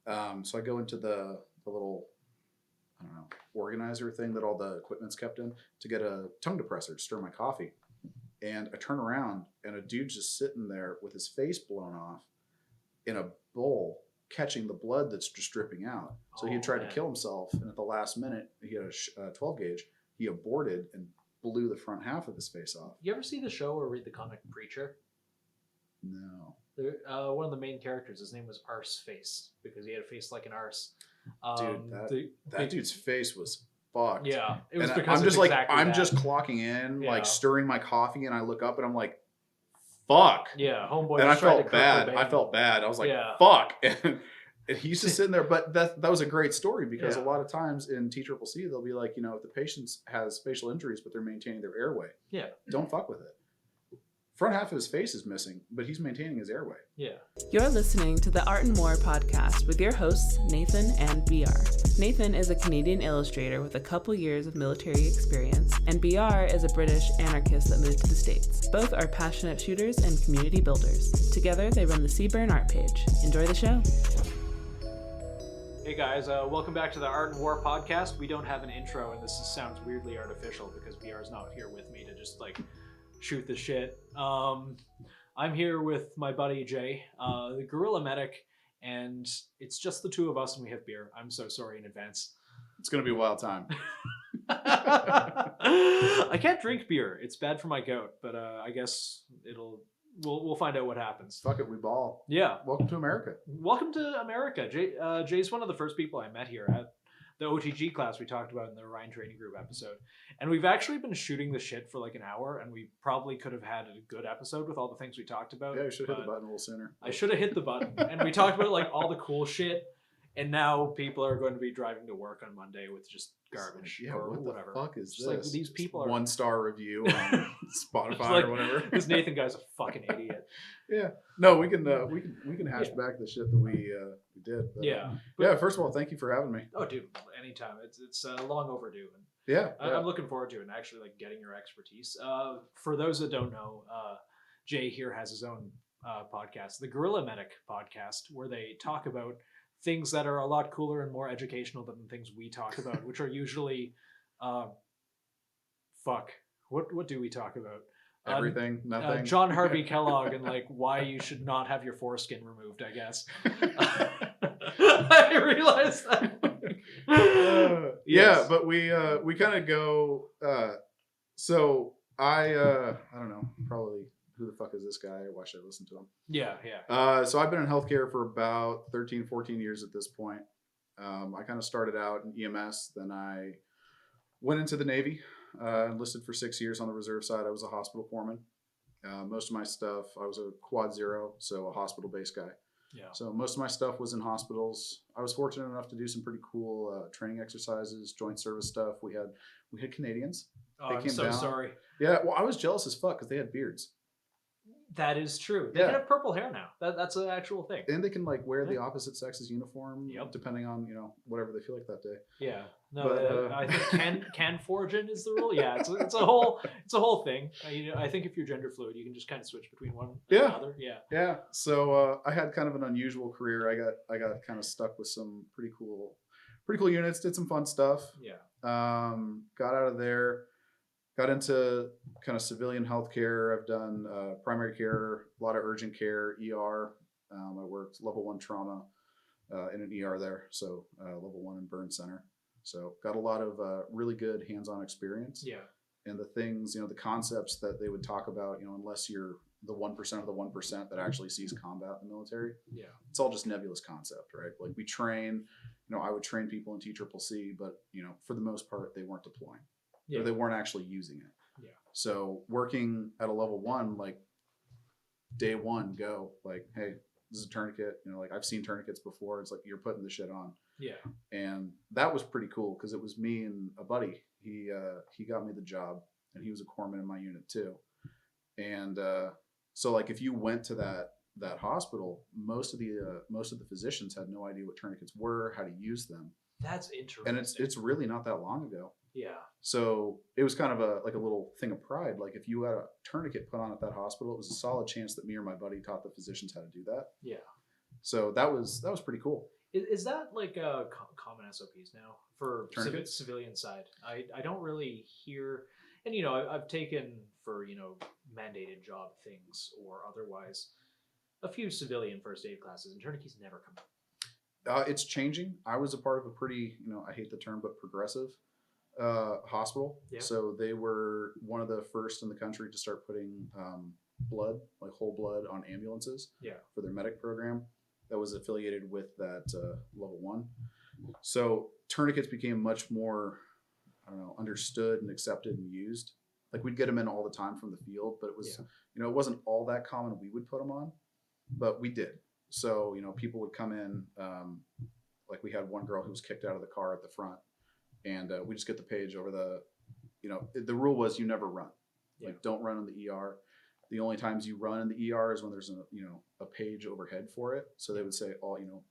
So I go into the little, I don't know, organizer thing that all the equipment's kept in to get a tongue depressor to stir my coffee. And I turn around and a dude's just sitting there with his face blown off in a bowl, catching the blood that's just dripping out. So he had tried to kill himself, and at the last minute, he had a 12 gauge. He aborted and blew the front half of his face off. You ever see the show or read the comic Preacher? No. One of the main characters, his name was Arse Face, because he had a face like an arse. Dude, that dude's face was fucked. Yeah, it was and because I'm just exactly I'm that. just clocking in, like stirring my coffee, and I look up and I'm like, "Fuck!" Yeah, homeboy. And I felt bad. I was like, "Fuck!" And he's just sitting there. But that was a great story because a lot of times in TCCC they'll be like, if the patient has facial injuries but they're maintaining their airway, don't fuck with it. Front half of his face is missing, but he's maintaining his airway. Yeah. You're listening to the Art and More podcast with your hosts, Nathan and BR. Nathan is a Canadian illustrator with a couple years of military experience, and BR is a British anarchist that moved to the States. Both are passionate shooters and community builders. Together, they run the Seaburn art page. Enjoy the show. Hey guys, welcome back to the Art and War podcast. We don't have an intro, and this sounds weirdly artificial because BR is not here with me to just shoot the shit. I'm here with my buddy Jay, the Guerrilla medic, and it's just the two of us and we have beer. I'm so sorry in advance. It's gonna be a wild time. I can't drink beer. It's bad for my goat, but I guess we'll find out what happens. Fuck it, we ball. Yeah. Welcome to America. Welcome to America. Jay's one of the first people I met here at the OTG class we talked about in the Ryan Training Group episode. And we've actually been shooting the shit for like an hour, and we probably could have had a good episode with all the things we talked about. Yeah, you should have hit the button a little sooner. I should have hit the button. And we talked about like all the cool shit, and now people are going to be driving to work on Monday with just garbage or whatever. What the fuck is just this? Like, these people are 1-star review on Spotify or whatever. This Nathan guy's a fucking idiot. Yeah. No, we can hash back the shit that we did. But, first of all, thank you for having me. Oh, dude, anytime. It's long overdue. And yeah. I'm looking forward to it and actually like getting your expertise. For those that don't know, Jay here has his own podcast, the Guerrilla Medic podcast, where they talk about things that are a lot cooler and more educational than the things we talk about, which are usually what do we talk about? Everything, nothing. John Harvey Kellogg and like why you should not have your foreskin removed, I guess. I realized that. Yeah, but we kind of go. So I don't know, probably who the fuck is this guy? Why should I listen to him? Yeah. So I've been in healthcare for about 13, 14 years at this point. I kind of started out in EMS, then I went into the Navy. Enlisted for 6 years on the reserve side. I was a hospital foreman. Most of my stuff, I was a quad zero, so a hospital-based guy. Yeah. So most of my stuff was in hospitals. I was fortunate enough to do some pretty cool training exercises, joint service stuff. We had Canadians. Oh, I'm so sorry. Yeah, well, I was jealous as fuck because they had beards. That is true. They can have purple hair now. That's an actual thing. And they can like wear the opposite sex's uniform, depending on whatever they feel like that day. Yeah. No, but, I think can foraging is the rule. Yeah, it's a whole thing. I think if you're gender fluid, you can just kind of switch between one and another. Yeah. Yeah. So I had kind of an unusual career. I got kind of stuck with some pretty cool units. Did some fun stuff. Yeah. Got out of there. Got into kind of civilian healthcare. I've done primary care, a lot of urgent care, ER. I worked level 1 trauma in an ER there, so level 1 in burn center. So got a lot of really good hands-on experience. Yeah. And the things, the concepts that they would talk about, unless you're the 1% of the 1% that actually sees combat in the military. Yeah. It's all just nebulous concept, right? Like we train, I would train people in TCCC, but for the most part, they weren't deploying. Yeah. Or they weren't actually using it. Yeah. So working at a level 1, like day 1, go like, hey, this is a tourniquet. Like I've seen tourniquets before. It's like you're putting the shit on. Yeah. And that was pretty cool because it was me and a buddy. He got me the job, and he was a corpsman in my unit too. And so like if you went to that hospital, most of the physicians had no idea what tourniquets were, how to use them. That's interesting. And it's really not that long ago. Yeah. So it was kind of a little thing of pride. Like if you had a tourniquet put on at that hospital, it was a solid chance that me or my buddy taught the physicians how to do that. Yeah. So that was pretty cool. Is that like common SOPs now for Tourniquets? civilian side? I don't really hear, and I've taken for mandated job things or otherwise a few civilian first aid classes, and tourniquets never come up. It's changing. I was a part of a pretty, I hate the term, but progressive hospital. Yeah. So they were one of the first in the country to start putting blood, like whole blood, on ambulances. Yeah. For their medic program that was affiliated with that level 1. So tourniquets became much more, understood and accepted and used. Like we'd get them in all the time from the field, but it was, it wasn't all that common we would put them on, but we did. So, people would come in, like we had one girl who was kicked out of the car at the front, and we just get the page over the rule was you never run. Yeah. Like don't run in the ER. The only times you run in the ER is when there's a page overhead for it. So they would say,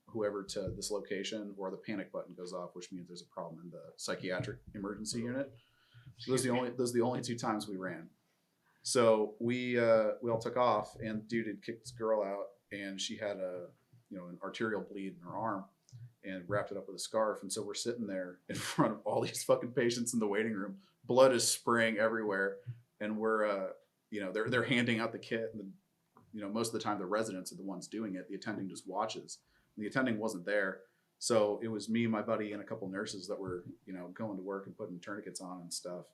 whoever to this location, or the panic button goes off, which means there's a problem in the psychiatric emergency unit. So those are the only 2 times we ran. So we all took off, and dude had kicked this girl out, and she had an arterial bleed in her arm, and wrapped it up with a scarf. And so we're sitting there in front of all these fucking patients in the waiting room. Blood is spraying everywhere, and we're they're handing out the kit, and most of the time the residents are the ones doing it. The attending just watches. And the attending wasn't there, so it was me, my buddy, and a couple nurses that were going to work and putting tourniquets on and stuff.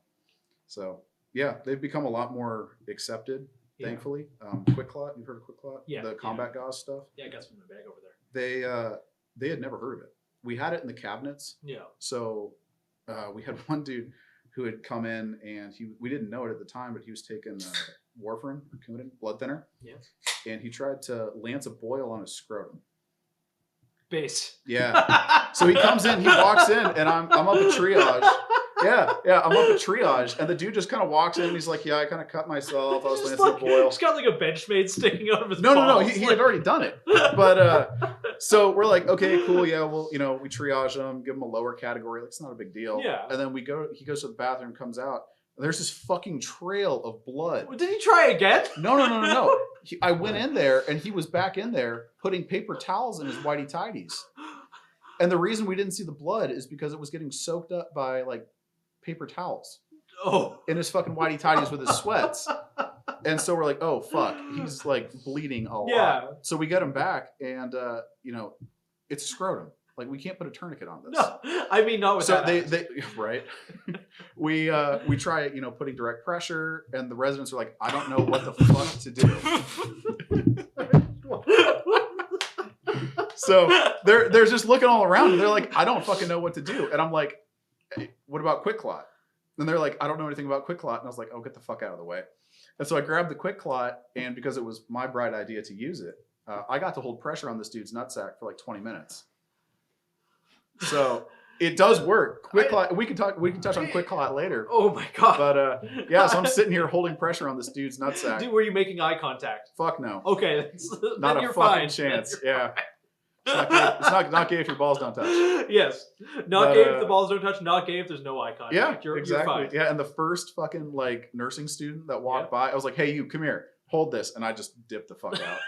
So yeah, they've become a lot more accepted, thankfully. Quick Clot, you've heard of Quick Clot? Yeah. The combat gauze stuff. Yeah, I got some in the bag over there. They had never heard of it. We had it in the cabinets. Yeah. So we had one dude who had come in, and we didn't know it at the time, but he was taking warfarin, or Coumadin, blood thinner. Yeah. And he tried to lance a boil on his scrotum. Base. Yeah. So he comes in, he walks in, and I'm up at triage. Yeah, I'm up at triage, and the dude just kind of walks in, and he's like, "Yeah, I kind of cut myself. I was lancing a boil." He's got like a Benchmade sticking out of his No. balls. He had already done it. But so we're like, okay, cool. Yeah, well, we triage him, give him a lower category. Like, it's not a big deal. Yeah. And then he goes to the bathroom, comes out. And there's this fucking trail of blood. Did he try again? No. I went in there, and he was back in there putting paper towels in his whitey tighties. And the reason we didn't see the blood is because it was getting soaked up by like paper towels. Oh. In his fucking whitey tighties with his sweats. And so we're like, oh fuck, he's like bleeding a lot. So we get him back, and it's a scrotum. Like we can't put a tourniquet on this. No, I mean not with so that. they right. we try putting direct pressure, and the residents are like, I don't know what the fuck to do. So they're just looking all around, and they're like, I don't fucking know what to do. And I'm like, hey, what about Quick Clot? And they're like, I don't know anything about Quick Clot. And I was like, oh, get the fuck out of the way. And so I grabbed the Quick Clot, and because it was my bright idea to use it, I got to hold pressure on this dude's nutsack for like 20 minutes. So it does work. Quick Clot. We can touch on Quick Clot later. Oh my god. But yeah, so I'm sitting here holding pressure on this dude's nutsack. Dude, were you making eye contact? Fuck no. Okay, not then a you're fucking fine. chance. Yeah. It's not gay if your balls don't touch. Yes. Not gay if the balls don't touch, not gay if there's no eye contact. Yeah, You're exactly. fine. Yeah, and the first fucking like nursing student that walked by, I was like, hey, you, come here, hold this. And I just dipped the fuck out.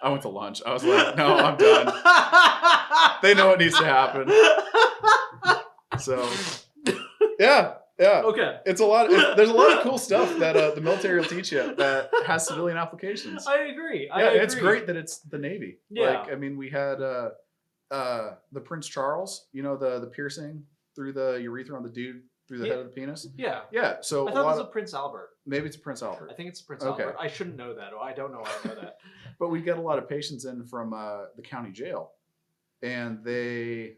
I went to lunch. I was like, no, I'm done. They know what needs to happen. So, yeah. Okay. It's a lot. There's a lot of cool stuff that the military will teach you that has civilian applications. I agree. It's great that it's the Navy. Yeah. Like, I mean, we had the Prince Charles, the piercing through the urethra on the dude through the head of the penis. Yeah. Yeah. So I thought it was a Prince Albert. Maybe it's a Prince Albert. I think it's a Prince Albert. I shouldn't know that. I don't know how I know that. But we get a lot of patients in from the county jail, and they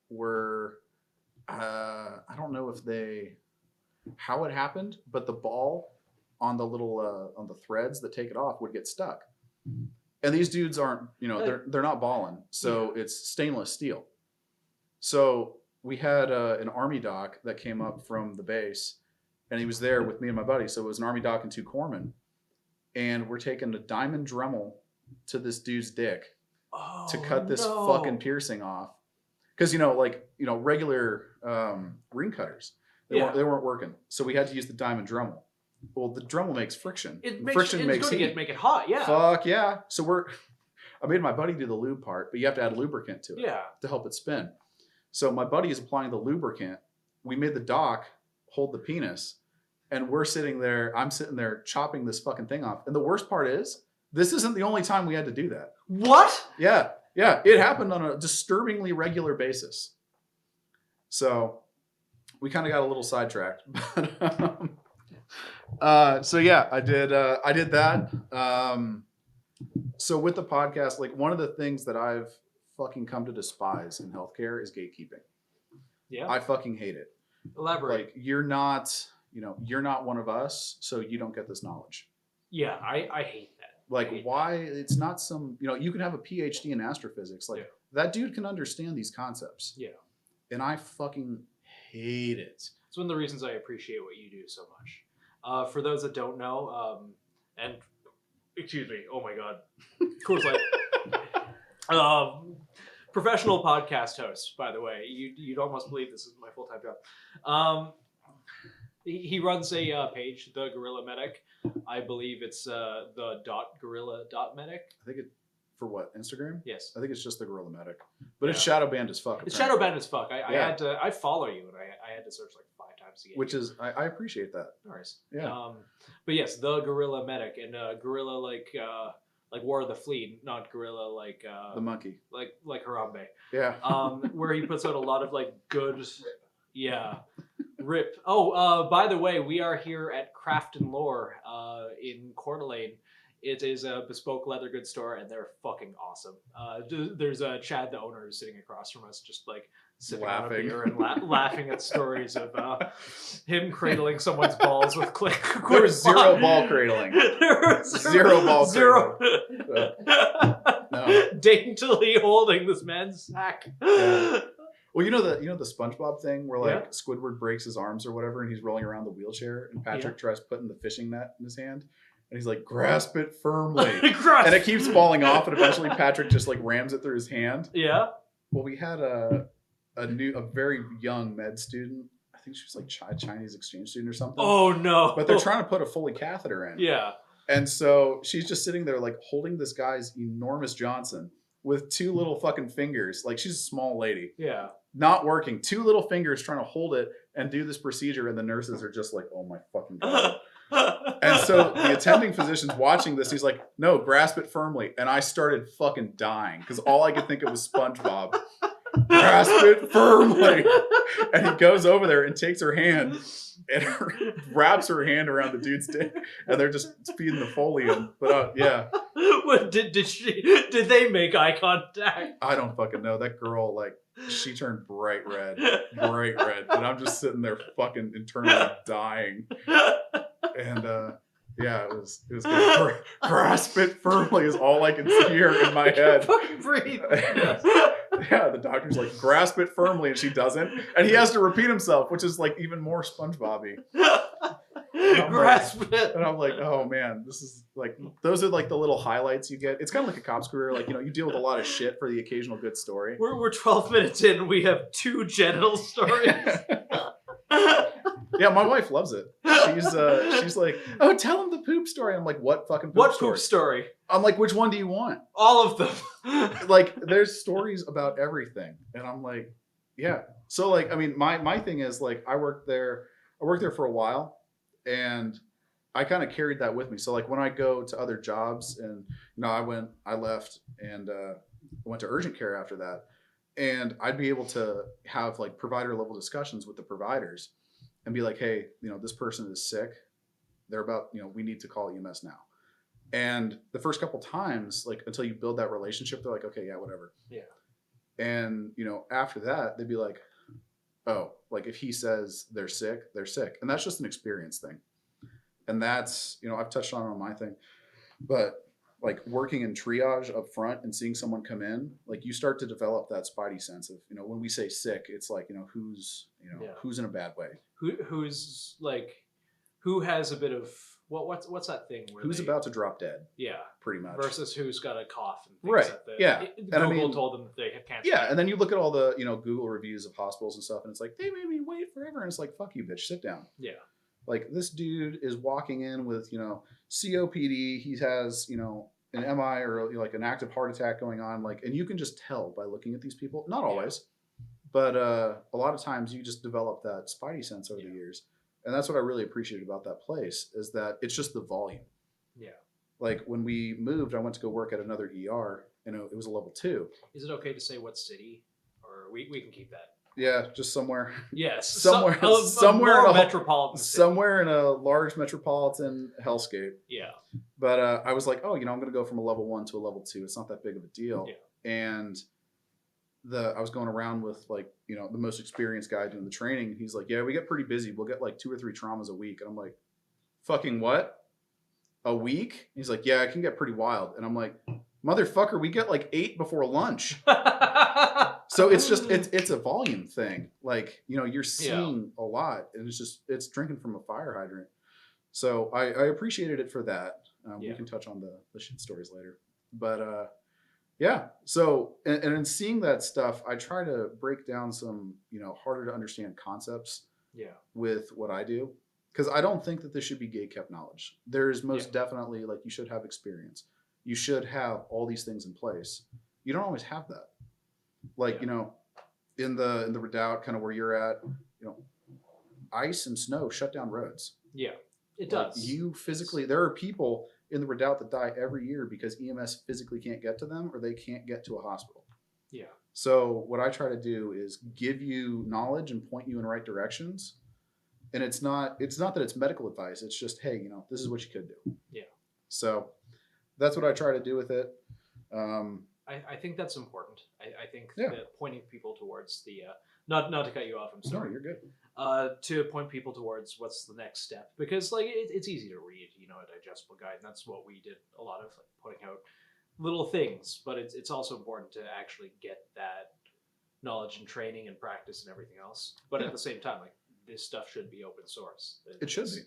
were, I don't know how it happened, but the ball on the little on the threads that take it off would get stuck. And these dudes aren't, they're not balling, so it's stainless steel. So we had an Army doc that came up from the base, and he was there with me and my buddy. So it was an Army doc and 2 corpsmen, and we're taking a diamond Dremel to this dude's dick to cut this fucking piercing off, because regular ring cutters. They weren't working, so we had to use the diamond Dremel. Well, the Dremel makes friction. Friction makes heat. Make it hot. Yeah. Fuck yeah! So I made my buddy do the lube part, but you have to add lubricant to it to help it spin. So my buddy is applying the lubricant. We made the doc hold the penis, and we're sitting there. I'm sitting there chopping this fucking thing off. And the worst part is, this isn't the only time we had to do that. What? Yeah. It happened on a disturbingly regular basis. So we kind of got a little sidetracked. So yeah, I did that. So with the podcast, like one of the things that I've fucking come to despise in healthcare is gatekeeping. Yeah. I fucking hate it. Elaborate. Like you're not one of us, so you don't get this knowledge. Yeah, I hate that. Like why it's not some, you can have a PhD in astrophysics. Like that dude can understand these concepts. Yeah. And I fucking hate it. It's one of the reasons I appreciate what you do so much. For those that don't know, and excuse me, oh my god, of course professional podcast host, by the way. You'd almost believe this is my full-time job. He runs a page, the Guerilla Medic. I believe it's the .guerilla.medic. I think it for what, Instagram? Yes. I think it's just the Guerilla Medic, but it's shadow banned as fuck. It's shadow banned as fuck. I follow you, and I had to search like 5 times to get. Which is I appreciate that. Nice. Yeah. But yes, the Guerilla Medic, and Guerilla like War of the Fleet, not Guerilla like the monkey, like Harambe. Yeah. Where he puts out a lot of like good, rip. Oh, by the way, we are here at Craft and Lore in Coeur d'Alene. It is a bespoke leather goods store, and they're fucking awesome. There's Chad, the owner, who's sitting across from us, just like sipping on a beer and laughing at stories of him cradling someone's balls with click. There was zero ball cradling. Zero ball cradling. No. Daintily holding this man's sack. Yeah. Well, you know the SpongeBob thing where like Squidward breaks his arms or whatever, and he's rolling around the wheelchair, and Patrick tries putting the fishing net in his hand, and he's like, "Grasp it firmly," and it keeps falling off, and eventually Patrick just like rams it through his hand. Yeah. Well, we had a very young med student. I think she was like a Chinese exchange student or something. Oh no! But they're trying to put a Foley catheter in. Yeah. And so she's just sitting there like holding this guy's enormous Johnson with 2 little fucking fingers. Like she's a small lady. Yeah. Not working. 2 little fingers trying to hold it and do this procedure, and the nurses are just like, "Oh my fucking god." And so the attending physician's watching this. He's like, "No, grasp it firmly." And I started fucking dying because all I could think of was SpongeBob. Grasp it firmly. And he goes over there and takes her hand and wraps her hand around the dude's dick, and they're just feeding the Foley in. But yeah. What did they make eye contact? I don't fucking know. That girl, like, she turned bright red, and I'm just sitting there fucking internally dying. And yeah, it was good. Grasp it firmly is all I can hear in my head. Fucking breathe. Yeah, the doctor's like, grasp it firmly, and she doesn't, and he has to repeat himself, which is like even more SpongeBob-y. Grasp it. And I'm like, oh man, this is like, those are like the little highlights you get. It's kind of like a cop's career. Like, you deal with a lot of shit for the occasional good story. We're 12 minutes in. We have 2 genital stories. Yeah, my wife loves it. She's like, oh, tell him the poop story. I'm like, what fucking poop story? Poop story? I'm like, which one do you want? All of them. Like, there's stories about everything. And I'm like, yeah. So like, I mean, my thing is like, I worked there for a while, and I kind of carried that with me. So like when I go to other jobs, and I left and went to urgent care after that, and I'd be able to have like provider level discussions with the providers and be like, hey, this person is sick. They're about, we need to call EMS now. And the first couple times, like until you build that relationship, they're like, okay, yeah, whatever. Yeah. And, after that, they'd be like, oh, like if he says they're sick, they're sick. And that's just an experience thing. And that's, I've touched on my thing, but like working in triage up front and seeing someone come in, like you start to develop that spidey sense of, when we say sick, it's like, who's in a bad way. Who's like, who has a bit of, what's that thing? Who's about to drop dead. Yeah. Pretty much. Versus who's got a cough. And right. Yeah. Google told them that they have cancer. Yeah. And then you look at all the, Google reviews of hospitals and stuff, and it's like, they made me wait forever. And it's like, fuck you, bitch, sit down. Yeah. Like this dude is walking in with, COPD. He has, an MI or like an active heart attack going on, like, and you can just tell by looking at these people. Not always, but a lot of times you just develop that spidey sense over the years, and that's what I really appreciated about that place is that it's just the volume. Yeah. Like when we moved, I went to go work at another ER, and it was a level 2. Is it okay to say what city, or we can keep that? Yeah, just somewhere. Yes, somewhere in a metropolitan city. Somewhere in a large metropolitan hellscape. Yeah. But I was like, oh, I'm going to go from a level 1 to a level 2. It's not that big of a deal. Yeah. And I was going around with like, the most experienced guy doing the training. He's like, yeah, we get pretty busy. We'll get like 2 or 3 traumas a week. And I'm like, fucking what? A week? He's like, yeah, it can get pretty wild. And I'm like, motherfucker, we get like 8 before lunch. So it's just it's a volume thing. Like, you're seeing a lot, and it's drinking from a fire hydrant. So I appreciated it for that. We can touch on the shit stories later. But so and in seeing that stuff, I try to break down some harder to understand concepts with what I do, because I don't think that this should be gate kept knowledge. There's most definitely, like, you should have experience. You should have all these things in place. You don't always have that. Like, in the redoubt, kind of where you're at, ice and snow shut down roads. Yeah, it like, does. You physically, there are people in the redoubt that die every year because EMS physically can't get to them, or they can't get to a hospital. Yeah. So what I try to do is give you knowledge and point you in the right directions. And it's not that it's medical advice. It's just, hey, this is what you could do. Yeah. So that's what I try to do with it. I think that's important. I think that pointing people towards the not to cut you off. I'm sorry. No, you're good. To point people towards what's the next step, because like it's easy to read, a digestible guide, and that's what we did a lot of, like, putting out little things. But it's also important to actually get that knowledge and training and practice and everything else. But at the same time, like, this stuff should be open source. It should be.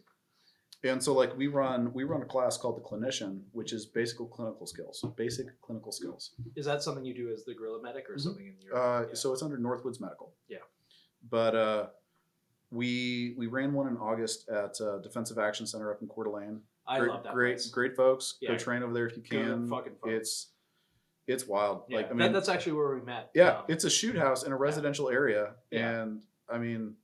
And so, like, we run a class called the Clinician, which is basic clinical skills. Is that something you do as the Guerrilla medic, or something in your? So it's under Northwoods Medical. Yeah. But we ran one in August at Defensive Action Center up in Coeur d'Alene. I love that place. Great folks. Yeah. Go train over there if you can. Good fucking folks. It's wild. Yeah. Like, I mean, that's actually where we met. Yeah, it's a shoot house in a residential area, and I mean,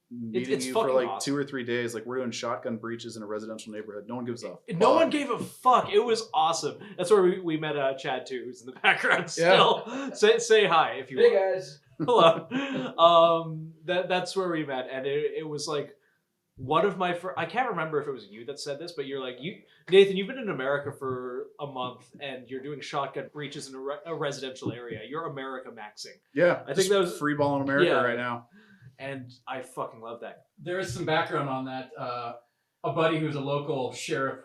meeting you for like awesome. 2 or 3 days, like, we're doing shotgun breaches in a residential neighborhood. No one gives a fuck. No one gave a fuck. It was awesome. That's where we met Chad too, who's in the background still. Say hi if you want. Hey guys. Hello. That's where we met, and it was like one of my I can't remember if it was you that said this, but you're like, Nathan, you've been in America for a month and you're doing shotgun breaches in a residential area. You're America maxing. Yeah, I think that was free ball in America right now. And I fucking love that. There is some background on that. A buddy who's a local sheriff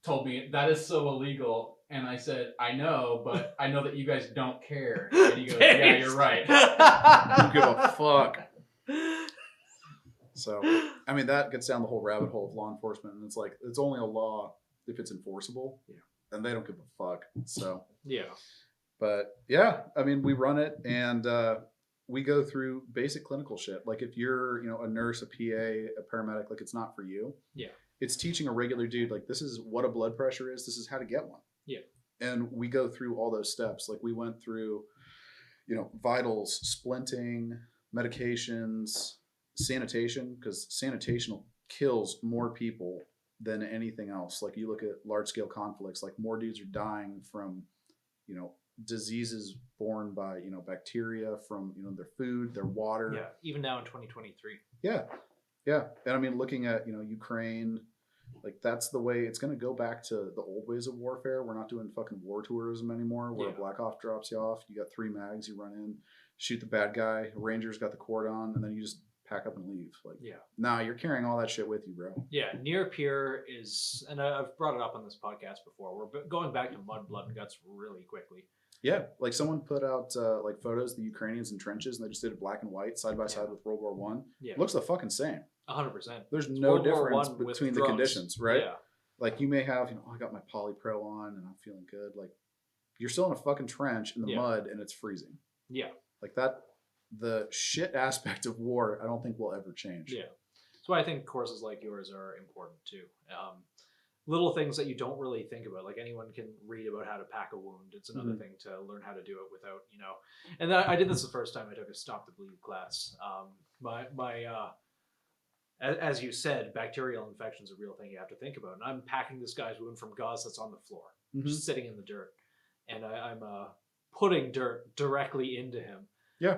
told me that is so illegal. And I said, I know, but I know that you guys don't care. And he goes, yeah, you're right. Don't give a fuck. So, I mean, that gets down the whole rabbit hole of law enforcement. And it's like, it's only a law if it's enforceable. Yeah. And they don't give a fuck. So, yeah. But yeah, I mean, we run it, and we go through basic clinical shit. Like, if you're, a nurse, a PA, a paramedic, like, it's not for you. Yeah. It's teaching a regular dude, like, this is what a blood pressure is. This is how to get one. Yeah. And we go through all those steps. Like, we went through, vitals, splinting, medications, sanitation, because sanitation kills more people than anything else. Like, you look at large scale conflicts, like, more dudes are dying from, diseases borne by, bacteria from, their food, their water. Yeah. Even now in 2023. Yeah. Yeah. And I mean, looking at, Ukraine, like, that's the way it's going to go back to the old ways of warfare. We're not doing fucking war tourism anymore, where a Black Ops drops you off. You got 3 mags, you run in, shoot the bad guy, Ranger's got the cordon, and then you just pack up and leave. Like, nah, you're carrying all that shit with you, bro. Yeah, near peer is, and I've brought it up on this podcast before, we're going back to mud, blood, and guts really quickly. Yeah, like, someone put out like photos of the Ukrainians in trenches, and they just did it black and white, side by side with World War One. Yeah, looks the fucking same. 100%. There's no difference between the conditions, right? Yeah. Like, you may have, I got my polypro on and I'm feeling good. Like, you're still in a fucking trench in the mud and it's freezing. Yeah. Like, that, the shit aspect of war, I don't think will ever change. Yeah. That's why I think courses like yours are important too. little things that you don't really think about. Like anyone can read about how to pack a wound. It's another thing to learn how to do it without, and I did this the first time I took a stop the bleed class. As you said, bacterial infection's a real thing you have to think about. And I'm packing this guy's wound from gauze that's on the floor, just sitting in the dirt. And I'm putting dirt directly into him. Yeah.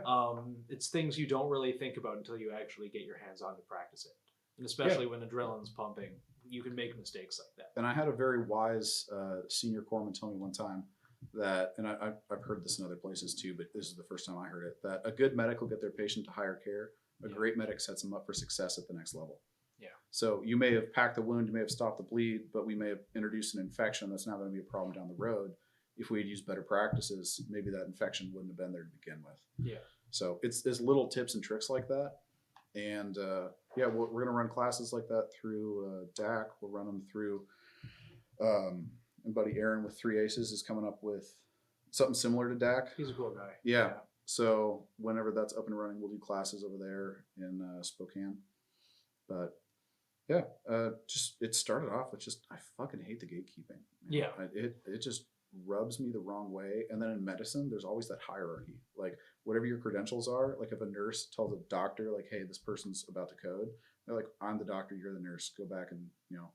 It's things you don't really think about until you actually get your hands on to practice it. And especially when adrenaline's pumping, you can make mistakes like that. And I had a very wise senior corpsman tell me one time that, and I've heard this in other places too, but this is the first time I heard it, that a good medic will get their patient to higher care. A great medic sets them up for success at the next level. Yeah. So you may have packed the wound, you may have stopped the bleed, but we may have introduced an infection that's not going to be a problem down the road. If we had used better practices, maybe that infection wouldn't have been there to begin with. Yeah. So there's little tips and tricks like that. And we're going to run classes like that through DAC. We'll run them through, and buddy Aaron with 3 Aces is coming up with something similar to DAC. He's a cool guy. Yeah. So whenever that's up and running, we'll do classes over there in Spokane. But yeah, it started off with I fucking hate the gatekeeping. Man. Yeah. It just rubs me the wrong way. And then in medicine, there's always that hierarchy. Like whatever your credentials are, like if a nurse tells a doctor like, hey, this person's about to code, they're like, I'm the doctor, you're the nurse, go back and,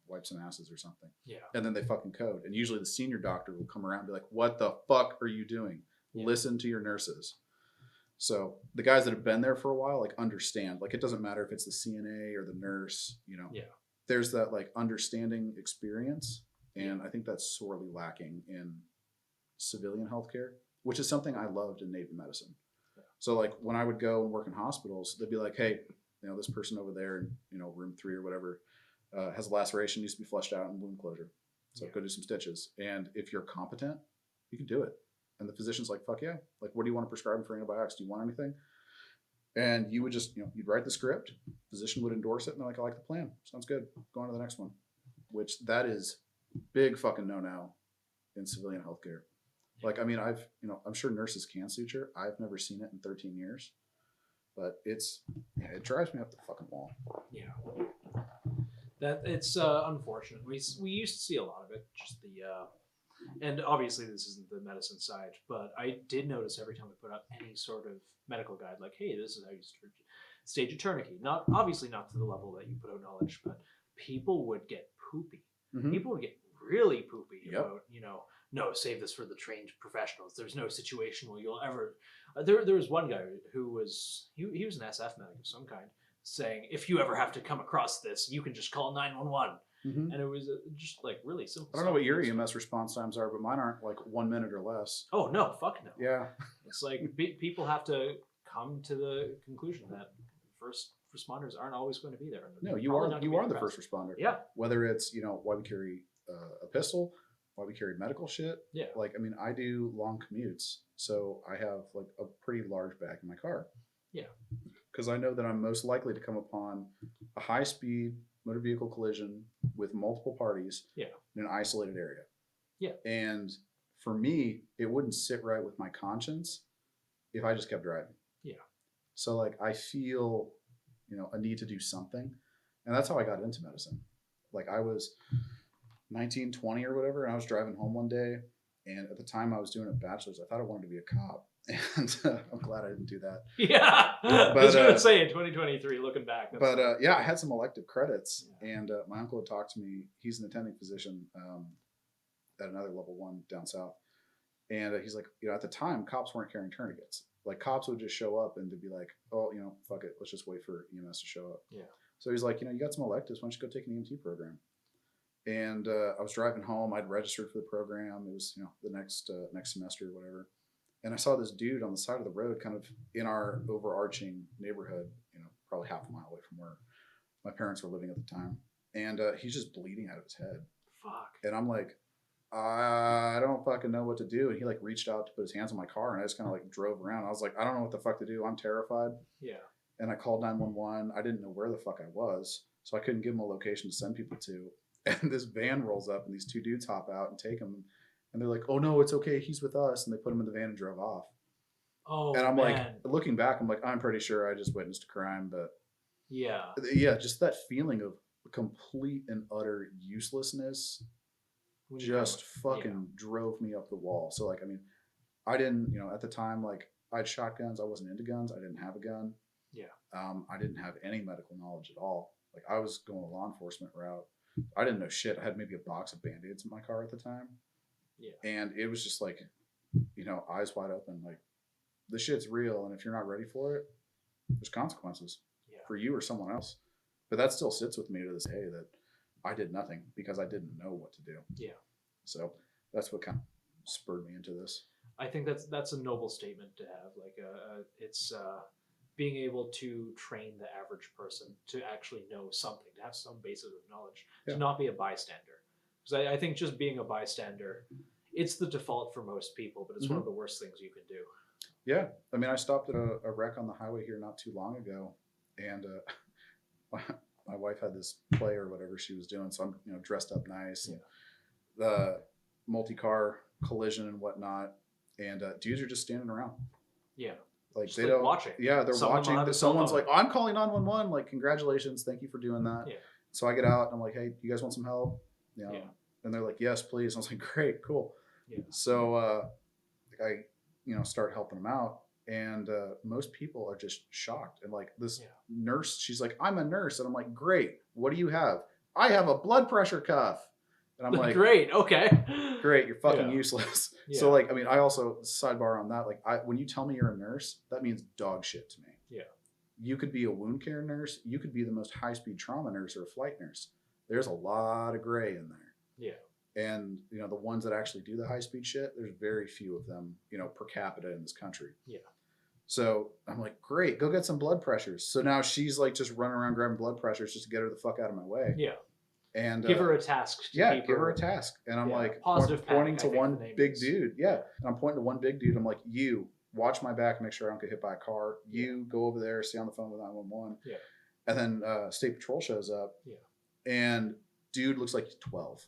wipe some asses or something. Yeah. And then they fucking code. And usually the senior doctor will come around and be like, what the fuck are you doing? Yeah. Listen to your nurses. So the guys that have been there for a while, like understand, like it doesn't matter if it's the CNA or the nurse, there's that like understanding experience. And I think that's sorely lacking in civilian healthcare, which is something I loved in Navy medicine. Yeah. So like when I would go and work in hospitals, they'd be like, hey, this person over there in, room 3 or whatever, has a laceration, needs to be flushed out and wound closure. So go do some stitches. And if you're competent, you can do it. And the physician's like, fuck yeah. Like, what do you want to prescribe for antibiotics? Do you want anything? And you would just, you'd write the script. Physician would endorse it. And they're like, I like the plan. Sounds good. Go on to the next one. Which that is big fucking no-no in civilian healthcare. Like, I mean, I'm sure nurses can suture. I've never seen it in 13 years. But it drives me up the fucking wall. Yeah. That it's unfortunate. We used to see a lot of it. Just and obviously this isn't the medicine side, but I did notice every time we put out any sort of medical guide, like, hey, this is how you stage a tourniquet. Obviously not to the level that you put out knowledge, but people would get poopy. Mm-hmm. People would get really poopy about, no, save this for the trained professionals. There's no situation where you'll ever. There was one guy who was he was an SF medic of some kind, saying if you ever have to come across this, you can just call 911. Mm-hmm. And it was just like really simple. I don't know what your EMS response times are, but mine aren't like 1 minute or less. Oh no, fuck no. Yeah, it's like people have to come to the conclusion that first responders aren't always going to be there. No, you are the first responder. Yeah. Whether it's why we carry a pistol, why we carry medical shit. Yeah. Like I mean, I do long commutes, so I have like a pretty large bag in my car. Yeah. Because I know that I'm most likely to come upon a high speed motor vehicle collision with multiple parties in an isolated area. Yeah. And for me, it wouldn't sit right with my conscience if I just kept driving. Yeah. So like I feel, a need to do something. And that's how I got into medicine. Like I was 19, 20 or whatever, and I was driving home one day. And at the time I was doing a bachelor's, I thought I wanted to be a cop. And I'm glad I didn't do that. Yeah. But, I was going to say in 2023, looking back. I had some elective credits, and my uncle had talked to me. He's an attending physician at another level 1 down south. And he's like, at the time, cops weren't carrying tourniquets. Like cops would just show up and they'd be like, oh, fuck it. Let's just wait for EMS to show up. Yeah. So he's like, you got some electives. Why don't you go take an EMT program? And I was driving home. I'd registered for the program. It was, the next semester or whatever. And I saw this dude on the side of the road, kind of in our overarching neighborhood, probably half a mile away from where my parents were living at the time. And he's just bleeding out of his head. Fuck. And I'm like, I don't fucking know what to do. And he like reached out to put his hands on my car, and I just kind of like drove around. I was like, I don't know what the fuck to do. I'm terrified. Yeah. And I called 911. I didn't know where the fuck I was, so I couldn't give him a location to send people to. And this van rolls up, and these 2 dudes hop out and take him. And they're like, oh, no, it's okay. He's with us. And they put him in the van and drove off. Oh, and I'm like, looking back, I'm like, I'm pretty sure I just witnessed a crime. But yeah, just that feeling of complete and utter uselessness When you just come- fucking drove me up the wall. So like, I mean, I didn't, you know, at the time, like I had shotguns. I wasn't into guns. I didn't have a gun. Yeah. I didn't have any medical knowledge at all. Like I was going a law enforcement route. I didn't know shit. I had maybe a box of Band-Aids in my car at the time. Yeah. And it was just like, you know, eyes wide open. Like this shit's real. And if you're not ready for it, there's consequences for you or someone else. But that still sits with me to this day that I did nothing because I didn't know what to do. Yeah. So that's what kind of spurred me into this. I think that's a noble statement to have. Like, it's being able to train the average person to actually know something, to have some basis of knowledge, to not be a bystander. Because I think just being a bystander, it's the default for most people, but it's one of the worst things you can do. Yeah. I mean, I stopped at a wreck on the highway here not too long ago, and my wife had this play or whatever she was doing, so I'm, you know, dressed up nice. And the multi-car collision and whatnot, and dudes are just standing around. Yeah. Like Just they like don't watching. Yeah, they're Someone will have watching. a cell Someone's phone. like, I'm calling 911. Like, congratulations, thank you for doing that. Yeah. So I get out and I'm like, hey, you guys want some help? You know, Yeah. and they're like, yes, please. And I was like, great, cool. Yeah. So I, you know, start helping them out, and most people are just shocked. And like this nurse, she's like, I'm a nurse, and I'm like, great. What do you have? I have a blood pressure cuff. And I'm like, great, okay. Great, you're fucking Yeah. useless. Yeah. So like, I mean, I also sidebar on that. Like, when you tell me you're a nurse, that means dog shit to me. Yeah. You could be a wound care nurse. You could be the most high-speed trauma nurse or a flight nurse. There's a lot of gray in there. Yeah. And you know, the ones that actually do the high-speed shit, there's very few of them, you know, per capita in this country. Yeah. So I'm like, great, go get some blood pressures. So now she's like just running around grabbing blood pressures just to get her the fuck out of my way. Yeah. And Give her a task. To keep give her a task. And I'm like positive pointing panic, to I think one the name big is. dude. Yeah. And I'm pointing to one big dude. I'm like, you watch my back, make sure I don't get hit by a car. You go over there, stay on the phone with 911. Yeah. And then State Patrol shows up. Yeah. And dude looks like he's 12.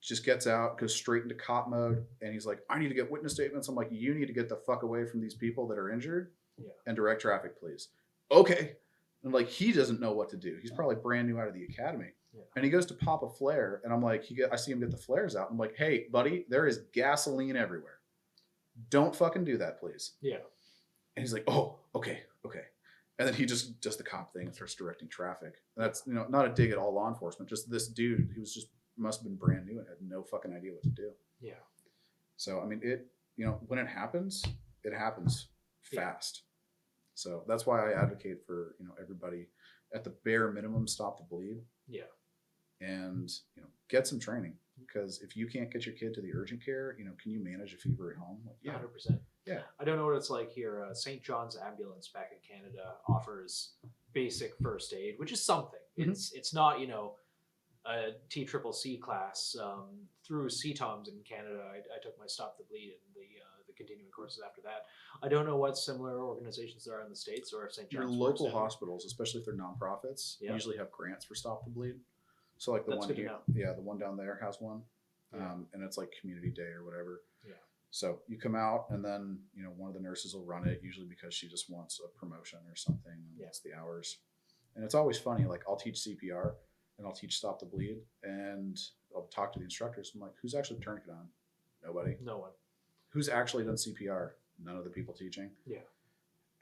Just gets out, goes straight into cop mode, and he's like, I need to get witness statements. I'm like, you need to get the fuck away from these people that are injured and direct traffic, please. Okay. And like, he doesn't know what to do. He's probably brand new out of the academy. Yeah. And he goes to pop a flare, and I'm like, I see him get the flares out. I'm like, hey, buddy, there is gasoline everywhere. Don't fucking do that, please. Yeah. And he's like, oh, okay. And then he just does the cop thing and starts directing traffic. And that's, you know, not a dig at all law enforcement, just this dude who was just must have been brand new and had no fucking idea what to do. Yeah. So I mean, it, you know, when it happens fast. So that's why I advocate for, you know, everybody at the bare minimum, stop the bleed. Yeah. And, you know, get some training, because if you can't get your kid to the urgent care, you know, can you manage a fever at home? Like, 100%. Yeah. I don't know what it's like here. St. John's Ambulance back in Canada offers basic first aid, which is something. Mhm. It's not, you know, a TCCC class. Through CTOMs in Canada, I took my Stop the Bleed and the continuing courses after that. I don't know what similar organizations there are in the States, or if St. Your John's local works down hospitals, especially if they're nonprofits, Yeah. usually have grants for Stop the Bleed. So like the That's one good to here, know. yeah, the one down there has one, Yeah. and it's like community day or whatever. Yeah. So you come out, and then, you know, one of the nurses will run it, usually because she just wants a promotion or something. And Yeah. It's the hours, and it's always funny. Like, I'll teach CPR and I'll teach Stop the Bleed, and I'll talk to the instructors. I'm like, who's actually tourniquet on? Nobody. No one. Who's actually done CPR? None of the people teaching. Yeah.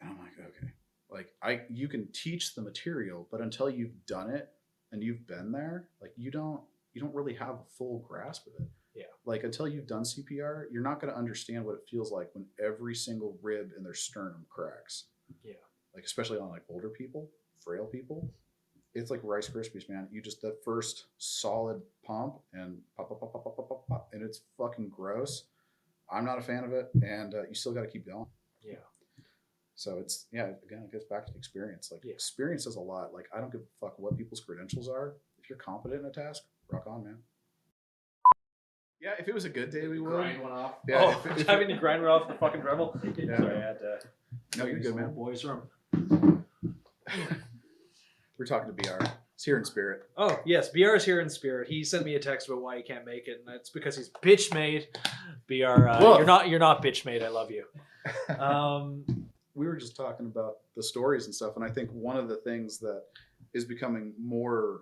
And I'm like, okay, like you can teach the material, but until you've done it and you've been there, like you don't really have a full grasp of it. Yeah. Like, until you've done CPR, you're not going to understand what it feels like when every single rib in their sternum cracks. Yeah. Like, especially on like older people, frail people. It's like Rice Krispies, man. You just, that first solid pump and pop, pop, pop, pop, pop, pop, pop, pop, and it's fucking gross. I'm not a fan of it, and you still got to keep going. Yeah. So it's, yeah, again, it gets back to experience. Like, Yeah. experience does a lot. Like, I don't give a fuck what people's credentials are. If you're competent in a task, rock on, man. Yeah, if it was a good day, we would. Grind one off. Yeah, Oh, having to grind it off the fucking Dremel. Yeah. Sorry, I had to. No, you're good, man. Boys' room. We're talking to BR. It's here in spirit. Oh yes, BR is here in spirit. He sent me a text about why he can't make it, and that's because he's bitch made. BR, you're not bitch made. I love you. We were just talking about the stories and stuff, and I think one of the things that is becoming more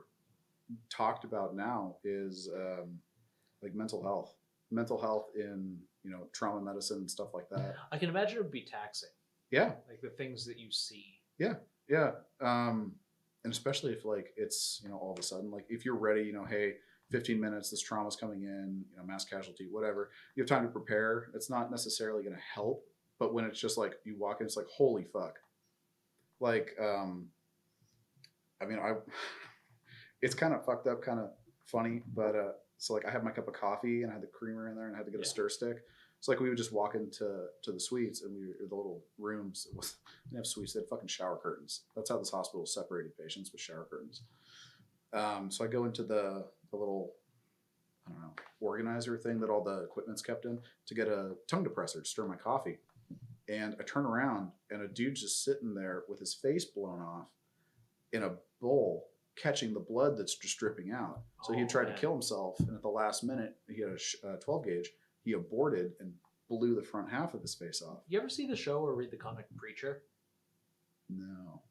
talked about now is like mental health in, you know, trauma medicine and stuff like that. I can imagine it would be taxing. Yeah. Like the things that you see. Yeah. And especially if like it's, you know, all of a sudden, like if you're ready, you know, hey, 15 minutes, this trauma's coming in, you know, mass casualty, whatever, you have time to prepare. It's not necessarily going to help, but when it's just like you walk in, it's like, holy fuck. Like, I mean, it's kind of fucked up, kind of funny, but so like I had my cup of coffee and I had the creamer in there and I had to get a stir stick. It's like we would just walk into the suites and the little rooms. They didn't have suites; they had fucking shower curtains. That's how this hospital separated patients, with shower curtains. So I go into the little, I don't know, organizer thing that all the equipment's kept in to get a tongue depressor to stir my coffee, and I turn around and a dude's just sitting there with his face blown off in a bowl, catching the blood that's just dripping out. So he had tried to kill himself, and at the last minute, he had a 12 gauge. He aborted and blew the front half of his face off. You ever see the show or read the comic Preacher? No.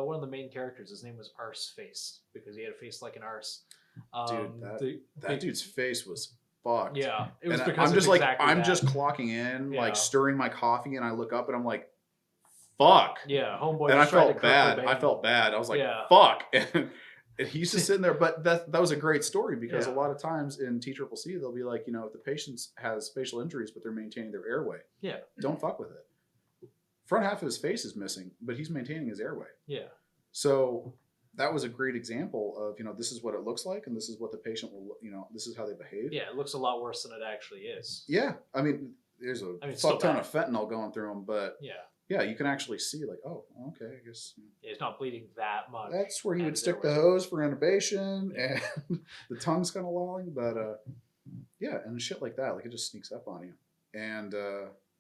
One of the main characters, his name was Arse Face because he had a face like an arse. Dude, that dude's face was fucked. Yeah, it was and because I'm just like exactly I'm just clocking in, like stirring my coffee, and I look up and I'm like, "Fuck!" Yeah, homeboy. And I felt bad. I was like, "Fuck!" And he's just sitting there. But that was a great story because a lot of times in TCCC they'll be like, you know, if the patient has facial injuries but they're maintaining their airway, don't fuck with it. Front half of his face is missing, but he's maintaining his airway. Yeah. So that was a great example of, you know, this is what it looks like and this is what the patient will, you know, this is how they behave. Yeah, it looks a lot worse than it actually is. Yeah. I mean, there's a fuck ton of fentanyl going through them, but yeah, you can actually see like, oh, okay, I guess. It's not bleeding that much. That's where he would stick the hose for intubation and the tongue's kind of lolling, but yeah, and shit like that, like it just sneaks up on you. And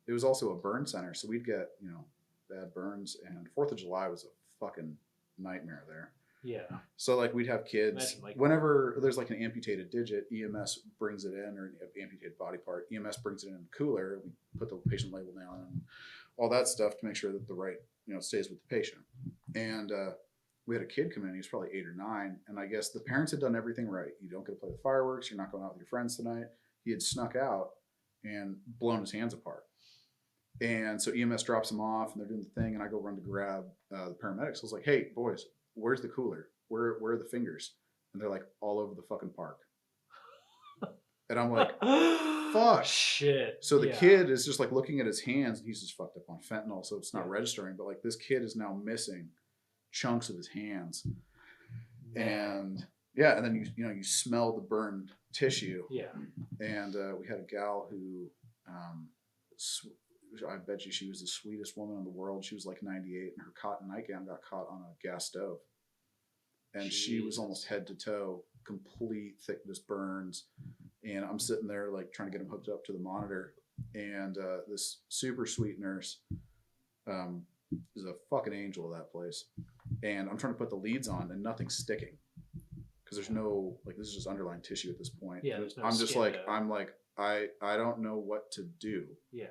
it was also a burn center, so we'd get, you know, bad burns, and 4th of July was a fucking nightmare there. Yeah. So like we'd have kids, whenever there's like an amputated digit, EMS brings it in, or an amputated body part, EMS brings it in the cooler, we put the patient label down and all that stuff to make sure that the right, you know, stays with the patient. And we had a kid come in, he was probably 8 or 9, and I guess the parents had done everything right. You don't get to play with fireworks, you're not going out with your friends tonight. He had snuck out and blown his hands apart. And so EMS drops him off and they're doing the thing, and I go run to grab the paramedics. I was like, hey, boys, where's the cooler? Where are the fingers? And they're like, all over the fucking park. And I'm like, fuck. Shit. So the kid is just like looking at his hands, and he's just fucked up on fentanyl, so it's not registering. But like this kid is now missing chunks of his hands. And yeah, and then you smell the burned tissue. Yeah. And we had a gal who, I bet you she was the sweetest woman in the world. She was like 98, and her cotton nightgown got caught on a gas stove. And she was almost head to toe, complete thickness burns. And I'm sitting there like trying to get him hooked up to the monitor. And this super sweet nurse is a fucking angel of that place. And I'm trying to put the leads on, and nothing's sticking. Because there's no, like, this is just underlying tissue at this point. Yeah, there's no I'm just like, I don't know what to do. Yeah.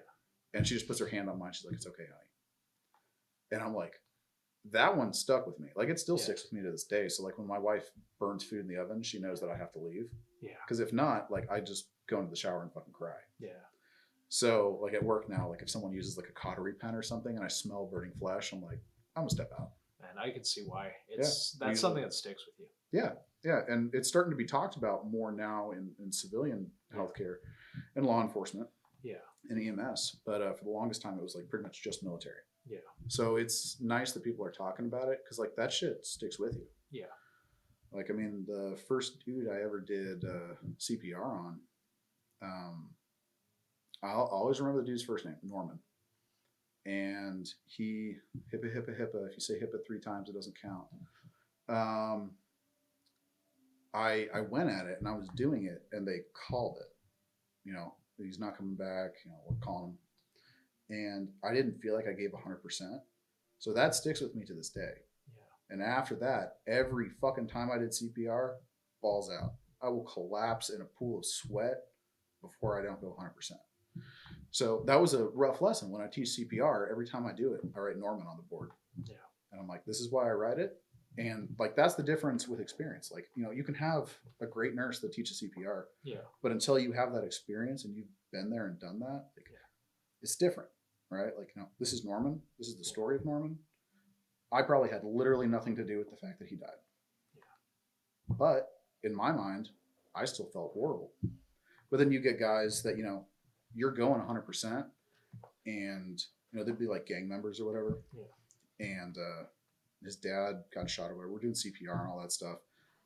And she just puts her hand on mine. She's like, it's okay, honey. And I'm like, that one stuck with me. Like, it still sticks with me to this day. So like when my wife burns food in the oven, she knows that I have to leave. Yeah. Because if not, like, I just go into the shower and fucking cry. Yeah. So like at work now, like if someone uses like a cautery pen or something and I smell burning flesh, I'm like, I'm gonna step out. And I can see why. That's something that sticks with you. Yeah. Yeah. And it's starting to be talked about more now in civilian healthcare and law enforcement. Yeah. And EMS. But for the longest time, it was like pretty much just military. Yeah. So it's nice that people are talking about it, because like that shit sticks with you. Yeah. Like, I mean, the first dude I ever did CPR on, I'll always remember the dude's first name, Norman. And he, HIPAA, HIPAA, HIPAA. If you say HIPAA 3 times, it doesn't count. I went at it and I was doing it, and they called it. You know, he's not coming back. You know, we're calling him. And I didn't feel like I gave 100%. So that sticks with me to this day. Yeah. And after that, every fucking time I did CPR, balls out. I will collapse in a pool of sweat before I don't go 100%. So that was a rough lesson. When I teach CPR, every time I do it, I write Norman on the board. Yeah. And I'm like, this is why I write it. And like that's the difference with experience. Like, you know, you can have a great nurse that teaches CPR, Yeah. but until you have that experience and you've been there and done that, like, it's different, right? Like, you know, this is Norman. This is the story of Norman. I probably had literally nothing to do with the fact that he died. Yeah. But in my mind, I still felt horrible. But then you get guys that, you know, you're going 100% and, you know, they'd be like gang members or whatever. Yeah. And, his dad got shot or whatever. We're doing CPR and all that stuff.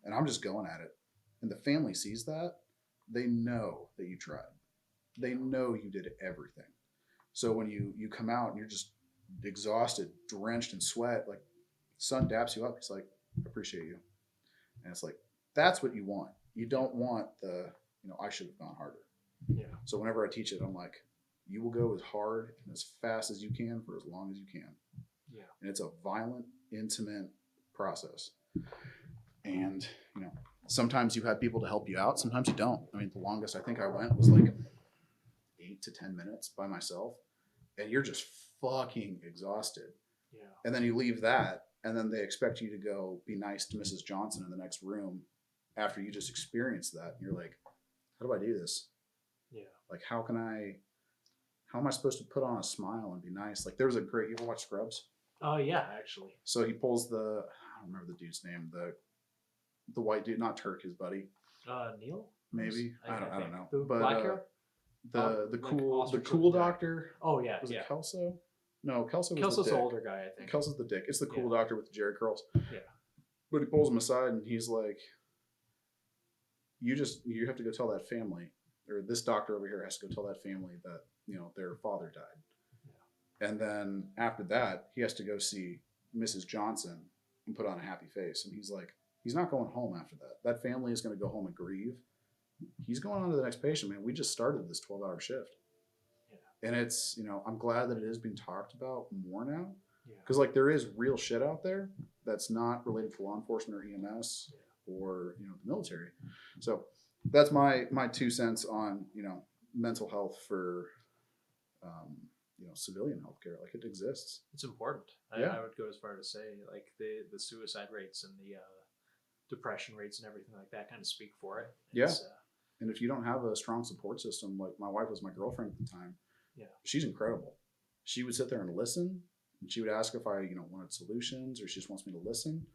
And I'm just going at it. And the family sees that. They know that you tried. They know you did everything. So when you come out and you're just exhausted, drenched in sweat, like son daps you up. He's like, I appreciate you. And it's like, that's what you want. You don't want the, you know, I should have gone harder. Yeah. So whenever I teach it, I'm like, you will go as hard and as fast as you can for as long as you can. Yeah. And it's a violent, intimate process. And, you know, sometimes you have people to help you out. Sometimes you don't. I mean, the longest I think I went was like 8 to 10 minutes by myself. And you're just fucking exhausted. Yeah. And then you leave that. And then they expect you to go be nice to Mrs. Johnson in the next room after you just experienced that. And you're like, how do I do this? Yeah. Like, how am I supposed to put on a smile and be nice? Like, there was a great, you ever watch Scrubs? Oh, yeah, actually. So he pulls I don't remember the dude's name, the white dude, not Turk, his buddy. Neil? Maybe. I don't know. The but black hair? The cool doctor. Oh, yeah. Was it Kelso? No, Kelso's the older guy, I think. Kelso's the dick. It's the cool doctor with the Jerry curls. Yeah. But he pulls him aside and he's like, you have to go tell that family, or this doctor over here has to go tell that family that, you know, their father died. And then after that, he has to go see Mrs. Johnson and put on a happy face. And he's like, he's not going home after that. That family is going to go home and grieve. He's going on to the next patient, man. We just started this 12-hour shift. Yeah. And it's, you know, I'm glad that it is being talked about more now. Because, like, there is real shit out there that's not related to law enforcement or EMS or, you know, the military. So that's my 2 cents on, you know, mental health for, you know, civilian healthcare. Like, it exists. It's important. Yeah. I would go as far to say, like, the suicide rates and the depression rates and everything like that kind of speak for it. It's, and if you don't have a strong support system, like my wife was my girlfriend at the time. Yeah. She's incredible. She would sit there and listen, and she would ask if I, you know, wanted solutions or she just wants me to listen.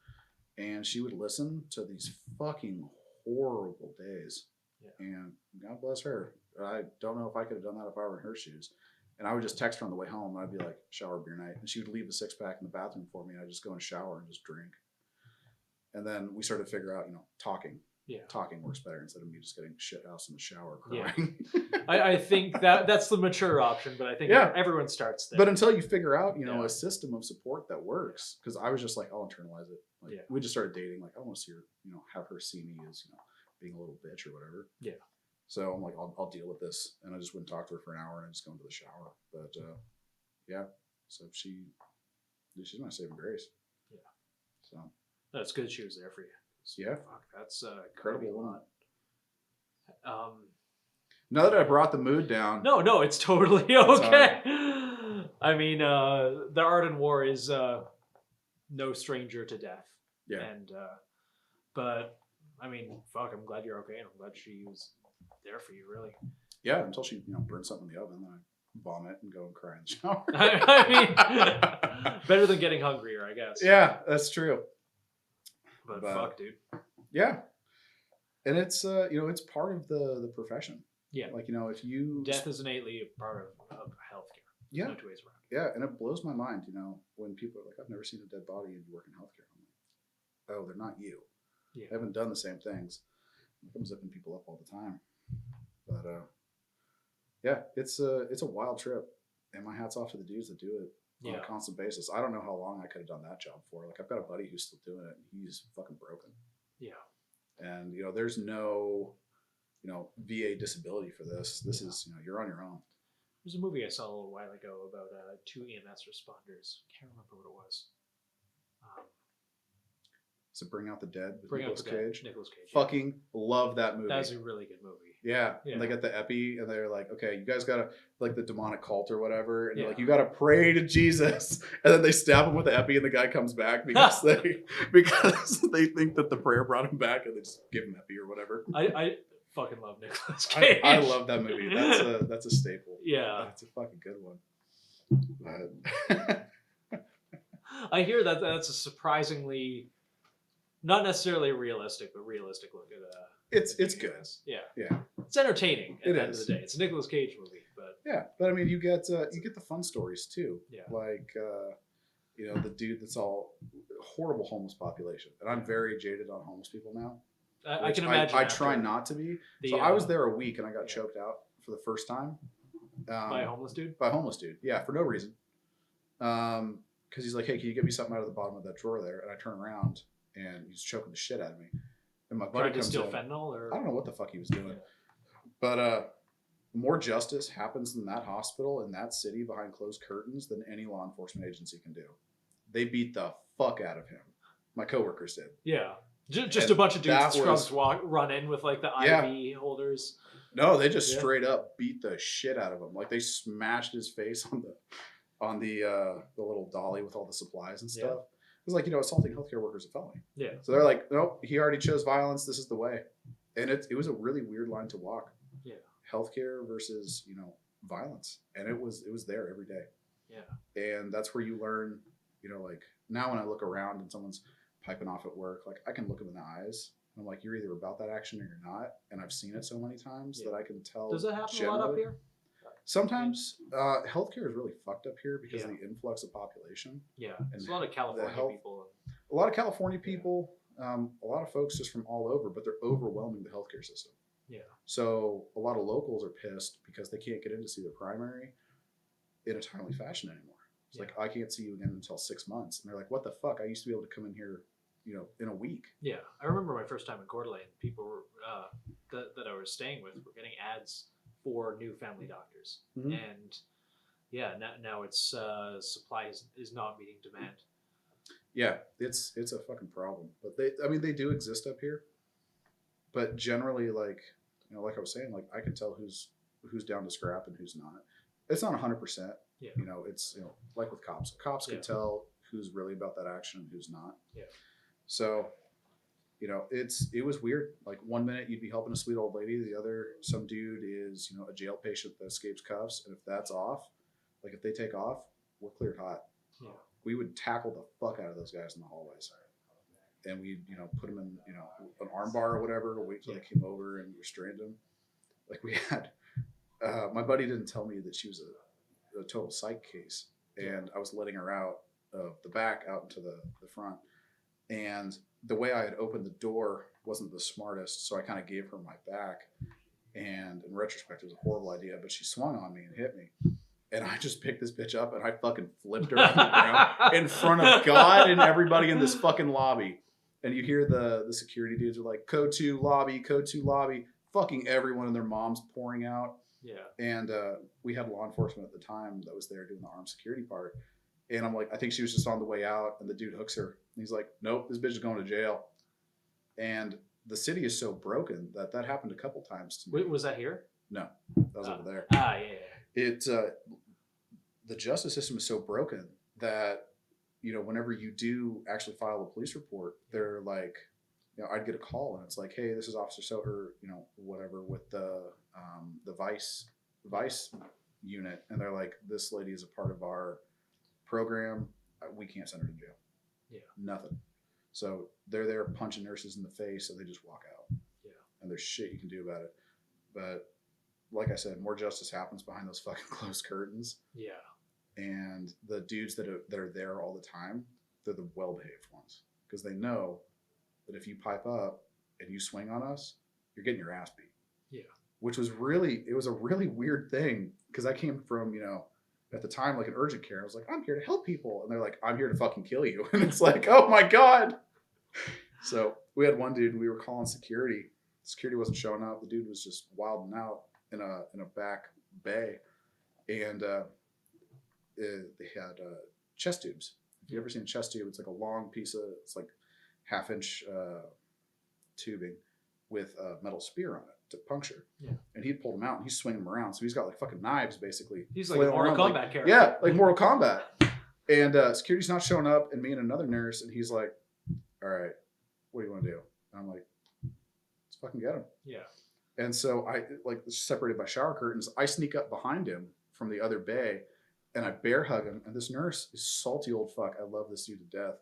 And she would listen to these fucking horrible days. Yeah. And God bless her. I don't know if I could have done that if I were in her shoes. And I would just text her on the way home, and I'd be like, shower beer night. And she would leave a 6-pack in the bathroom for me, and I'd just go and shower and just drink. And then we started to figure out, you know, talking. Yeah. Talking works better instead of me just getting shithoused in the shower crying. Yeah. I think that's the mature option, but I think everyone starts there. But until you figure out, you know, a system of support that works, because I was just like, I'll internalize it. Like, we just started dating. Like, I want to see her, you know, have her see me as, you know, being a little bitch or whatever. Yeah. So I'm like, I'll deal with this. And I just wouldn't talk to her for an hour and I just go into the shower. But yeah, so she's my saving grace. Yeah. So that's good she was there for you. Yeah. Fuck, that's incredible woman. Now that I brought the mood down. No, it's totally okay. I mean, the art and war is no stranger to death. Yeah. And but I mean, fuck, I'm glad you're okay, and I'm glad she was there for you, really. Yeah, until she, you know, burned something in the oven, then I vomit and go and cry in the shower. I mean, better than getting hungrier, I guess. Yeah, that's true. But fuck, dude. Yeah. And it's, you know, it's part of the profession. Yeah. Like, you know, if you... Death is innately a part of healthcare. Yeah. No two ways around. Yeah, and it blows my mind, you know, when people are like, I've never seen a dead body and you work in healthcare. I'm like, oh, they're not you. Yeah. I haven't done the same things. I'm zipping people up all the time. But, yeah, it's a wild trip. And my hat's off to the dudes that do it on a constant basis. I don't know how long I could have done that job for. Like, I've got a buddy who's still doing it, and he's fucking broken. Yeah. And, you know, there's no, you know, VA disability for this. This is, you know, you're on your own. There's a movie I saw a little while ago about 2 EMS responders. Can't remember what it was. So Bring Out the Dead with Nicolas Cage. Nicolas Cage. Fucking love that movie. That was a really good movie. Yeah. Yeah. And they get the epi and they're like, okay, you guys gotta, like the demonic cult or whatever. And they're Yeah. like, you gotta pray to Jesus. And then they stab him with the epi and the guy comes back because they think that the prayer brought him back and they just give him epi or whatever. I fucking love Nicolas Cage. I love that movie. That's a staple. Yeah. That's a fucking good one. But I hear that that's a surprisingly, not necessarily realistic, but realistic look at it's good. Yeah. Yeah. It's entertaining at It the end of is. the day. It's a Nicolas Cage movie, but Yeah, but I mean, you get the fun stories too. Yeah. Like the dude that's all horrible homeless population, and I'm very jaded on homeless people now. I which can imagine. I try not to be. So I was there a week, and I got choked out for the first time. By a homeless dude. By a homeless dude, yeah, for no reason. Because he's like, "Hey, can you get me something out of the bottom of that drawer there?" And I turn around, and he's choking the shit out of me. And my buddy Trying to comes steal in. fentanyl, or I don't know what the fuck he was doing. But more justice happens in that hospital in that city behind closed curtains than any law enforcement agency can do. They beat the fuck out of him. My coworkers did. yeah, just And a bunch of dudes that in scrubs run in with like the Yeah. IV holders. No, they just Yeah. straight up beat the shit out of him. Like they smashed his face on the little dolly with all the supplies and stuff. It was like, assaulting healthcare workers is a felony. Yeah, So they're like, nope, he already chose violence. This is the way. And it was a really weird line to walk. Yeah. Healthcare versus, violence. And it was there every day. yeah, And that's where you learn, like now when I look around and someone's piping off at work, like I can look them in the eyes. And I'm like, you're either about that action or you're not. And I've seen it so many times that I can tell. Does that happen a lot up generally. here? Sometimes healthcare is really fucked up here because Yeah. of the influx of population. Yeah, And there's a lot of California health- people. A lot of California people, a lot of folks just from all over, but they're overwhelming the healthcare system. Yeah, So a lot of locals are pissed because they can't get in to see their primary in a timely fashion anymore. It's like, I can't see you again until 6 months. And they're like, what the fuck? I used to be able to come in here, in a week. yeah. I remember my first time in Coeur d'Alene. People were that I was staying with were getting ads for new family doctors, Mhm. and yeah, now it's supply is not meeting demand. Yeah, it's a fucking problem. But they do exist up here. But generally, like I was saying, like I can tell who's down to scrap and who's not. It's not 100%. Yeah. It's like with cops. Cops can Yeah. tell who's really about that action and who's not. Yeah. So, it was weird. Like one minute you'd be helping a sweet old lady, the other some dude is a jail patient that escapes cuffs, and if that's off, like if they take off, we're cleared hot. Yeah. We would tackle the fuck out of those guys in the hallways. And we'd, put them in, an arm bar or whatever, wait till they came over and restrained them. Like we had, my buddy didn't tell me that she was a total psych case. And I was letting her out of the back out into the front. And the way I had opened the door wasn't the smartest. So I kind of gave her my back. And in retrospect, it was a horrible idea, but she swung on me and hit me. And I just picked this bitch up and I fucking flipped her on the ground in front of God and everybody in this fucking lobby. And you hear the security dudes are like, code 2 lobby, code 2 lobby. Fucking everyone and their moms pouring out. Yeah, And we had law enforcement at the time that was there doing the armed security part. And I'm like, I think she was just on the way out. And the dude hooks her. And he's like, nope, this bitch is going to jail. And the city is so broken that happened a couple times to me. Was that here? No, that was over there. Yeah. The justice system is so broken that whenever you do actually file a police report, they're like, I'd get a call and it's like, hey, this is Officer So, or whatever with the vice unit, and they're like, this lady is a part of our program. We can't send her to jail. Yeah. Nothing. So they're there punching nurses in the face, and they just walk out. Yeah. And there's shit you can do about it. But like I said, more justice happens behind those fucking closed curtains. Yeah. And the dudes that are there all the time, they're the well-behaved ones, because they know that if you pipe up and you swing on us, you're getting your ass beat. Yeah. Which was a really weird thing, because I came from, at the time, like an urgent care. I was like, I'm here to help people. And they're like, I'm here to fucking kill you. And it's like, oh my God. So we had one dude, we were calling security. Security wasn't showing up. The dude was just wilding out in a back bay. And they had chest tubes. If you've ever seen a chest tube, it's like a long piece of, it's like 1/2 inch tubing with a metal spear on it to puncture. Yeah. And he pulled him out and he's swinging him around. So he's got like fucking knives basically. He's like a Mortal Kombat character. Yeah, like Mortal Kombat. And security's not showing up, and me and another nurse, and he's like, all right, what do you want to do? And I'm like, let's fucking get him. Yeah. And so I like separated by shower curtains. I sneak up behind him from the other bay, and I bear hug him. And this nurse is salty old fuck. I love this dude to death.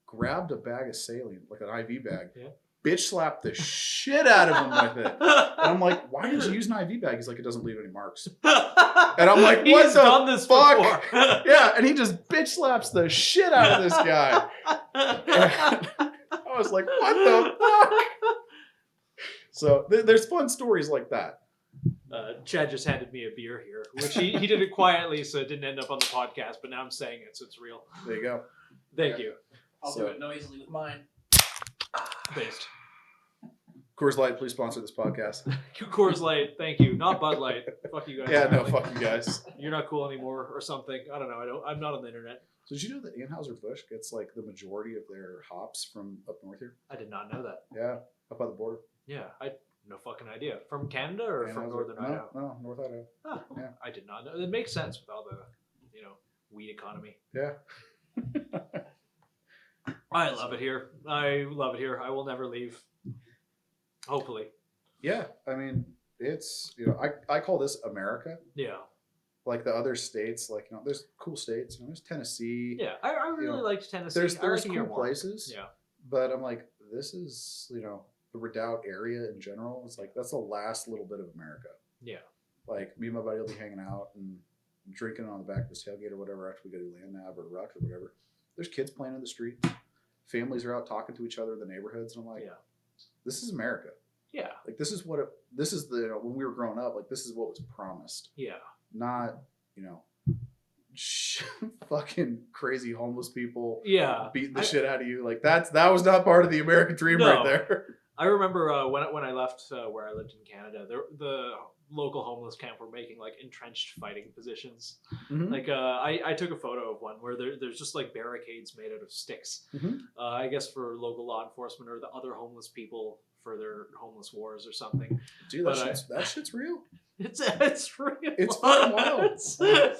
Grabbed a bag of saline, like an IV bag. Yeah. Bitch slapped the shit out of him with it. And I'm like, why did you use an IV bag? He's like, it doesn't leave any marks. And I'm like, what He's the done this fuck? before. Yeah, and he just bitch slaps the shit out of this guy. And I was like, what the fuck? So there's fun stories like that. Chad just handed me a beer here, which he did it quietly, so it didn't end up on the podcast, but now I'm saying it, so it's real. There you go. Thank you. I'll do it noisily with mine. Based. Coors Light, please sponsor this podcast. Coors Light, thank you. Not Bud Light. Fuck you guys. Yeah, no, apparently. fuck you guys. You're not cool anymore or something. I don't know. I'm not on the internet. So did you know that Anheuser-Busch gets like the majority of their hops from up north here? I did not know that. Yeah, up by the border. Yeah, I had no fucking idea. From Canada or from Northern Idaho? No, North Idaho. Oh, Yeah. I did not know. It makes sense with all the, weed economy. Yeah. I love it here. I love it here. I will never leave. Hopefully. Yeah, I mean, it's, I call this America. Yeah. Like the other states, like, there's cool states. There's Tennessee. Yeah, I really liked Tennessee. There's I like to cool hear more. places. Yeah. But I'm like, this is, the Redoubt area in general. It's like, that's the last little bit of America. Yeah. Like, me and my buddy will be hanging out and drinking on the back of this tailgate or whatever after we go to Land Nav or Ruck or whatever. There's kids playing in the street. Families are out talking to each other in the neighborhoods. And I'm like, this is America. Yeah. Like, this is when we were growing up, like, this is what was promised. Yeah. Not, fucking crazy homeless people beating the shit out of you. Like, that was not part of the American dream right there. I remember when I left where I lived in Canada, the local homeless camp were making like entrenched fighting positions. Mm-hmm. Like I took a photo of one where there's just like barricades made out of sticks. Mm-hmm. I guess for local law enforcement or the other homeless people for their homeless wars or something. Dude, that shit's real. It's real. It's fucking wild.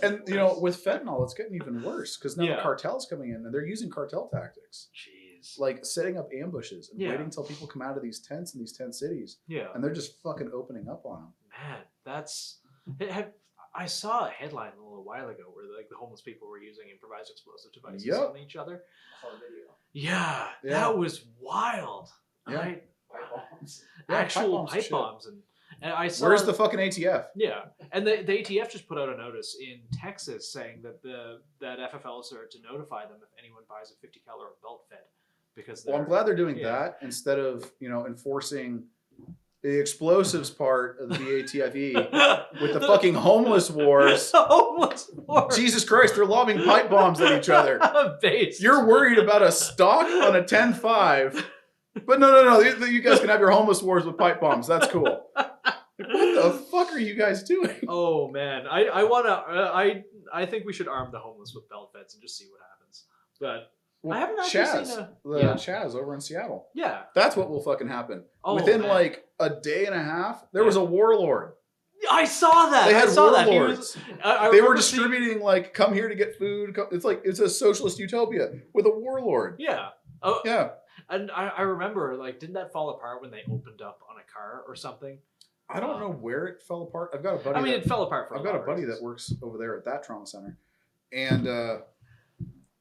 And with fentanyl, it's getting even worse because now the cartel's coming in and they're using cartel tactics. Jeez. Like setting up ambushes and waiting until people come out of these tents in these tent cities. Yeah. And they're just fucking opening up on them. Man, I saw a headline a little while ago where like the homeless people were using improvised explosive devices on each other. I saw a video. Yeah, that was wild. Yeah. Right? Pipe bombs. Actual pipe bombs and I saw. Where's the fucking ATF? Yeah, and the ATF just put out a notice in Texas saying that that FFLs are to notify them if anyone buys a 50 caliber belt fed because. Well, I'm glad they're doing that instead of enforcing the explosives part of the ATFE with the fucking homeless wars. Homeless wars. Jesus Christ, they're lobbing pipe bombs at each other. Based. You're worried about a stock on a 10.5, but no. You guys can have your homeless wars with pipe bombs. That's cool. What the fuck are you guys doing? Oh man, I think we should arm the homeless with belt feds and just see what happens. But I haven't actually seen Chaz over in Seattle. Yeah, that's what will fucking happen. Oh, within man. like a day and a half, there was a warlord. I saw that. They had warlords. They were distributing like, come here to get food. It's a socialist utopia with a warlord. Yeah. Oh yeah. And I remember didn't that fall apart when they opened up on a car or something? I don't know where it fell apart. I've got a buddy. It fell apart. I've got a buddy that works over there at that trauma center, and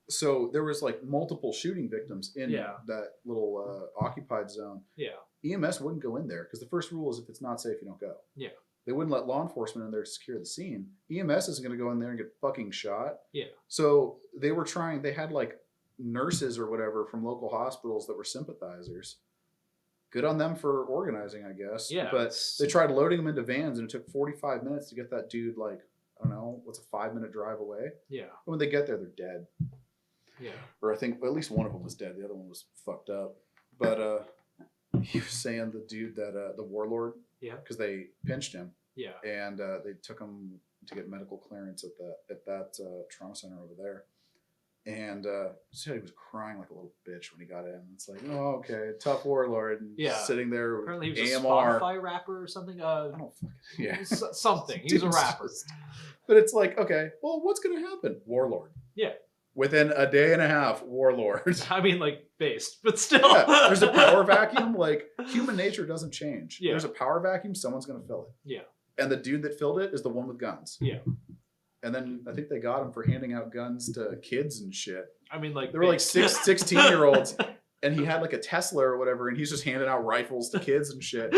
so there was like multiple shooting victims in that little occupied zone. Yeah. EMS wouldn't go in there because the first rule is if it's not safe, you don't go. Yeah. They wouldn't let law enforcement in there to secure the scene. EMS isn't going to go in there and get fucking shot. Yeah. So they were trying. They had like nurses or whatever from local hospitals that were sympathizers. Good on them for organizing, I guess. Yeah. But they tried loading them into vans, and it took 45 minutes to get that dude, like, I don't know, what's a 5-minute drive away? Yeah. And when they get there, they're dead. Yeah. Or I think at least one of them was dead. The other one was fucked up. But he was saying the dude that, the warlord, because they pinched him. Yeah. And they took him to get medical clearance at that trauma center over there. And so he was crying like a little bitch when he got in. It's like, oh, okay, tough warlord. And sitting there with Apparently he was AMR. a Spotify rapper or something. I don't fucking... Yeah. Something. He's a rapper. But it's like, okay, well, what's going to happen? Warlord. Yeah. Within a day and a half, warlord. I mean, like, based, but still. Yeah, there's a power vacuum. Like, human nature doesn't change. Yeah. There's a power vacuum. Someone's going to fill it. Yeah. And the dude that filled it is the one with guns. Yeah. And then I think they got him for handing out guns to kids and shit. I mean, like, they were like 16-year-olds, and he had like a Tesla or whatever, and he's just handing out rifles to kids and shit.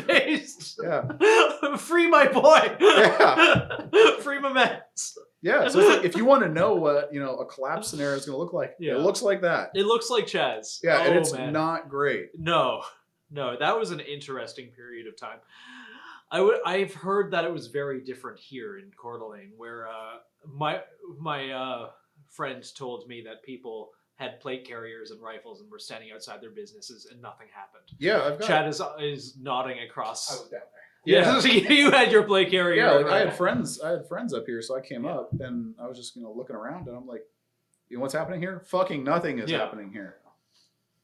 Based. Yeah. Free my boy. Yeah. Free my man. Yeah. So it's like, if you want to know what, you know, a collapse scenario is going to look like, Yeah. it looks like that. It looks like Chaz. Yeah, and it's man. not great. No, that was an interesting period of time. I've heard that it was very different here in Coeur d'Alene, where my friend told me that people had plate carriers and rifles and were standing outside their businesses and nothing happened. Yeah, I've got Chad is nodding across. I was down there. Yeah, you had your plate carrier. Yeah, like and I had rifle. friends up here, so I came up and I was just, you know, looking around, and I'm like, you know what's happening here? Fucking nothing is happening here.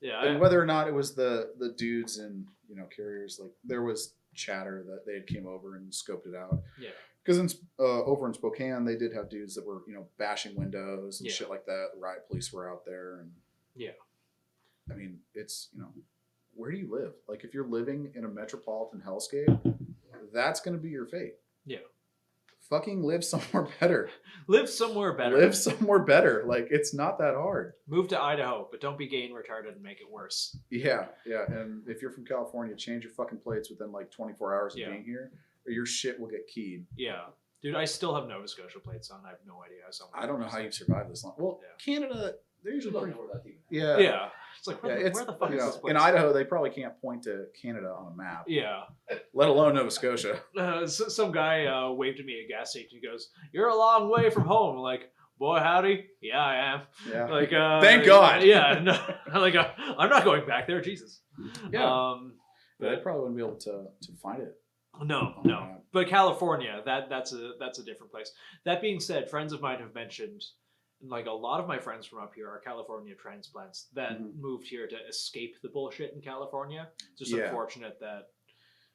Yeah, And whether or not it was the dudes in, you know, carriers, like there was chatter that they had came over and scoped it out. Yeah. Because in over in Spokane, they did have dudes that were, you know, bashing windows and Yeah. shit like that. The riot police were out there, and Yeah. I mean, it's, you know, where do you live? Like, if you're living in a metropolitan hellscape, that's going to be your fate. Yeah. Fucking live somewhere better. Live somewhere better. Live somewhere better. Like, it's not that hard. Move to Idaho, but don't be gay and retarded and make it worse. Yeah, yeah. And if you're from California, change your fucking plates within like 24 hours of being here, or your shit will get keyed. Yeah. Dude, I still have Nova Scotia plates on. I have no idea how someone. I don't know how you've survived this long. Well, Canada, they're usually pretty... Yeah. Yeah. It's like, where, Yeah, where the fuck you is know, this place? in Idaho, they probably can't point to Canada on a map, Yeah. let alone Nova Scotia. Some guy waved at me at a gas station. He goes, "You're a long way from home." I'm like, boy, howdy. Yeah, I am. Yeah. Like, Thank God. Yeah. No, like, I'm not going back there. Jesus. Yeah. But I probably wouldn't be able to find it. no. But California, that's a different place. That being said, friends of mine have mentioned, like, a lot of my friends from up here are California transplants that moved here to escape the bullshit in California. It's just unfortunate that.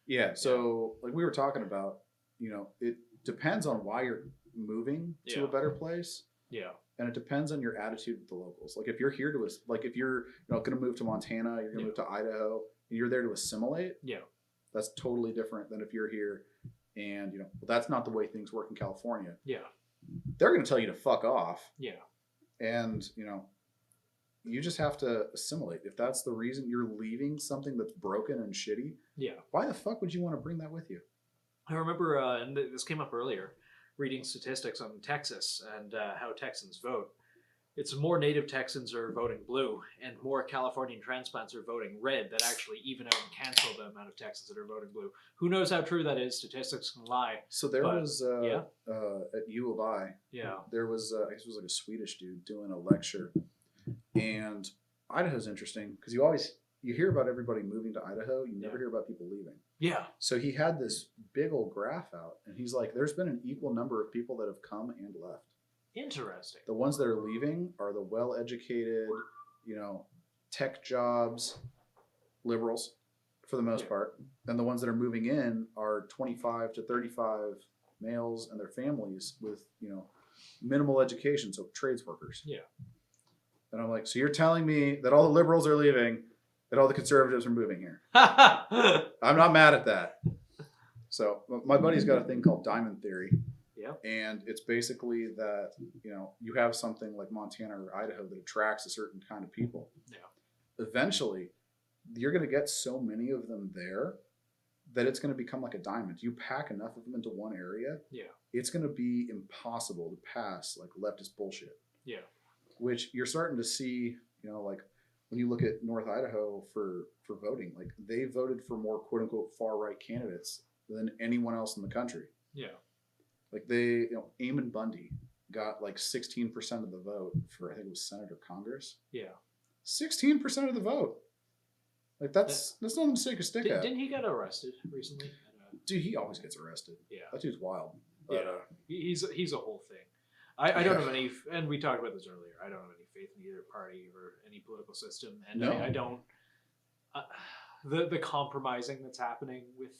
Yeah. So, like we were talking about, you know, it depends on why you're moving to a better place. Yeah. And it depends on your attitude with the locals. Like, if you're here to, like, if you're, you know, going to move to Montana, you're going to move to Idaho, and you're there to assimilate. Yeah. That's totally different than if you're here and, you know, well, that's not the way things work in California. Yeah. They're going to tell you to fuck off. Yeah. And, you know, you just have to assimilate. If that's the reason you're leaving something that's broken and shitty, why the fuck would you want to bring that with you? I remember, and this came up earlier, reading statistics on Texas and how Texans vote. It's more native Texans are voting blue, and more Californian transplants are voting red that actually even out and cancel the amount of Texans that are voting blue. Who knows how true that is? Statistics can lie. So there was, at U of I, there was, I guess it was like a Swedish dude doing a lecture. And Idaho's interesting because you hear about everybody moving to Idaho. You never hear about people leaving. Yeah. So he had this big old graph out, and he's like, there's been an equal number of people that have come and left. Interesting. The ones that are leaving are the well-educated, you know, tech jobs, liberals for the most part. And the ones that are moving in are 25 to 35 males and their families with, you know, minimal education. So trades workers. Yeah. And I'm like, so you're telling me that all the liberals are leaving, that all the conservatives are moving here? I'm not mad at that. So my buddy's got a thing called diamond theory. Yeah. And it's basically that, you know, you have something like Montana or Idaho that attracts a certain kind of people. Yeah. Eventually, you're going to get so many of them there that it's going to become like a diamond. You pack enough of them into one area, it's going to be impossible to pass like leftist bullshit. Yeah. Which you're starting to see, you know, like when you look at North Idaho for voting, like they voted for more quote unquote far right candidates than anyone else in the country. Yeah. Like you know, Eamon Bundy got like 16% of the vote for, I think it was Senate or Congress. Yeah. 16% of the vote. Like that's nothing to take a stick at. Didn't he get arrested recently? Dude, he always gets arrested. Yeah. That dude's wild. But, he's a whole thing. I don't have any, and we talked about this earlier. I don't have any faith in either party or any political system, and No. I don't. The compromising that's happening with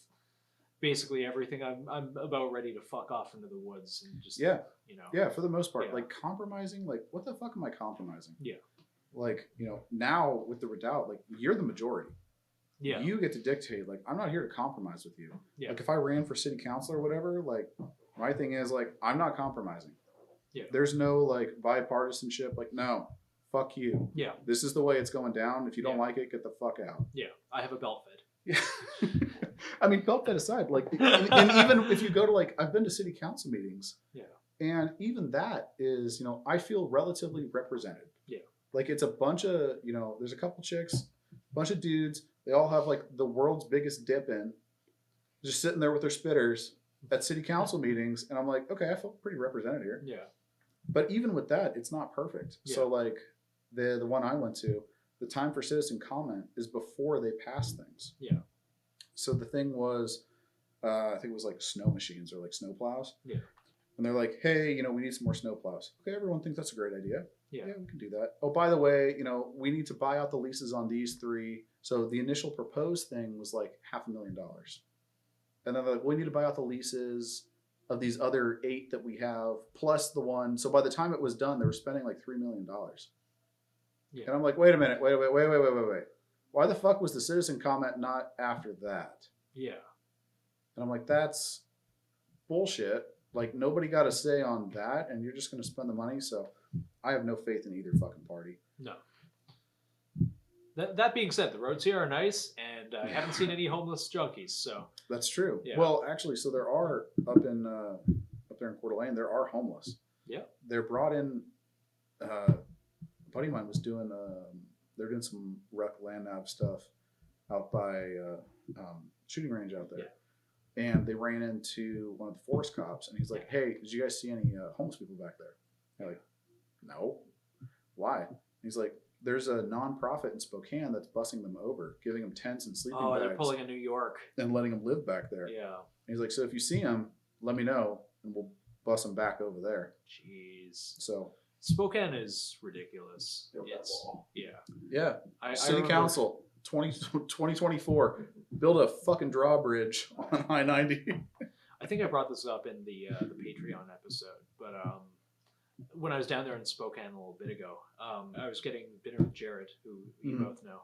basically everything. I'm about ready to fuck off into the woods and just Yeah. you know. Yeah, for the most part. Yeah. Like compromising, like what the fuck am I compromising? Yeah. Like, now with the redoubt, like you're the majority. Yeah. You get to dictate, like, I'm not here to compromise with you. Yeah. Like if I ran for city council or whatever, like my thing is like I'm not compromising. Yeah. There's no like bipartisanship, like no, fuck you. Yeah. This is the way it's going down. If you don't Yeah. like it, get the fuck out. Yeah. I have a belt fed. Yeah. I mean, belt that aside, like, and even if you go to like, I've been to city council meetings. Yeah. And even that is, I feel relatively represented. Yeah. Like it's a bunch of, there's a couple chicks, a bunch of dudes. They all have like the world's biggest dip in, just sitting there with their spitters at city council meetings. And I'm like, okay, I feel pretty represented here. Yeah. But even with that, it's not perfect. Yeah. So like the one I went to, the time for citizen comment is before they pass things. Yeah. So the thing was, I think it was like snow machines or like snow plows. Yeah. And they're like, hey, we need some more snow plows. Okay, everyone thinks that's a great idea. Yeah. Yeah, we can do that. Oh, by the way, we need to buy out the leases on these 3. So the initial proposed thing was like $500,000. And then they're like, we need to buy out the leases of these other 8 that we have, plus the one. So by the time it was done, they were spending like $3 million. Yeah. And I'm like, wait a minute, wait. Why the fuck was the citizen comment not after that? Yeah. And I'm like, that's bullshit. Like nobody got a say on that, and you're just going to spend the money. So I have no faith in either fucking party. No. That being said, the roads here are nice, and I haven't seen any homeless junkies. So That's true. Yeah. Well, actually, so there are up there in Coeur d'Alene, there are homeless. Yeah. They're brought in. A buddy of mine was doing. They're doing some rec land nav stuff out by shooting range out there. Yeah. And they ran into one of the forest cops, and he's like, "Hey, did you guys see any homeless people back there?" They're like, "No. Why?" And he's like, "There's a nonprofit in Spokane that's bussing them over, giving them tents and sleeping bags, they're pulling a New York. and letting them live back there." Yeah. And he's like, "So if you see them, let me know, and we'll bus them back over there." Jeez. So Spokane is ridiculous. It's yeah. yeah, I City remember- Council 2024 build a fucking drawbridge on I-90. I think I brought this up in the Patreon episode, but when I was down there in Spokane a little bit ago, I was getting dinner with Jared, who you Mhm. both know.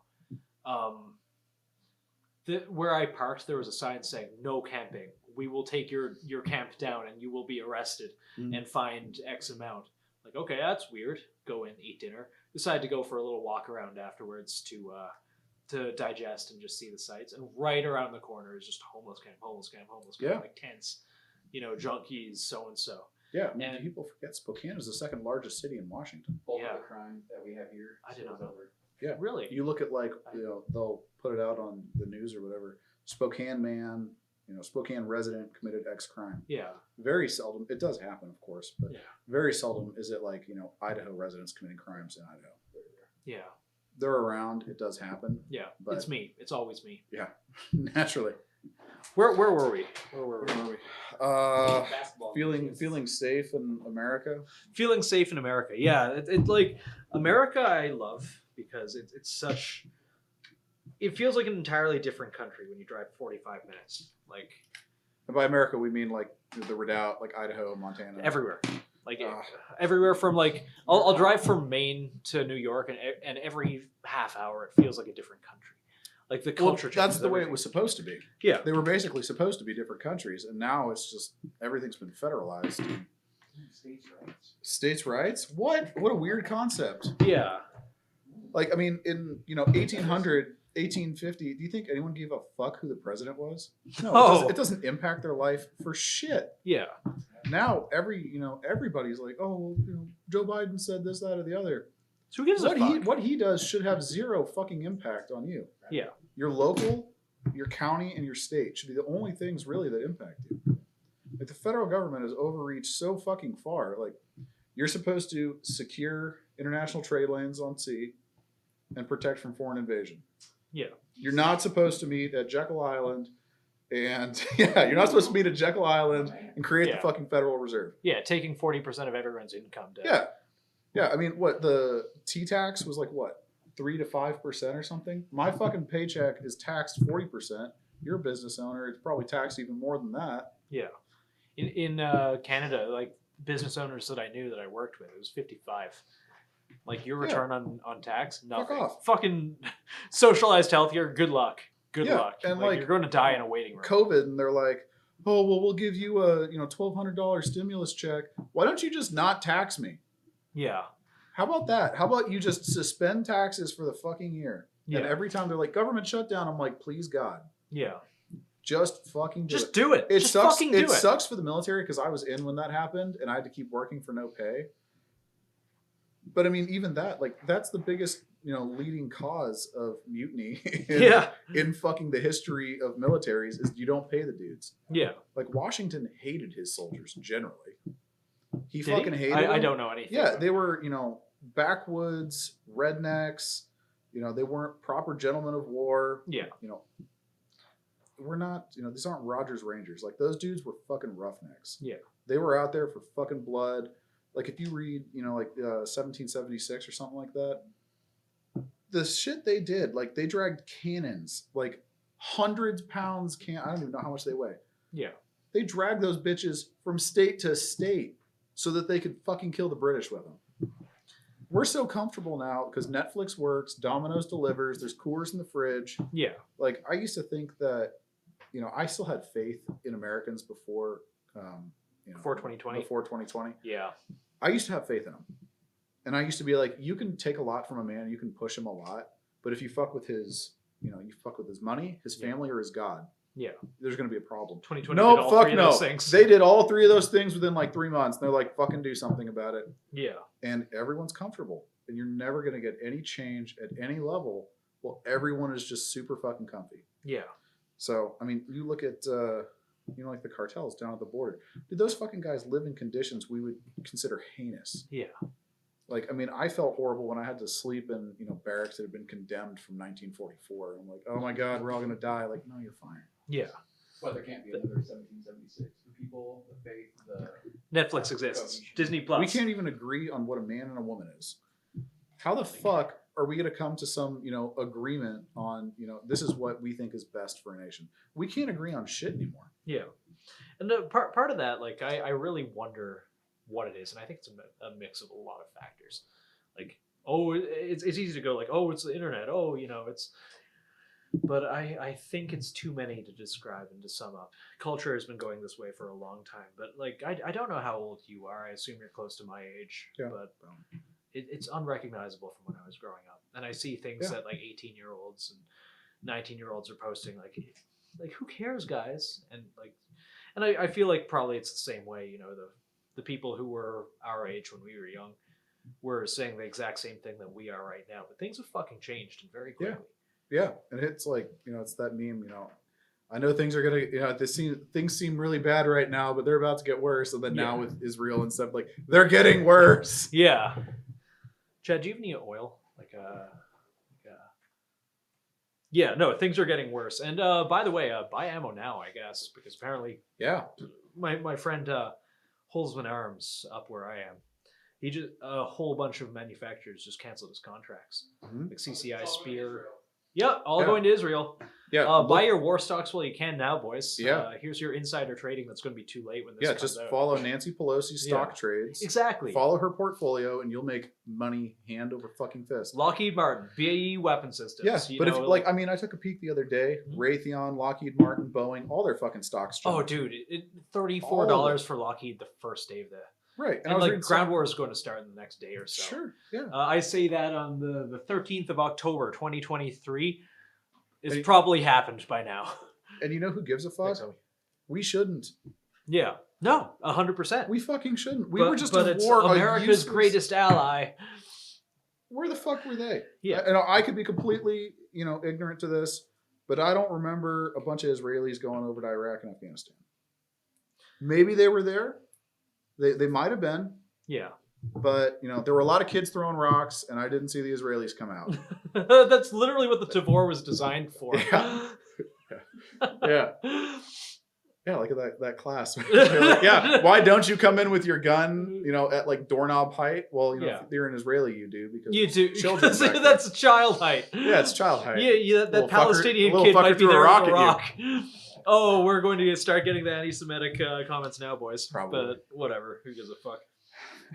Where I parked, there was a sign saying "No camping. We will take your camp down, and you will be arrested and fined X amount." Like, okay, that's weird. Go in, eat dinner. Decided to go for a little walk around afterwards to digest and just see the sights. And right around the corner is just homeless camp, Yeah. like tents, junkies, so and so. Yeah, And- people forget Spokane is the second largest city in Washington. Bulk Yeah. of the crime that we have here. I did not know. Yeah. Really? You look at like, they'll put it out on the news or whatever. Spokane man, Spokane resident committed X crime. Yeah. Very seldom. It does happen, of course, but Yeah. very seldom is it like, Idaho residents committing crimes in Idaho. Yeah. They're around. It does happen. Yeah. But- It's me. It's always me. Yeah, naturally. Where were we? Where were we? Basketball. Feeling safe in America. Feeling safe in America. Yeah. It's like America I love because it's such. It feels like an entirely different country when you drive 45 minutes. Like And by America, we mean like the redoubt, like Idaho, Montana. everywhere. Like Ah. everywhere from like I'll drive from Maine to New York and every half hour it feels like a different country. Like the Well, culture. that's changes the way it everything. was supposed to be. Yeah. They were basically supposed to be different countries, and now it's just everything's been federalized. States' rights. States' rights? What a weird concept. Yeah. Like, I mean, in 1800, 1850, do you think anyone gave a fuck who the president was? No, Oh. it doesn't impact their life for shit. Yeah. Now everybody's like, oh, Joe Biden said this, that, or the other. So who gives a fuck? What he does should have zero fucking impact on you. Yeah. Your local, your county, and your state should be the only things really that impact you. Like the federal government has overreached so fucking far. Like you're supposed to secure international trade lanes on sea and protect from foreign invasion. Yeah. You're not supposed to meet at Jekyll Island And yeah, you're not supposed to meet at Jekyll Island and create Yeah. the fucking Federal Reserve. Yeah, taking 40% of everyone's income to Yeah. Yeah, I mean, what, the T-tax was like, what, 3 to 5% or something? My fucking paycheck is taxed 40%. You're a business owner. It's probably taxed even more than that. Yeah. In Canada, like business owners that I knew that I worked with, it was 55. Like your return on tax, nothing. off. Fucking socialized healthcare, good luck. Good Yeah, luck. and like, like you're going to die in a waiting room. COVID, and they're like, oh, well, we'll give you a $1,200 stimulus check. Why don't you just not tax me? Yeah. How about that? How about you just suspend taxes for the fucking year? Yeah. And every time they're like, government shutdown, I'm like, please God, Yeah. just fucking do it. Just do it. It Just sucks. fucking do It sucks for the military because I was in when that happened and I had to keep working for no pay. But I mean, even that, like, that's the biggest, leading cause of mutiny in fucking the history of militaries is you don't pay the dudes. Yeah. Like, Washington hated his soldiers generally. He Did fucking hated them. I don't know anything. Yeah, they were, backwoods, rednecks. They weren't proper gentlemen of war. Yeah. We're not, these aren't Rogers Rangers. Like, those dudes were fucking roughnecks. Yeah. They were out there for fucking blood. Like, if you read, 1776 or something like that, the shit they did, like, they dragged cannons, like, hundreds pounds I don't even know how much they weigh. Yeah. They dragged those bitches from state to state so that they could fucking kill the British with them. We're so comfortable now because Netflix works, Domino's delivers, there's Coors in the fridge. Yeah. Like, I used to think that, I still had faith in Americans before, Before 2020. Before 2020. Yeah. I used to have faith in them. And I used to be like, you can take a lot from a man, you can push him a lot, but if you fuck with his, you fuck with his money, his family, or his God, Yeah. there's going to be a problem. 2020 did all three of those things. They did all three of those things within like 3 months. And they're like, fucking do something about it. Yeah. And everyone's comfortable. And you're never going to get any change at any level. Well, everyone is just super fucking comfy. Yeah. So, I mean, you look at, like the cartels down at the border. Dude, those fucking guys live in conditions we would consider heinous. Yeah. Like, I mean, I felt horrible when I had to sleep in, barracks that had been condemned from 1944. I'm like, oh my God, we're all going to die. Like, no, you're fine. Yeah. Well, there can't be another 1776 for people. The faith, Netflix exists. Disney Plus. We can't even agree on what a man and a woman is. How the fuck are we going to come to some, agreement on, this is what we think is best for a nation? We can't agree on shit anymore. Yeah. And the part of that, like, I really wonder what it is. And I think it's a mix of a lot of factors. Like, it's easy to go like, it's the internet. It's... But I think it's too many to describe and to sum up. Culture has been going this way for a long time. But, like, I don't know how old you are. I assume you're close to my age. Yeah. But it's unrecognizable from when I was growing up. And I see things that, like, 18-year-olds and 19-year-olds are posting, like, who cares, guys? And, like, and I feel like probably it's the same way, the people who were our age when we were young were saying the exact same thing that we are right now. But things have fucking changed very quickly. Yeah. And it's like, it's that meme, I know things are going to, things seem really bad right now, but they're about to get worse. And then now with Israel and stuff, like, they're getting worse. Yeah. Chad, do you have any oil? Yeah, no, things are getting worse. And by the way, buy ammo now, I guess, because apparently my friend Holzman Arms up where I am, he just a whole bunch of manufacturers just canceled his contracts. Mm-hmm. Like CCI, Spear. Yeah, all going to Israel. Yeah. Buy your war stocks while you can now, boys. Yeah. Here's your insider trading that's going to be too late when this comes just out. follow Nancy Pelosi's stock trades. Exactly. Follow her portfolio and you'll make money hand over fucking fist. Lockheed Martin, BAE Weapon Systems. Yeah, but I took a peek the other day. Mm-hmm. Raytheon, Lockheed Martin, Boeing, all their fucking stocks jumped. Oh, dude, $34 for Lockheed the first day of the... Right. And like ground war is going to start in the next day or so. Sure, yeah. I say that on the 13th of October, 2023. It's probably happened by now. And you know who gives a fuck? We shouldn't. Yeah. No, 100%. We fucking shouldn't. We were just but at it's war. America's greatest ally. Where the fuck were they? Yeah. I could be completely, ignorant to this, but I don't remember a bunch of Israelis going over to Iraq and Afghanistan. Maybe they were there. They might have been. Yeah. But, there were a lot of kids throwing rocks, and I didn't see the Israelis come out. That's literally what the Tavor was designed for. Yeah. Yeah. Yeah, like that class. Like, yeah, why don't you come in with your gun, at like doorknob height? Well, Yeah. if you're an Israeli, you do because You do. children. back there. That's child height. Yeah, it's child height. Yeah, that Little Palestinian fucker, kid fucker might be threw a there rock with a at you. rock. Oh, we're going to start getting the anti-Semitic comments now, boys. Probably. But whatever. Who gives a fuck?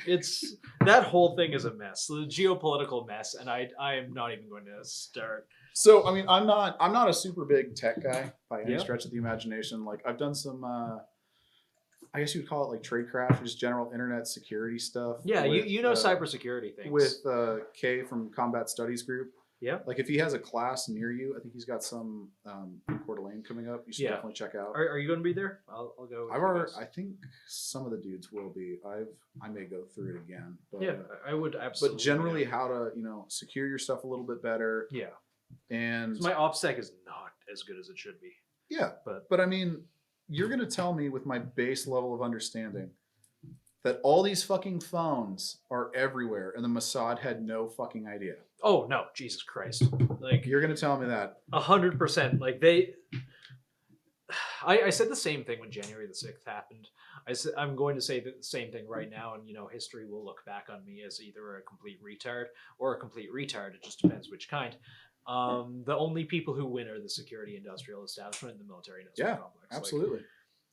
It's that whole thing is a mess. The geopolitical mess, and I am not even going to start. So I mean, I'm not a super big tech guy by any Yeah. stretch of the imagination. Like I've done some, I guess you would call it like tradecraft, just general internet security stuff. Yeah, with, you know cybersecurity things. with Kay from Combat Studies Group. Yeah. Like if he has a class near you, I think he's got some in Coeur d'Alene coming up. You should Yeah. definitely check out. Are you going to be there? I'll go. with I've you already, guys. I think some of the dudes will be. I may go through it again. But, Yeah, I would absolutely. But generally, how to secure your stuff a little bit better. Yeah. And 'Cause my OPSEC is not as good as it should be. yeah, but I mean, you're gonna tell me with my base level of understanding that all these fucking phones are everywhere, and the Mossad had no fucking idea. Oh no, Jesus Christ! Like You're gonna tell me that? 100%. Like I said the same thing when January the 6th happened. I'm going to say the same thing right now, and history will look back on me as either a complete retard or a complete retard. It just depends which kind. The only people who win are the security industrial establishment and the military industrial complex. Absolutely.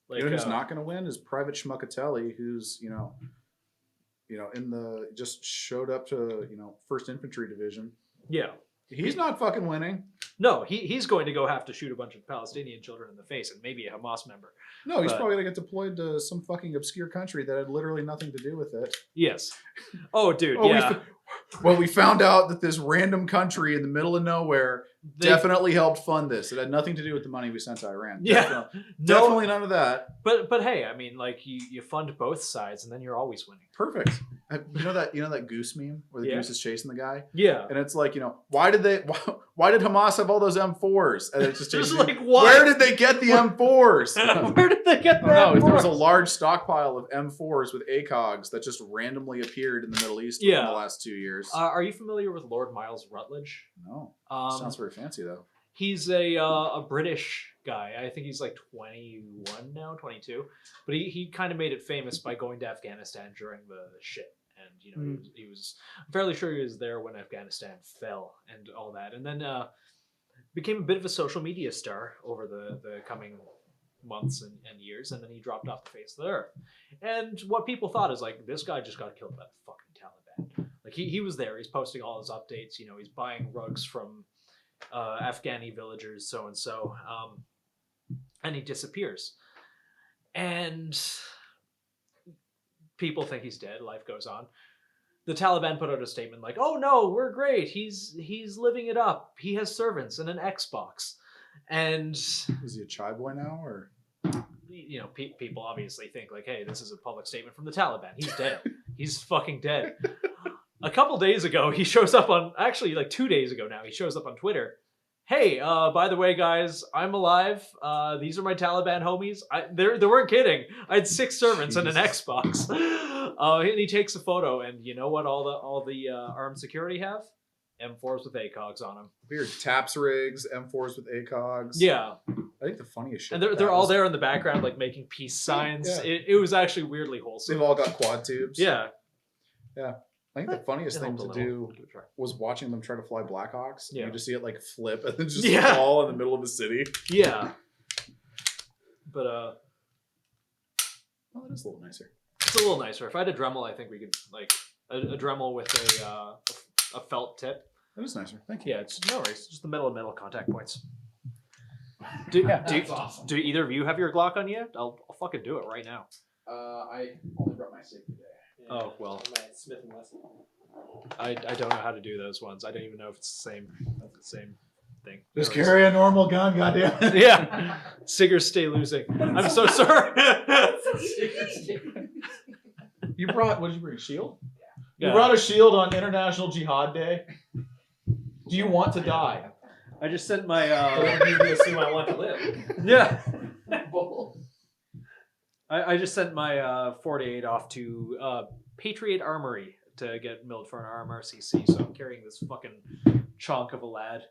Like, Who's not going to win is Private Schmuckatelli, who's in the just showed up to 1st Infantry Division. Yeah. He's not fucking winning. No, he's going to go have to shoot a bunch of Palestinian children in the face and maybe a Hamas member. No, he's But- probably going to get deployed to some fucking obscure country that had literally nothing to do with it. Yes. Oh, dude. Oh, yeah. We found out that this random country in the middle of nowhere definitely helped fund this. It had nothing to do with the money we sent to Iran. Yeah. Definitely none of that. But hey, I mean, like you fund both sides and then you're always winning. Perfect. You know that goose meme where the Yeah. goose is chasing the guy? Yeah. And it's like, why did Hamas have all those M4s? And it's just Just chasing like, what? Where did they get the M4s? Where did they get I that? don't know. There was a from? large stockpile of M4s with ACOGs that just randomly appeared in the Middle East in the last 2 years. Are you familiar with Lord Miles Rutledge? No. Um, Sounds very fancy, though. He's a British guy. I think he's like 21 now, 22. But he kind of made it famous by going to Afghanistan during the shit. And, he was I'm fairly sure he was there when Afghanistan fell and all that. And then became a bit of a social media star over the coming months and years. And then he dropped off the face of the earth. And what people thought is like, this guy just got killed by the fucking Taliban. Like he was there. He's posting all his updates. He's buying rugs from Afghani villagers, so and so, and he disappears, and people think he's dead. Life goes on. The Taliban put out a statement like, "Oh no, we're great. He's living it up. He has servants and an Xbox," and Is he a chai boy now, or? people obviously think like, "Hey, this is a public statement from the Taliban. He's dead. He's fucking dead." A couple days ago, he shows up on, actually like 2 days ago now, he shows up on Twitter. Hey, by the way, guys, I'm alive. These are my Taliban homies. They weren't kidding. I had 6 servants and an Xbox. And he takes a photo, and you know what all the armed security have? M4s with ACOGs on them. Weird taps rigs, M4s with ACOGs. Yeah. I think the funniest shit. And with they're that all was there in the background, like making peace signs. Yeah. It was actually weirdly wholesome. They've all got quad tubes. Yeah. Yeah. I think the funniest It thing helped to a do little. Try. was watching them try to fly Blackhawks. Yeah. You just see it like flip and then just Yeah. fall in the middle of the city. Yeah. But Oh, that is a little nicer. it's a little nicer. If I had a Dremel, I think we could like a Dremel with a felt tip. That is nicer. Thank you. Yeah, it's no worries. Just the metal contact points. Do That's awesome. do either of you have your Glock on yet? I'll fucking do it right now. I only brought my SIG today. Oh, well. My Smith & Wesson. I don't know how to do those ones. I don't even know if it's the same thing. Just Anyways. carry a normal gun, goddamn. Yeah. Siggers stay losing. I'm so sorry. You brought, what did you bring? Shield? Yeah. You brought a shield on International Jihad Day? Do you want to die? I just sent my You assume I want to live. yeah. I just sent my 48 off to Patriot Armory to get milled for an RMRCC, so I'm carrying this fucking chunk of a lad.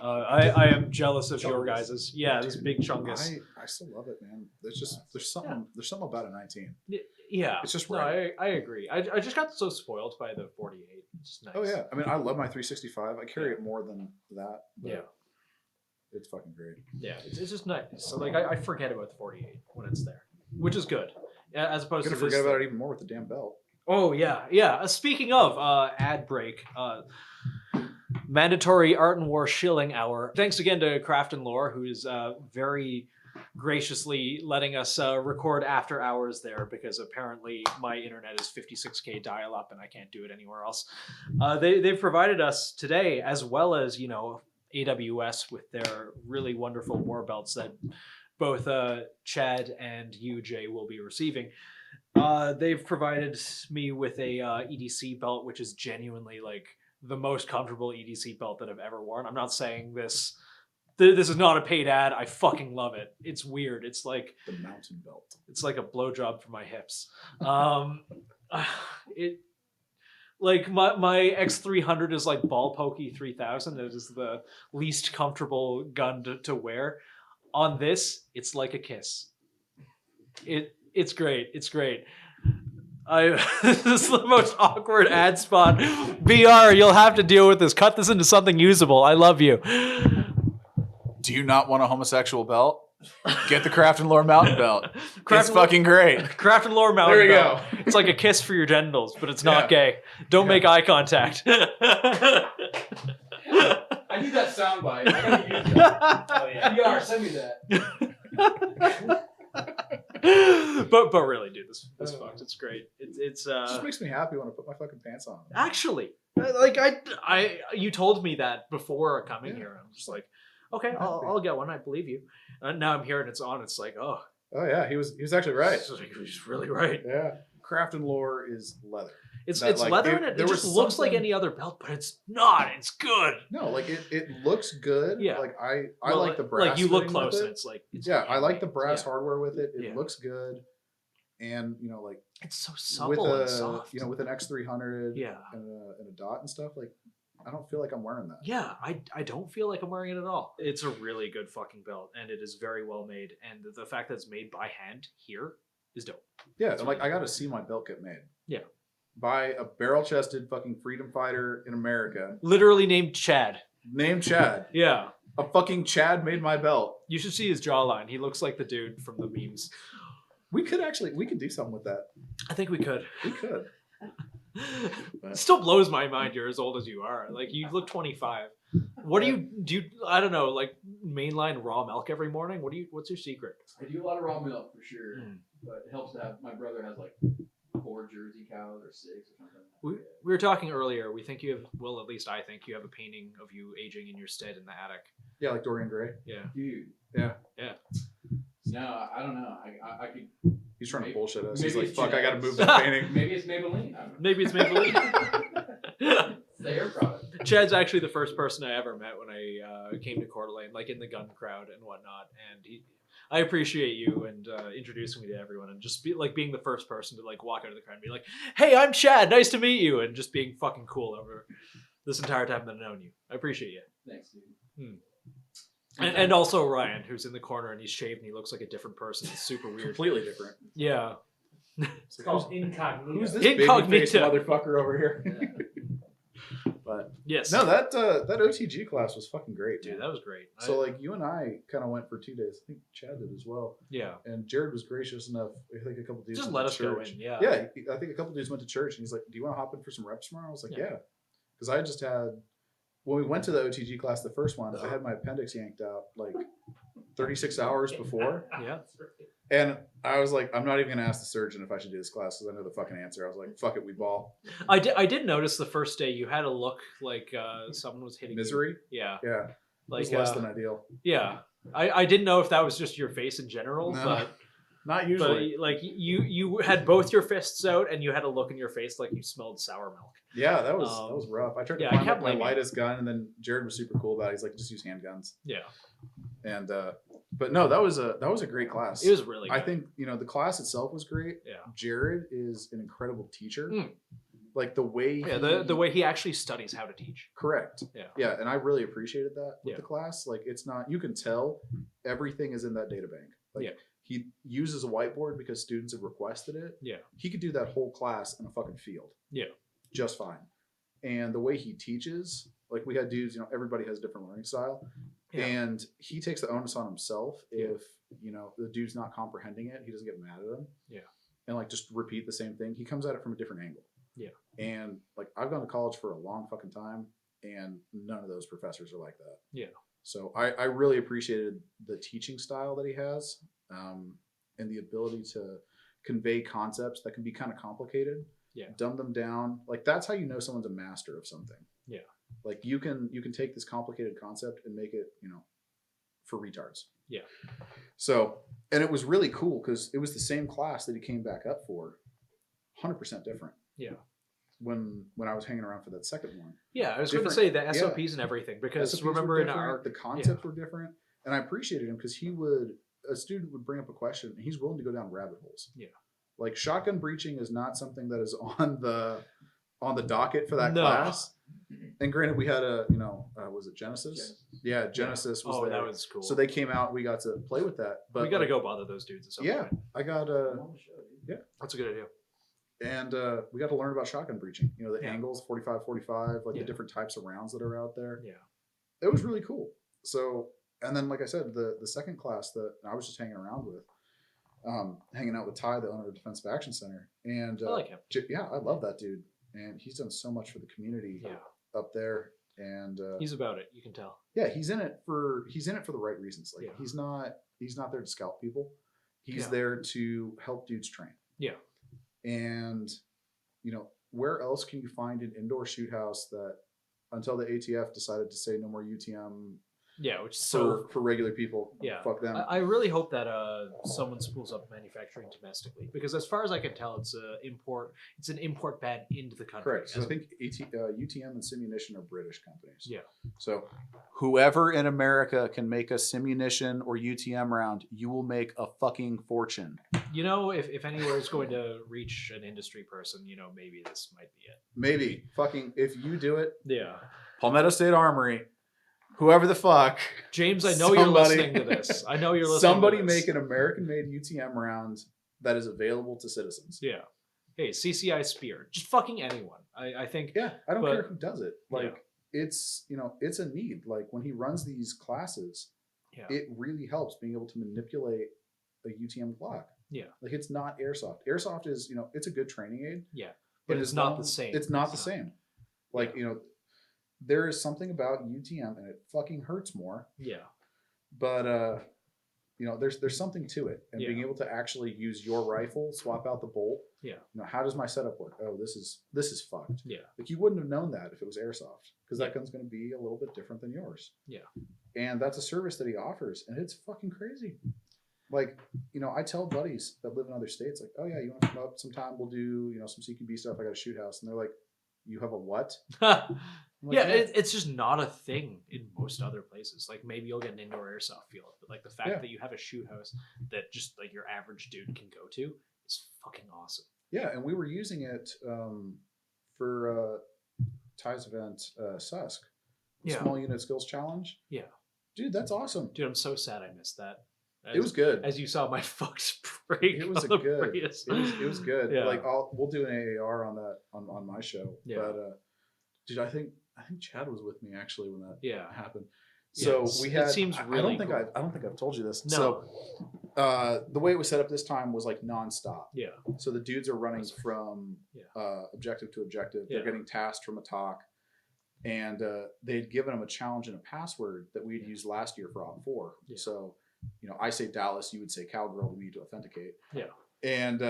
I am jealous of your Chungus. guys's. Yeah, this big chungus. I still love it, man. There's something about a 19. Yeah, It's just no, right. I agree. I just got so spoiled by the 48. It's just nice. Oh yeah, I mean I love my 365. I carry it more than that. But Yeah. it's fucking great. Yeah, it's just nice. So like I forget about the 48 when it's there, which is good. As opposed I'm gonna to forget this about it even more with the damn belt. Oh yeah. Speaking of ad break, mandatory art and war shilling hour. Thanks again to Craft and Lore, who's very graciously letting us record after hours there because apparently my internet is 56k dial up and I can't do it anywhere else. They've provided us today, as well as AWS with their really wonderful war belts that both Chad and you, Jay, will be receiving. They've provided me with a EDC belt, which is genuinely like the most comfortable EDC belt that I've ever worn. I'm not saying this. This is not a paid ad. I fucking love it. It's weird. It's like The mountain belt. it's like a blowjob for my hips. It like my X300 is like ball pokey 3000. It is the least comfortable gun to wear. On this, it's like a kiss. It's great. It's great. This is the most awkward ad spot. BR, you'll have to deal with this. Cut this into something usable. I love you. Do you not want a homosexual belt? Get the Craft and Lore mountain belt. Craft It's fucking great. Craft and Lore mountain There you belt. It's like a kiss for your genitals, but it's not gay. Don't make eye contact. I need that soundbite. I gotta use that. Oh yeah. PR, send me that. but really, dude, this fucked. It's great. It's It just makes me happy when I put my fucking pants on. actually like I you told me that before coming here. I'm just like, okay, I'll get one. I believe you. And now I'm here and it's on. It's like, oh Yeah, he was actually right. He's really right. Yeah, Craft and Lore is leather. It's That, like, leather it- and it there just was looks like something- any other belt, but it's not. It's good. No, like it looks good. Yeah. Like I Well, like the brass. Like you look fitting with close it. and it's like it's I like the handmade. brass Yeah. hardware with it. It Yeah. looks good, and like It's so with supple a and soft. with an X300 Yeah. and a dot and stuff. Like I don't feel like I'm wearing that. Yeah, I don't feel like I'm wearing it at all. It's a really good fucking belt, and it is very well made. And the fact that it's made by hand here is dope. Yeah, and like I got to see my belt get made. Yeah. By a barrel-chested fucking freedom fighter in America Literally named Chad. named Chad. Yeah. A fucking Chad made my belt. You should see his jawline. He looks like the dude from the memes. We could do something with that. I think we could. We could. It still blows my mind you're as old as you are. Like, you look 25. What do you, I don't know, like mainline raw milk every morning? What's your secret? I do a lot of raw milk for sure, Mm. but it helps to have. My brother has like 4 Jersey cows or 6 or something. We were talking earlier. We think you have, well, at least I think you have a painting of you aging in your stead in the attic. Yeah, like Dorian Gray. Yeah. Dude. Yeah. Yeah. No, I don't know. I could. He's trying to Maybe- bullshit us. maybe He's like, it's fuck, I gotta genetics. move that painting. Maybe it's Maybelline. I don't know. Maybe it's Maybelline. It's the hair product. Chad's actually the first person I ever met when I came to Coeur d'Alene, like in the gun crowd and whatnot. And I appreciate you and introducing me to everyone and just being the first person to like walk out of the crowd and be like, "Hey, I'm Chad. Nice to meet you," and just being fucking cool over this entire time that I've known you. I appreciate you. Thanks, dude. And also Ryan, who's in the corner and he's shaved and he looks like a different person. It's super weird. Completely different. Yeah. It's called incognito. Who's this baby-faced Incognito. motherfucker over here? But Yes. no, that OTG class was fucking great, Dude, dude. that was great. So like you and I kind of went for 2 days. I think Chad did as well. Yeah. And Jared was gracious enough. I think a couple dudes Just went let to us go church. in. Yeah. Yeah, I think a couple dudes went to church, and he's like, "Do you want to hop in for some reps tomorrow?" I was like, Yeah. "Yeah," because I just had when we went to the OTG class, the first one, I had my appendix yanked out like 36 hours before, Yeah. and I was like, "I'm not even gonna ask the surgeon if I should do this class because I know the fucking answer." I was like, "Fuck it, we ball." I did notice the first day you had a look like someone was hitting you. Misery. Yeah. Yeah, it Like was less than ideal. yeah. I didn't know if that was just your face in general, No, but not usually. like you had both your fists out and you had a look in your face like you smelled sour milk. Yeah, that was rough. I tried to yeah, I find can't like my blame you. lightest gun, and then Jared was super cool about it. He's like, "Just use handguns." Yeah. And but no, that was a great class. It was really good. I think the class itself was great. Yeah. Jared is an incredible teacher. Mm. Like the way the way he actually studies how to teach. Correct. Yeah. And I really appreciated that with Yeah. the class. Like it's not, you can tell everything is in that data bank. Like Yeah. he uses a whiteboard because students have requested it. Yeah. He could do that whole class in a fucking field. Yeah. Just fine. And the way he teaches, like we had dudes, everybody has a different learning style. Yeah. And he takes the onus on himself Yeah. if, the dude's not comprehending it, he doesn't get mad at him. Yeah. And like just repeat the same thing. He comes at it from a different angle. Yeah. And like I've gone to college for a long fucking time and none of those professors are like that. Yeah. So I really appreciated the teaching style that he has, and the ability to convey concepts that can be kind of complicated. Yeah. Dumb them down. Like that's how you know someone's a master of something. Yeah. Like you can take this complicated concept and make it, for retards. Yeah. So, and it was really cool because it was the same class that he came back up for, 100% different. Yeah. When I was hanging around for that second one. Yeah, I was going to Different- say the SOPs and everything because SOPs remember were in different, our the concepts were different, and I appreciated him because a student would bring up a question and he's willing to go down rabbit holes. Yeah. Like shotgun breaching is not something that is on the docket for that No. class. And granted, we had was it Genesis? Yeah, Genesis was oh, there. that was cool. So they came out, we got to play with that. But we got to go bother those dudes at some Yeah, point. I got That's a good idea. and we got to learn about shotgun breaching. The Yeah. angles, 45, like Yeah. the different types of rounds that are out there. Yeah. It was really cool. So, and then like I said, the second class that I was just hanging around with, hanging out with Ty, the owner of Defensive Action Center, and I like him. yeah, I love that dude, and he's done so much for the community Yeah. up there, and He's about it. You can tell. yeah, he's in it for the right reasons. Like Yeah. he's not there to scalp people. He's Yeah. there to help dudes train. Yeah. And where else can you find an indoor shoot house that until the ATF decided to say no more UTM Yeah, which is so. for regular people, Yeah. fuck them. I really hope that someone spools up manufacturing domestically because as far as I can tell, it's an import ban into the country. Correct. So I think UTM and Simunition are British companies. Yeah. So whoever in America can make a Simunition or UTM round, you will make a fucking fortune. If anywhere is going to reach an industry person, maybe this might be it. Maybe. Fucking, if you do it, Yeah. Palmetto State Armory, whoever the fuck. James, I know you're Somebody- listening to this. I know you're listening Somebody to this. make an American-made UTM round that is available to citizens. Yeah. Hey, CCI Spear. Just fucking anyone. I think. Yeah, I don't But- care who does it. Like, it's a need. Like, when he runs these classes, Yeah. it really helps being able to manipulate a UTM Glock. Yeah. Like, it's not airsoft. Airsoft is, it's a good training aid. Yeah. But it's not the same. It's not the same. Like, there is something about UTM, and it fucking hurts more. Yeah. But there's something to it, and Yeah. being able to actually use your rifle, swap out the bolt. Yeah. How does my setup work? Oh, this is fucked. Yeah. Like you wouldn't have known that if it was airsoft, because Yeah. that gun's going to be a little bit different than yours. Yeah. And that's a service that he offers, and it's fucking crazy. Like, I tell buddies that live in other states, like, oh yeah, you want to come up sometime? We'll do, some CQB stuff. I got a shoot house, and they're like, you have a what? I'm like, Yeah, it's just not a thing in most other places. Like maybe you'll get an indoor airsoft field, but like the fact Yeah. that you have a shoot house that just like your average dude can go to is fucking awesome. Yeah, and we were using it for Ty's event, SUSC, the Yeah. Small Unit Skills Challenge. Yeah. Dude, that's awesome. Dude, I'm so sad I missed that. It was good. As you saw my fucks break. It was on the good. Prius. It was good. Yeah. Like we'll do an AAR on that on my show. Yeah. But dude, I think Chad was with me actually when that Yeah. happened. Yeah, So it's- we it had. seems I really don't think cool. I don't think I've told you this. No. So the way it was set up this time was like nonstop. Yeah. So the dudes are running from Yeah. objective to objective. Yeah. They're getting tasked from a talk. And they had given them a challenge and a password that we'd used last year for Op4. Yeah. So, I say Dallas, you would say Cowgirl to me to authenticate. Yeah. And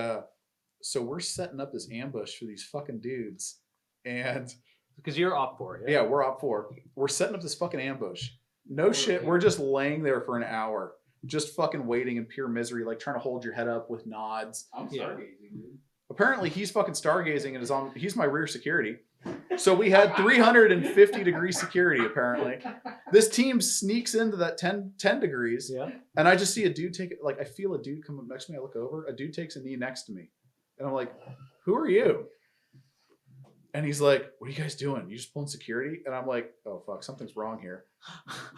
so we're setting up this ambush for these fucking dudes. And Because you're op for it. yeah, we're Op4. We're setting up this fucking ambush. No shit. We're just laying there for an hour, just fucking waiting in pure misery, like trying to hold your head up with nods. I'm Yeah. stargazing, dude. Apparently he's fucking stargazing and he's my rear security. So we had 350-degree security, apparently. This team sneaks into that 10 degrees, Yeah. and I just see a dude take it. Like, I feel a dude come up next to me. I look over. A dude takes a knee next to me. And I'm like, who are you? And he's like, what are you guys doing? You just pulling security? And I'm like, oh, fuck, something's wrong here.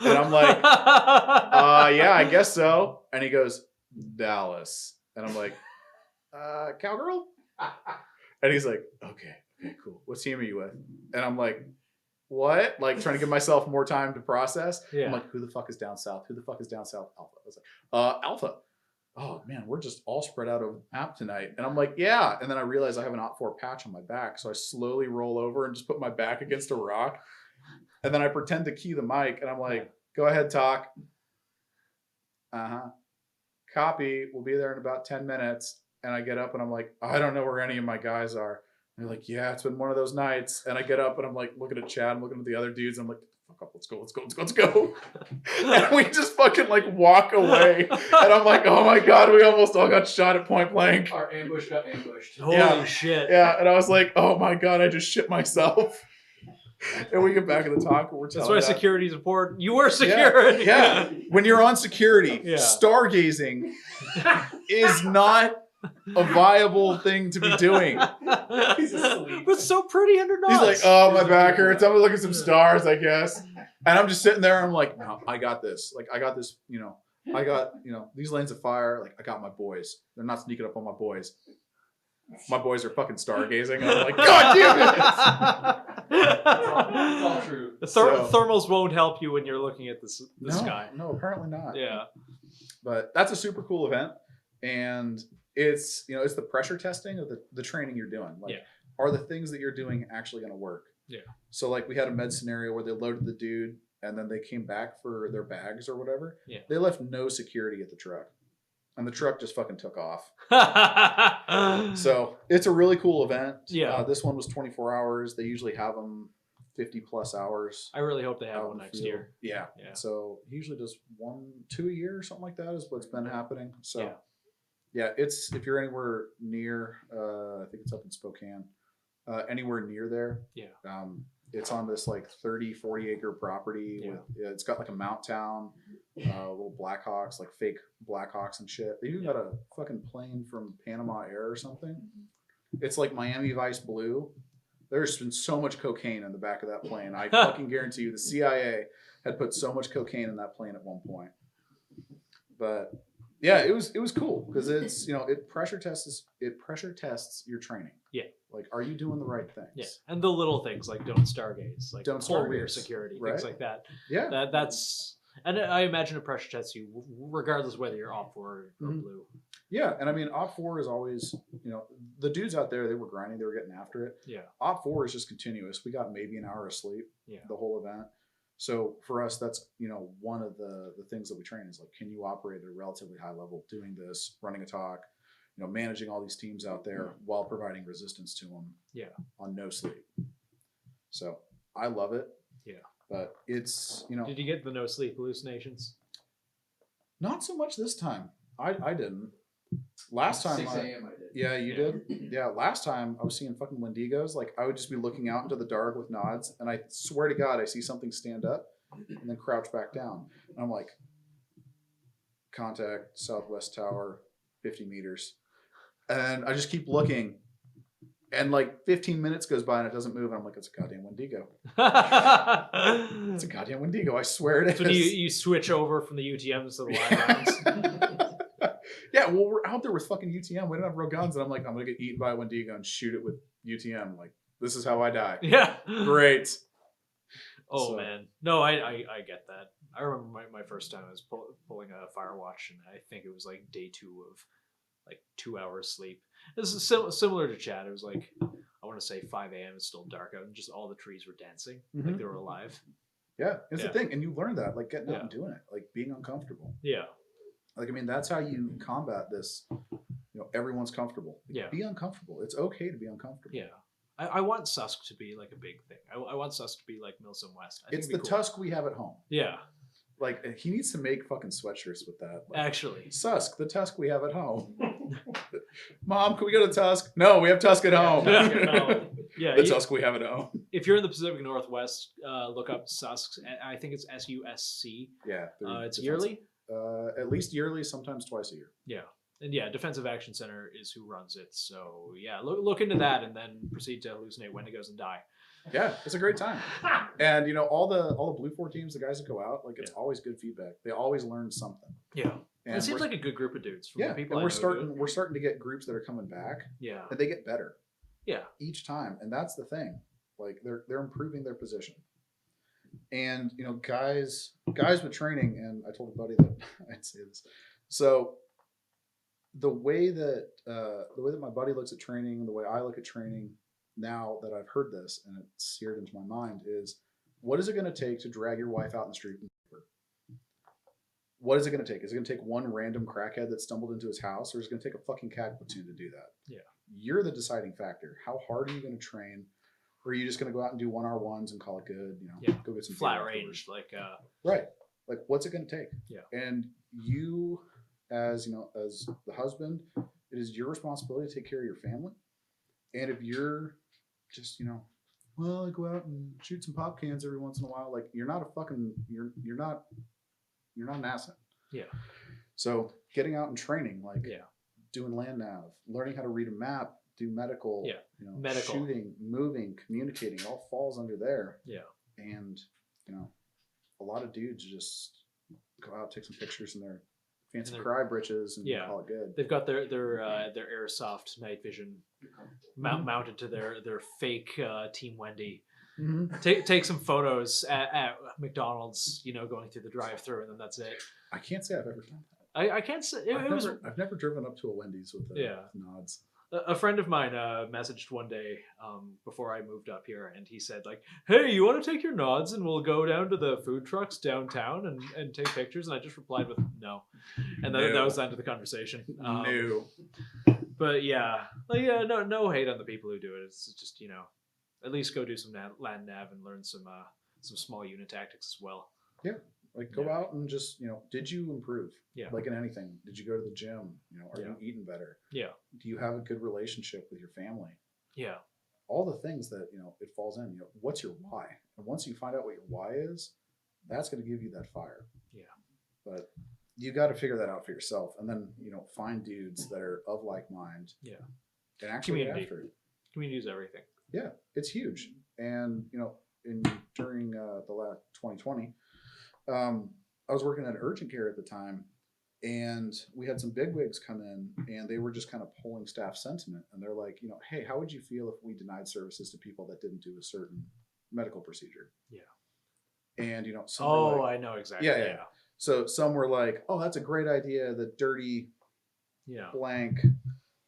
And I'm like, yeah, I guess so. And he goes, Dallas. And I'm like, Cowgirl? And he's like, okay, cool. What team are you with? And I'm like, what? Like trying to give myself more time to process. Yeah. I'm like, who the fuck is down south? Who the fuck is down south? Alpha. I was like, Alpha. Oh man, we're just all spread out over the map tonight. And I'm like, yeah. And then I realize I have an OPT4 patch on my back. So I slowly roll over and just put my back against a rock. And then I pretend to key the mic and I'm like, go ahead, talk. Copy. We'll be there in about 10 minutes. And I get up and I'm like, I don't know where any of my guys are. And they're like, yeah, it's been one of those nights. And I get up and I'm like looking at Chad, I'm looking at the other dudes. I'm like, fuck up, let's go. And we just fucking like walk away. And I'm like, oh my God, we almost all got shot at point blank. Our ambush got ambushed. Holy shit. Yeah. And I was like, oh my God, I just shit myself. And we get back in the talk and we're telling That's why security's important. You were security. Yeah. When you're on security, Yeah. stargazing is not a viable thing to be doing. He's asleep. But so pretty under He's knots. like, oh, my back hurts. I'm gonna look at some stars, I guess. And I'm just sitting there. And I'm like, no, I got this. Like, I got this. I got these lanes of fire. Like, I got my boys. They're not sneaking up on my boys. My boys are fucking stargazing. And I'm like, God damn it! It's all true. The So- thermals won't help you when you're looking at the No, sky. no, apparently not. Yeah. But that's a super cool event, and it's it's the pressure testing of the training you're doing. Like, Yeah. are the things that you're doing actually going to work? Yeah. So like we had a med scenario where they loaded the dude and then they came back for their bags or whatever. Yeah. They left no security at the truck, and the truck just fucking took off. So it's a really cool event. Yeah. This one was 24 hours. They usually have them 50 plus hours. I really hope they have out one in the next field. year. Yeah. Yeah. So he usually does 1-2 a year or something like that is what's been happening. So Yeah. yeah, it's if you're anywhere near, I think it's up in Spokane, anywhere near there. Yeah. It's on this like 30-40 acre property. Yeah. It's got like a mount town, little Blackhawks, like fake Blackhawks and shit. They even got a fucking plane from Panama Air or something. It's like Miami Vice Blue. There's been so much cocaine in the back of that plane. I fucking guarantee you the CIA had put so much cocaine in that plane at one point. But yeah, it was cool because it's it pressure tests your training. Yeah. Like, are you doing the right things? Yeah. And the little things like don't stargaze, like Don't pull rear stargaze, security, right? things like that. Yeah. That's and I imagine it pressure tests you regardless whether you're OPT4 or Mhm. blue. Yeah, and I mean, OPT4 is always, the dudes out there, they were grinding, they were getting after it. Yeah. OPT4 is just continuous. We got maybe an hour of sleep Yeah. the whole event. So for us, that's, one of the things that we train is like, can you operate at a relatively high level doing this, running a talk, managing all these teams out there while providing resistance to them Yeah. on no sleep. So I love it. Yeah. But it's, Did you get the no sleep hallucinations? not so much this time. I didn't. Last time 6 a.m. I did. Yeah, you did? Yeah, last time I was seeing fucking Wendigos. Like, I would just be looking out into the dark with nods, and I swear to God, I see something stand up and then crouch back down. And I'm like, contact, southwest tower, 50 meters. And I just keep looking, and like 15 minutes goes by and it doesn't move, and I'm like, it's a goddamn Wendigo. It's a goddamn Wendigo, I swear it is. So do you switch over from the UTMs to the live rounds? Yeah, well, we're out there with fucking UTM. We don't have real guns, and I'm like, I'm gonna get eaten by a Wendigo and shoot it with UTM. Like, this is how I die. Yeah. Great. Oh So- man, no, I get that. I remember my first time I was pulling a Firewatch, and I think it was like day 2 of like 2 hours sleep. This is similar to Chad. It was like I want to say 5 a.m. It's still dark out, and just all the trees were dancing like Mhm. they were alive. Yeah, it's Yeah. the thing, and you learn that, like getting Yeah. out and doing it, like being uncomfortable. Yeah, Like, I mean, that's how you combat this. Everyone's comfortable. Yeah. Be uncomfortable. It's okay to be uncomfortable. yeah. I want SUSC to be like a big thing. I want SUSC to be like Milsim West. I think It's it'd the be cool. tusk we have at home. Yeah, Like, he needs to make fucking sweatshirts with that. Like, actually. SUSC, the tusk we have at home. Mom, can we go to Tusk? No, we have Tusk at home. Yeah, no. Yeah, The Tusk we have at home. if you're in the Pacific Northwest, look up SUSC. I think it's SUSC. Yeah. they're It's defensive. yearly. At least yearly, sometimes twice a year. Yeah. And yeah, Defensive Action Center is who runs it. So yeah, look into that and then proceed to hallucinate Wendigos and die. Yeah, it's a great time. And all the Blue 4 teams, the guys that go out, like it's always good feedback. They always learn something. Yeah. And it seems like a good group of dudes. From yeah, the people and I know we're starting to get groups that are coming back. Yeah. And they get better. Yeah. Each time. And that's the thing. Like they're improving their position. And guys with training, and I told a buddy that I'd say this. So the way that my buddy looks at training and the way I look at training now that I've heard this and it's seared into my mind is, what is it going to take to drag your wife out in the street? What is it going to take? Is it going to take one random crackhead that stumbled into his house, or is it going to take a fucking CAG platoon to do that? Yeah. You're the deciding factor. How hard are you going to train? Or are you just going to go out and do 1R1s and call it good? Go get some flat beer range, right. Like, what's it going to take? Yeah. And you, as as the husband, it is your responsibility to take care of your family. And if you're just, well, I go out and shoot some pop cans every once in a while, like you're not an asset. Yeah. So getting out and training, like doing land nav, learning how to read a map, do medical, medical, shooting, moving, communicating, it all falls under there. Yeah. And a lot of dudes just go out, take some pictures in their fancy cry britches and call it good. They've got their airsoft night vision mounted to their fake Team Wendy. Mm-hmm. Take some photos at McDonald's, going through the drive-thru, and then that's it. I can't say I've ever done that. I can't say I've never driven up to a Wendy's with nods. A friend of mine messaged one day before I moved up here, and he said, like, hey, you want to take your nods and we'll go down to the food trucks downtown and take pictures? And I just replied with no. And then that was the end of the conversation. No. But yeah, no hate on the people who do it. It's just, at least go do some land nav and learn some small unit tactics as well. Yeah. Like go out and just, did you improve? Yeah. Like in anything, did you go to the gym? Are you eating better? Yeah. Do you have a good relationship with your family? Yeah. All the things that, it falls in, what's your why? And once you find out what your why is, that's going to give you that fire. Yeah. But you got to figure that out for yourself. And then, find dudes that are of like mind. Yeah. And actually get after it. Community is everything. Yeah. It's huge. And, during the last 2020, I was working at urgent care at the time, and we had some bigwigs come in, and they were just kind of polling staff sentiment. And they're like, hey, how would you feel if we denied services to people that didn't do a certain medical procedure? Yeah. And, some were like, I know exactly. Yeah. So some were like, oh, that's a great idea. The dirty blank.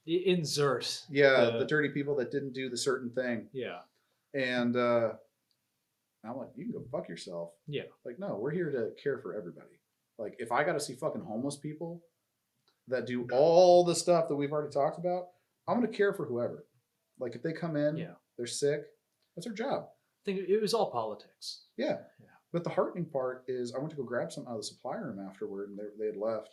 Insert. Yeah, the dirty people that didn't do the certain thing. Yeah. And I'm like, you can go fuck yourself. Yeah. Like, no, we're here to care for everybody. Like, if I got to see fucking homeless people that do all the stuff that we've already talked about, I'm going to care for whoever. Like, if they come in, they're sick, that's their job. I think it was all politics. Yeah. But the heartening part is I went to go grab something out of the supply room afterward, and they had left.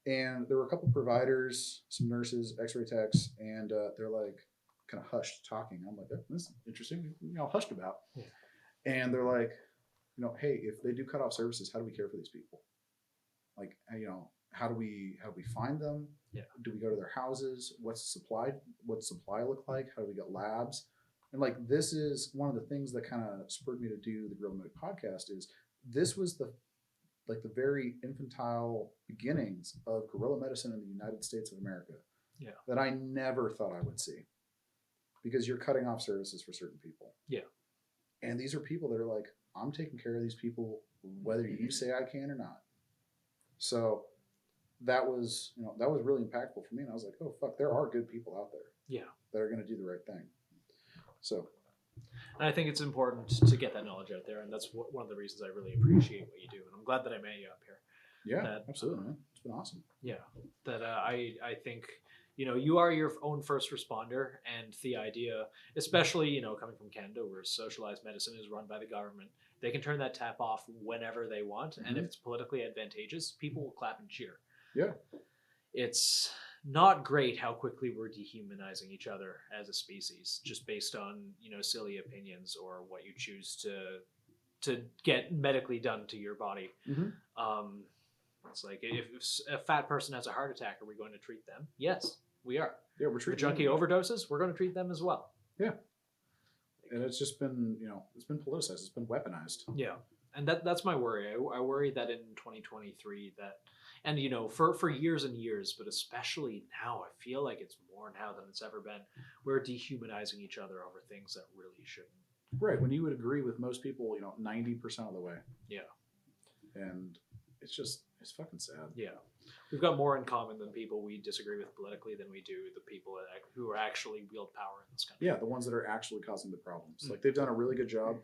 And there were a couple of providers, some nurses, x-ray techs, and they're like kind of hushed talking. I'm like, oh, this is interesting. Hushed about. Yeah. And they're like, hey, if they do cut off services, how do we care for these people? Like, how do we find them? Yeah. Do we go to their houses? What's supply look like? How do we get labs? And like, this is one of the things that kind of spurred me to do the Guerrilla Medic podcast. Is this was the very infantile beginnings of guerrilla medicine in the United States of America. Yeah. That I never thought I would see, because you're cutting off services for certain people. Yeah. And these are people that are like, I'm taking care of these people, whether you say I can or not. So that was really impactful for me. And I was like, oh, fuck, there are good people out there. Yeah. That are going to do the right thing. So. And I think it's important to get that knowledge out there. And that's one of the reasons I really appreciate what you do. And I'm glad that I met you up here. Yeah, absolutely, man. It's been awesome. Yeah. That I think, you are your own first responder, and the idea, especially, coming from Canada where socialized medicine is run by the government, they can turn that tap off whenever they want. Mm-hmm. And if it's politically advantageous, people will clap and cheer. Yeah. It's not great how quickly we're dehumanizing each other as a species, just based on, silly opinions or what you choose to get medically done to your body. Mm-hmm. It's like if a fat person has a heart attack, are we going to treat them? Yes, we are. Yeah, we're If a treating junkie them. overdoses, we're going to treat them as well. And it's just been, it's been politicized. It's been weaponized. Yeah, and that's my worry. I worry that in 2023 that, and for years and years, but especially now, I feel like it's more now than it's ever been. We're dehumanizing each other over things that really shouldn't. Right. When you would agree with most people, 90% of the way. Yeah. And it's fucking sad. Yeah. We've got more in common than people we disagree with politically than we do the people who actually wield power in this country. Yeah, the ones that are actually causing the problems. Like, they've done a really good job.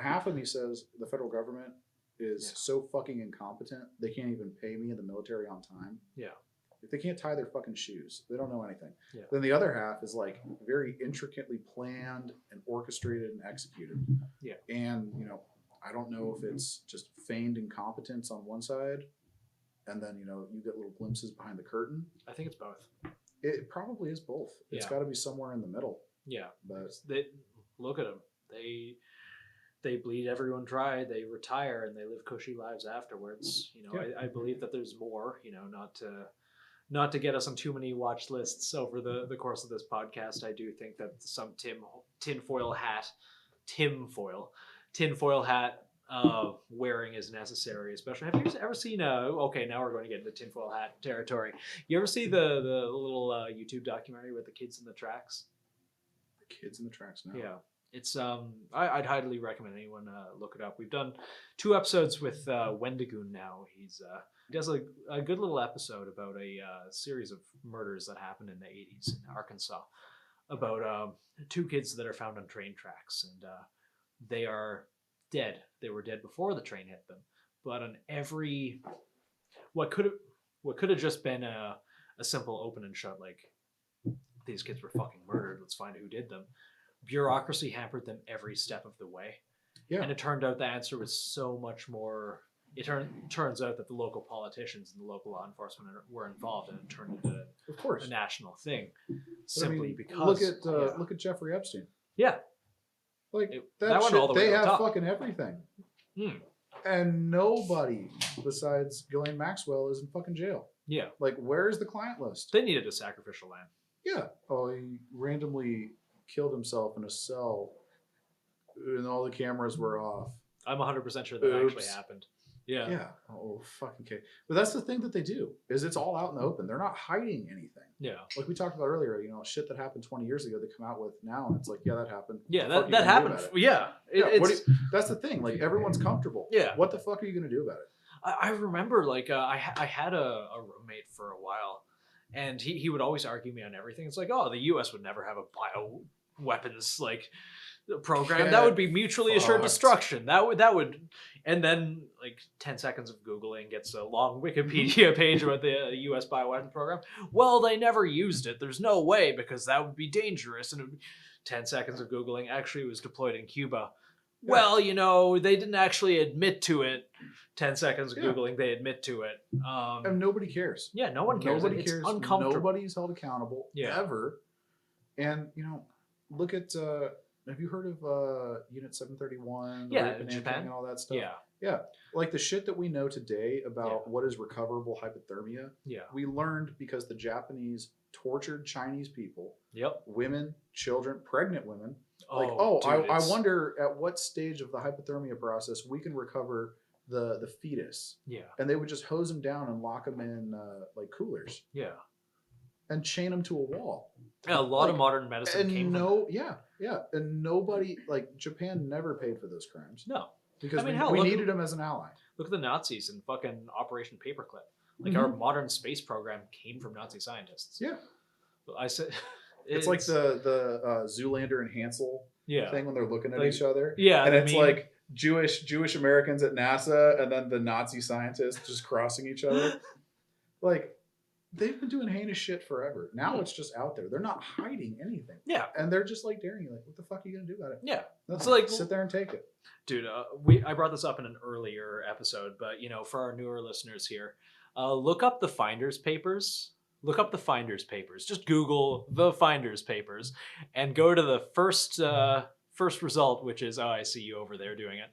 Half of me says the federal government is so fucking incompetent, they can't even pay me in the military on time. Yeah. If they can't tie their fucking shoes, they don't know anything. Yeah. Then the other half is like very intricately planned and orchestrated and executed. Yeah. And, I don't know if it's just feigned incompetence on one side, and then, you get little glimpses behind the curtain. I think it's both. It probably is both. It's got to be somewhere in the middle. Yeah. But they look at them. They bleed everyone dry. They retire and they live cushy lives afterwards. I believe that there's more. Not to get us on too many watch lists over the course of this podcast. I do think that some tinfoil hat wearing is necessary, especially. Have you ever seen okay, now we're going to get into tinfoil hat territory. You ever see the little YouTube documentary with the kids in the tracks? The kids in the tracks now. Yeah. It's I'd highly recommend anyone look it up. We've done 2 episodes with Wendigoon now. He does a good little episode about a series of murders that happened in the 80s in Arkansas, about 2 kids that are found on train tracks, and they are dead. They were dead before the train hit them. But on every what could have just been a simple open and shut, like, these kids were fucking murdered, let's find who did them. Bureaucracy hampered them every step of the way. Yeah. And it turned out the answer was so much more. It turns out that the local politicians and the local law enforcement were involved, and it turned into a national thing. Simply because look at Jeffrey Epstein. Yeah. Like that went all the way they to the have top. fucking everything. And nobody besides Ghislaine Maxwell is in fucking jail. Yeah. Like, where's the client list? They needed a sacrificial lamb. Yeah. Oh, he randomly killed himself in a cell and all the cameras were off. I'm 100% sure that actually happened. Yeah. Yeah. Oh, fucking okay. But that's the thing that they do, is it's all out in the open. They're not hiding anything. Yeah. Like we talked about earlier, shit that happened 20 years ago, they come out with now, and it's like, yeah, that happened. Yeah, that happened. Yeah. That's the thing. Like, everyone's comfortable. Yeah. What the fuck are you going to do about it? I remember, like, I had a roommate for a while, and he would always argue me on everything. It's like, oh, the U.S. would never have a bioweapons, like, program. That would be mutually assured destruction. That would, and then like 10 seconds of Googling gets a long Wikipedia page about the U.S. bioweapons program. Well, they never used it. There's no way, because that would be dangerous. And 10 seconds of Googling, actually it was deployed in Cuba. Yeah. Well, they didn't actually admit to it. 10 seconds of Googling, they admit to it. And nobody cares. Yeah, no one cares. Nobody cares. Uncomfortable. Nobody's held accountable ever. And look at. Have you heard of Unit 731? Yeah, Japan and all that stuff. Yeah, yeah. Like the shit that we know today about what is recoverable hypothermia. Yeah, we learned because the Japanese tortured Chinese people. Yep. Women, children, pregnant women. Dude, I wonder at what stage of the hypothermia process we can recover the fetus. Yeah. And they would just hose them down and lock them in like coolers. Yeah. And chain them to a wall. Yeah, a lot of modern medicine came from that. Yeah. And nobody, like, Japan never paid for those crimes. No. Because we needed them as an ally. Look at the Nazis and fucking Operation Paperclip. Like, our modern space program came from Nazi scientists. Yeah. I said... It's like the Zoolander and Hansel thing when they're looking at each other. Yeah. And it's like Jewish Americans at NASA and then the Nazi scientists just crossing each other. Like... They've been doing heinous shit forever. Now it's just out there. They're not hiding anything. Yeah. And they're just like daring you, like, what the fuck are you going to do about it? Yeah. That's like, sit there and take it. Dude, I brought this up in an earlier episode, but, for our newer listeners here, look up the Finders Papers. Just Google the Finders Papers and go to the first result, which is, I see you over there doing it.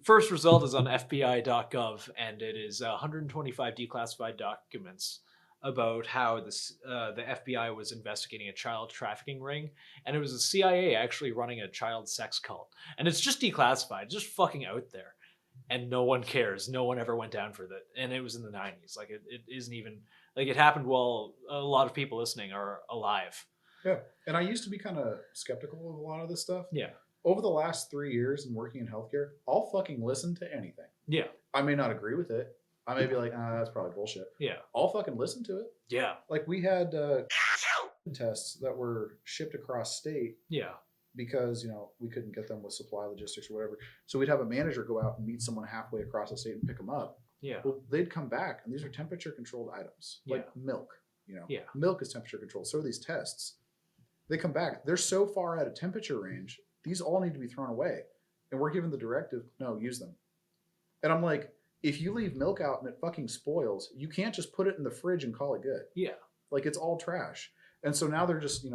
First result is on FBI.gov, and it is 125 declassified documents about how the FBI was investigating a child trafficking ring, and it was the CIA actually running a child sex cult. And it's just declassified, just fucking out there. And no one cares. No one ever went down for that. And it was in the 90s. Like, it isn't even... Like, it happened while a lot of people listening are alive. Yeah. And I used to be kind of skeptical of a lot of this stuff. Yeah. Over the last 3 years in working in healthcare, I'll fucking listen to anything. Yeah. I may not agree with it. I may be like, that's probably bullshit. Yeah. I'll fucking listen to it. Yeah. Like, we had tests that were shipped across state Yeah. because, we couldn't get them with supply logistics or whatever. So we'd have a manager go out and meet someone halfway across the state and pick them up. Yeah. Well, they'd come back, and these are temperature-controlled items, like milk. Yeah. Milk is temperature-controlled. So are these tests. They come back. They're so far out of temperature range, these all need to be thrown away. And we're given the directive, no, use them. And I'm like, if you leave milk out and it fucking spoils, you can't just put it in the fridge and call it good. Yeah. Like, it's all trash. And so now they're just,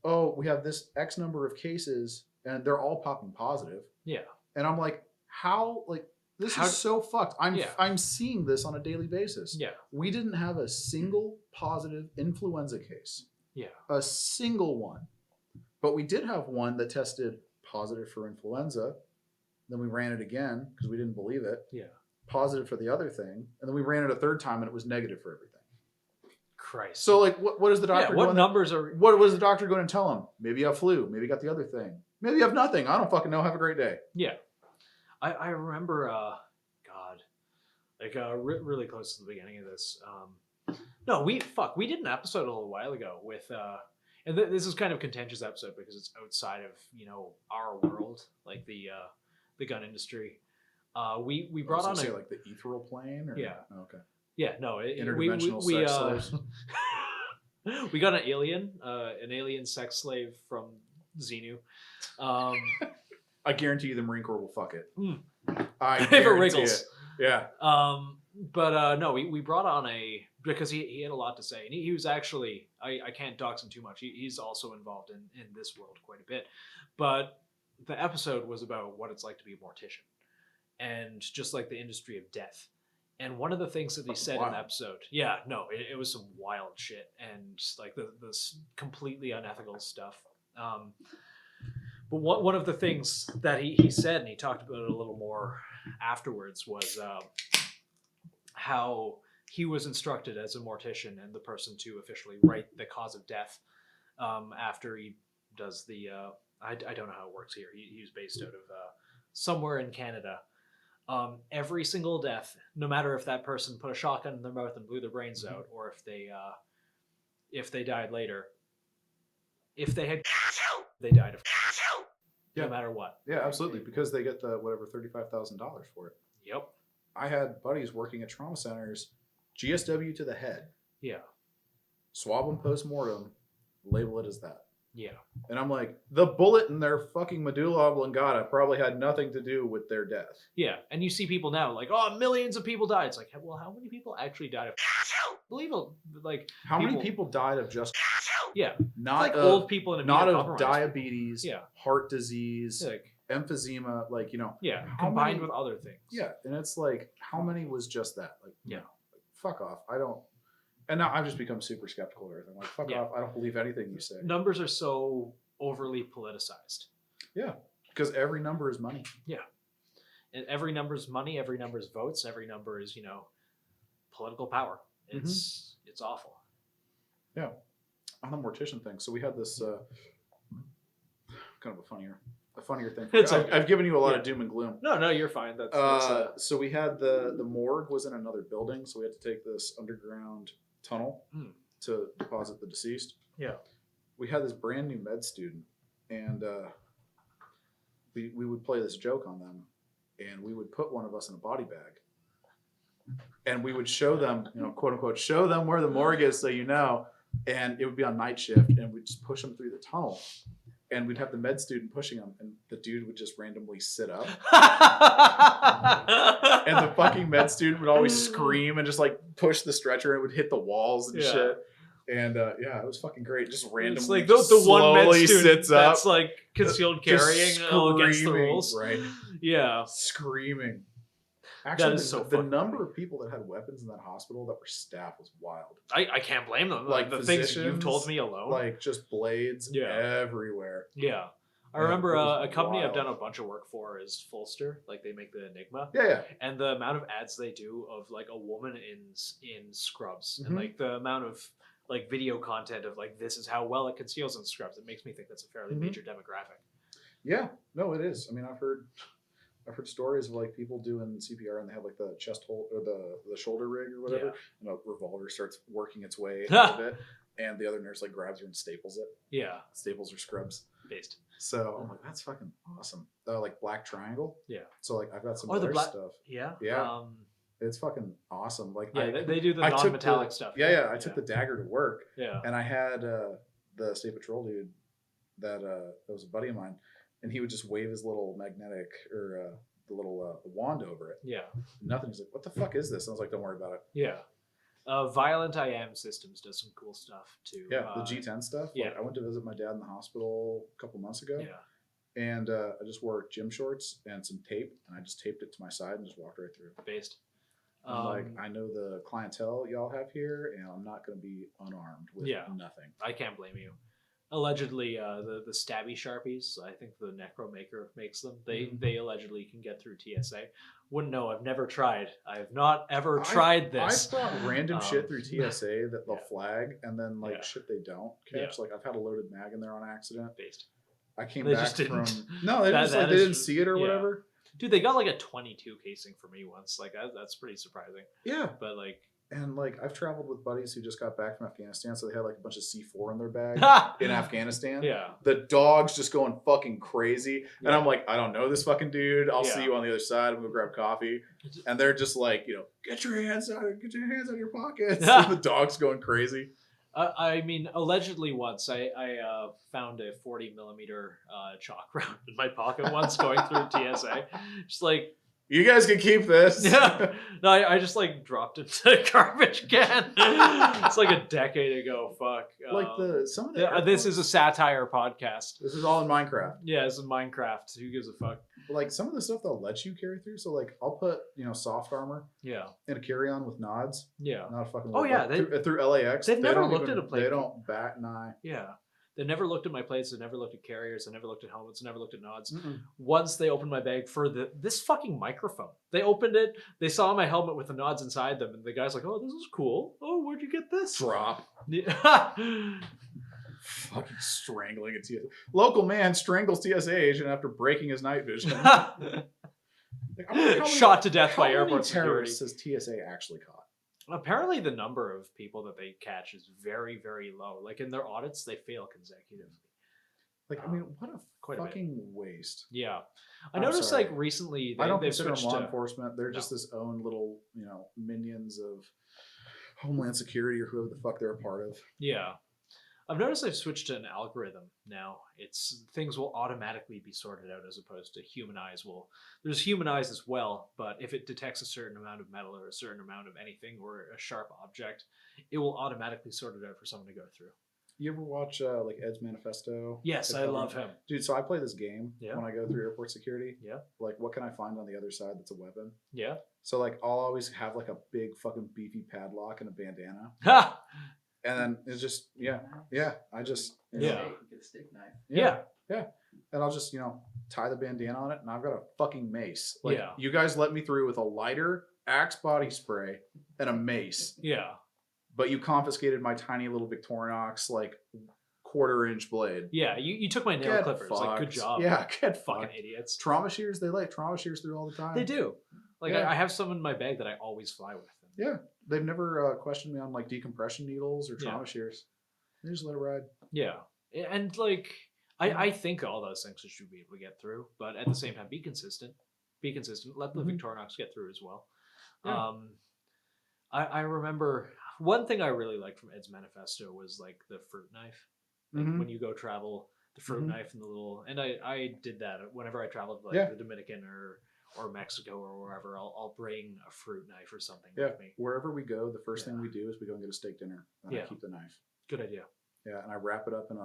oh, we have this X number of cases, and they're all popping positive. Yeah. And I'm like, how, like, this is so fucked. I'm seeing this on a daily basis. Yeah. We didn't have a single positive influenza case. Yeah. A single one. But we did have one that tested positive for influenza. Then we ran it again because we didn't believe it. Yeah. Positive for the other thing. And then we ran it a third time and it was negative for everything. Christ. So, like, what is the doctor what numbers are... What was the doctor going to tell him? Maybe you have flu. Maybe you got the other thing. Maybe you have nothing. I don't fucking know. Have a great day. Yeah. I remember, really close to the beginning of this. No, we did an episode a little while ago with, and this is kind of a contentious episode because it's outside of, our world, like the gun industry. We brought on say like the ethereal plane? Or? Yeah. Oh, okay. Yeah, no. Interdimensional sex slaves. We got an alien sex slave from Xenu. I guarantee you the Marine Corps will fuck it. I if it wriggles. Yeah. But no, we brought on because he had a lot to say. And he was actually, I can't dox him too much. He's also involved in this world quite a bit. But the episode was about what it's like to be a mortician. And just like the industry of death. And one of the things that he said in the episode, it was some wild shit. And like this completely unethical stuff. But one of the things that he said, and he talked about it a little more afterwards, was how he was instructed as a mortician and the person to officially write the cause of death after he does the... I don't know how it works here. He's based out of somewhere in Canada. Every single death, no matter if that person put a shotgun in their mouth and blew their brains out, or if they died later, if they had... they died of... no matter what. Yeah, absolutely, because they get the whatever $35,000 for it. Yep. I had buddies working at trauma centers, GSW to the head. Yeah. Swab them post-mortem, label it as that. Yeah. And I'm like, the bullet in their fucking medulla oblongata probably had nothing to do with their death. Yeah, and you see people now like, oh, millions of people died. It's like, well, how many people actually died of... believe it, like... How many people died of just... Yeah. Not like of, old people in not of diabetes, yeah, heart disease, like emphysema, like, yeah, combined with other things. Yeah, and it's like, how many was just that? Like, like, fuck off. I don't... And now I've just become super skeptical of everything. Like, fuck off. I don't believe anything you say. Numbers are so overly politicized. Yeah, because every number is money. Yeah. And every number is money, every number is votes, every number is, political power. It's awful. Yeah. On the mortician thing, so we had this kind of a funnier thing. I've given you a lot of doom and gloom. No, you're fine. So we had the morgue was in another building, so we had to take this underground tunnel to deposit the deceased. Yeah. We had this brand new med student, and we would play this joke on them, and we would put one of us in a body bag, and we would show them, quote unquote, show them where the morgue is, so and it would be on night shift, and we'd just push them through the tunnel, and we'd have the med student pushing them, and the dude would just randomly sit up. And the fucking med student would always scream and just like push the stretcher, and it would hit the walls and shit. And yeah, it was fucking great. Just randomly, It's like just the one med slowly student sits up, that's like concealed just carrying against the screaming, rules. right? Yeah. Screaming. Actually, is so the fucking number funny. of people that had weapons in that hospital that were staff was wild. I can't blame them. Like Like the things physicians, you've told me alone. Like just blades Yeah. everywhere. Yeah. I Yeah, remember it was a company I've wild. done a bunch of work for is Fulster. Like they make the Enigma. Yeah. And the amount of ads they do of like a woman in scrubs and Mhm. like the amount of like video content of like this is how well it conceals in scrubs, it makes me think that's a fairly Mhm. major demographic. Yeah. No, it is. I mean, I've heard stories of like people doing CPR and they have like the chest hold or the shoulder rig or whatever, Yeah. and a revolver starts working its way out of it, and the other nurse like grabs her and staples it. Yeah, Staples or scrubs. based. So I'm like, that's fucking awesome. Like Black Triangle. Yeah. So like I've got some Oh, the other black- stuff. Yeah. Yeah. It's fucking awesome. Like Yeah, they do the I took non-metallic the- stuff. Yeah. I took the dagger to work, Yeah. and I had the state patrol dude that was a buddy of mine, and he would just wave his little magnetic or the little wand over it. Yeah. Nothing. He's like, "What the fuck is this?" I was like, "Don't worry about it." Yeah. Violent IM Systems does some cool stuff too. Yeah, the G10 stuff. yeah. Like, I went to visit my dad in the hospital a couple months ago, Yeah. and I just wore gym shorts and some tape, and I just taped it to my side and just walked right through. Based. I'm like, I know the clientele y'all have here, and I'm not going to be unarmed with Yeah. nothing. I can't blame you. Allegedly, the stabby sharpies, I think the Necromaker makes them. They allegedly can get through TSA. Wouldn't know. I've never tried. I have not ever tried this. I've brought random shit through yeah. TSA that they'll Yeah. flag, and then like Yeah. shit they don't catch. Like I've had a loaded mag in there on accident. Based. I came They back just didn't. from no, they That- just that like they is- didn't see it or yeah. whatever. Dude, they got like a 22 casing for me once. Like that's pretty surprising. Yeah, But like, and like I've traveled with buddies who just got back from Afghanistan, so they had like a bunch of C4 in their bag in Afghanistan. yeah, The dog's just going fucking crazy, and Yeah. I'm like, I don't know this fucking dude. I'll see Yeah. you on the other side. I'm gonna grab coffee, and they're just like, get your hands out of your pockets. And the dog's going crazy. I mean, allegedly once I found a 40 millimeter chalk round in my pocket once going through TSA. Just like, You guys can keep this. yeah, no, I just like dropped it to a garbage can. It's like a decade ago. Fuck. Like some of the this airports- is a satire podcast. This is all in Minecraft. Yeah, this is Minecraft. Who gives a fuck? But like some of the stuff they'll let you carry through. So like I'll put soft armor Yeah, in a carry-on with nods. yeah, Not a fucking. Oh, word. yeah, Like, through LAX. they've they never don't looked even- at a plane. They don't bat an eye. yeah. They never looked at my plates. They never looked at carriers. They never looked at helmets. They never looked at nods. Mm-mm. Once they opened my bag for this fucking microphone. They opened it. They saw my helmet with the nods inside them, and the guy's like, "Oh, this is cool. Oh, where'd you get this?" Drop. Yeah. Fucking strangling a TSA. Local man strangles TSA agent after breaking his night vision. Like, I wonder how many- Shot to death how by many airport security. terrorists has TSA actually caught? Apparently, the number of people that they catch is very, very low. Like in their audits, they fail consecutively. Like, I mean, what a Quite a bit. fucking waste. Yeah, I I'm noticed sorry. like recently I don't they've consider them switched law to. enforcement. They're just this own little, minions of Homeland Security or whoever the fuck they're a part of. Yeah. I've noticed they've switched to an algorithm now. It's things will automatically be sorted out as opposed to human eyes will. There's human eyes as well, but if it detects a certain amount of metal or a certain amount of anything or a sharp object, it will automatically sort it out for someone to go through. You ever watch like Ed's Manifesto? Yes, I love him. Dude, so I play this game Yeah. when I go through airport security. Yeah. Like, what can I find on the other side that's a weapon? Yeah. So, like, I'll always have, like, a big fucking beefy padlock and a bandana. Ha! And then it's just, I just, Yeah. Get a steak knife. Yeah. And I'll just, tie the bandana on it, and I've got a fucking mace. Like, Yeah. you guys let me through with a lighter, Axe body spray, and a mace. Yeah. But you confiscated my tiny little Victorinox, like, quarter-inch blade. Yeah. You took my nail Get clippers. Like, good fucked. job. Yeah, get Fucking fucked. idiots. Trauma shears, they light trauma shears through all the time. They do. Like, Yeah. I have some in my bag that I always fly with. Yeah. They've never questioned me on, like, decompression needles or Yeah. trauma shears. They just let it ride. Yeah. And like I think all those things you should be able to get through, but at the same time be consistent. Be consistent. Let the Mhm. Victorinox get through as well. Yeah. I remember one thing I really liked from Ed's Manifesto was like the fruit knife. Like Mhm. when you go travel, the fruit Mhm. knife and the little and I did that whenever I traveled like Yeah. the Dominican or Mexico or wherever. I'll bring a fruit knife or something Yeah. with me. Wherever we go, the first Yeah. thing we do is we go and get a steak dinner. And I Yeah. keep the knife. Good idea. Yeah, and I wrap it up in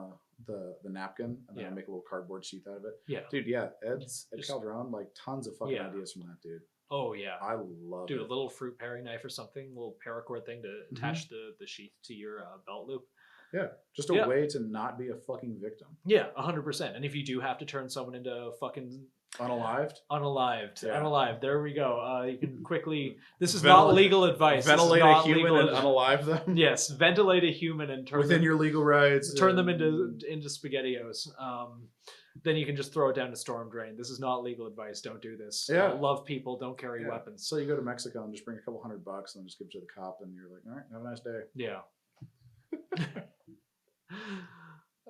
the napkin, and then I Yeah. make a little cardboard sheath out of it. Yeah. Dude, yeah, Ed Just- Calderon, like tons of fucking Yeah. ideas from that dude. Oh yeah. I love Dude, it. a little fruit paring knife or something, a little paracord thing to attach the sheath to your belt loop. Yeah, just a Yeah. way to not be a fucking victim. Yeah, 100%. And if you do have to turn someone into fucking Unalived. unalived, Yeah. there we go. You can quickly. This is Ventil- not legal advice. This is Ventilate a not human legal and advice. unalive them. Yes, ventilate a human and turn Within them, your legal rights. turn them and- into spaghettios. Then you can just throw it down the storm drain. This is not legal advice. Don't do this. Yeah. Love people. Don't carry Yeah. weapons. So you go to Mexico and just bring a couple $100 and then just give it to the cop, and you're like, all right, have a nice day. Yeah.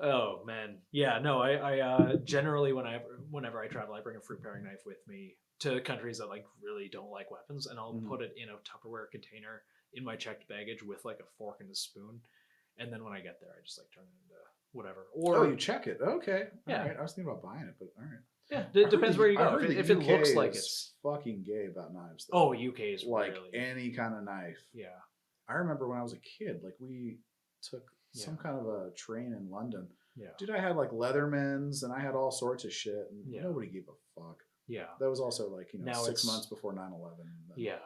Oh man, yeah. No, I generally whenever I travel, I bring a fruit paring knife with me to countries that like really don't like weapons, and I'll put it in a Tupperware container in my checked baggage with like a fork and a spoon, and then when I get there, I just like turn it into whatever. Or Oh, you check it. Okay. Yeah. All right. I was thinking about buying it, but all right. yeah, I it heard depends the- where you I go. heard the If it UK looks like is it's fucking gay about knives. Though. UK is like really any kind of knife. yeah. I remember when I was a kid, like we took some kind of a train in London. Yeah. Dude, I had like Leathermans and I had all sorts of shit, and Yeah. nobody gave a fuck. Yeah. That was also like, Now 6 it's- months before 9/11. Yeah.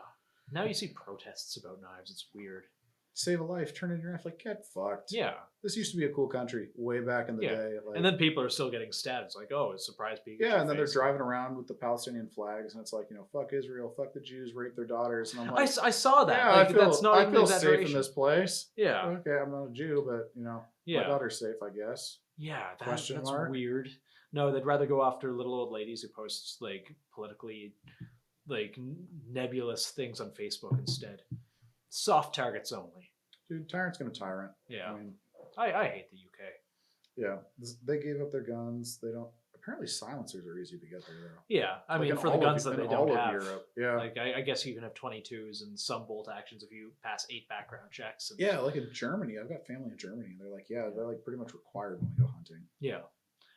Now you see protests about knives. It's weird. Save a life, turn in your knife, like get fucked. Yeah. This used to be a cool country way back in the Yeah. day. Like, And then people are still getting stabbed. It's like, oh, it's surprise being. yeah, and then they're driving around with the Palestinian flags, and it's like, fuck Israel, fuck the Jews, rape their daughters, and I'm like, I saw that. yeah, Like, I feel, that's not I even feel an safe in exaggeration. this place. Yeah. Okay, I'm not a Jew, but Yeah. my daughter's safe, I guess. Yeah, Question that's mark? weird. No, they'd rather go after little old ladies who post like politically like nebulous things on Facebook instead. Soft targets only. Dude, tyrant's gonna tyrant. Yeah. I mean, I hate the UK. yeah, they gave up their guns. They don't. Apparently, silencers are easy to get there though. Yeah, I Like mean in for the all of- guns that in they all don't of have. Europe. Yeah, Like I guess you can have 22s and some bolt actions if you pass 8 background checks. And, yeah, like in Germany, I've got family in Germany, and they're like, yeah, they're like pretty much required when we go hunting. Yeah.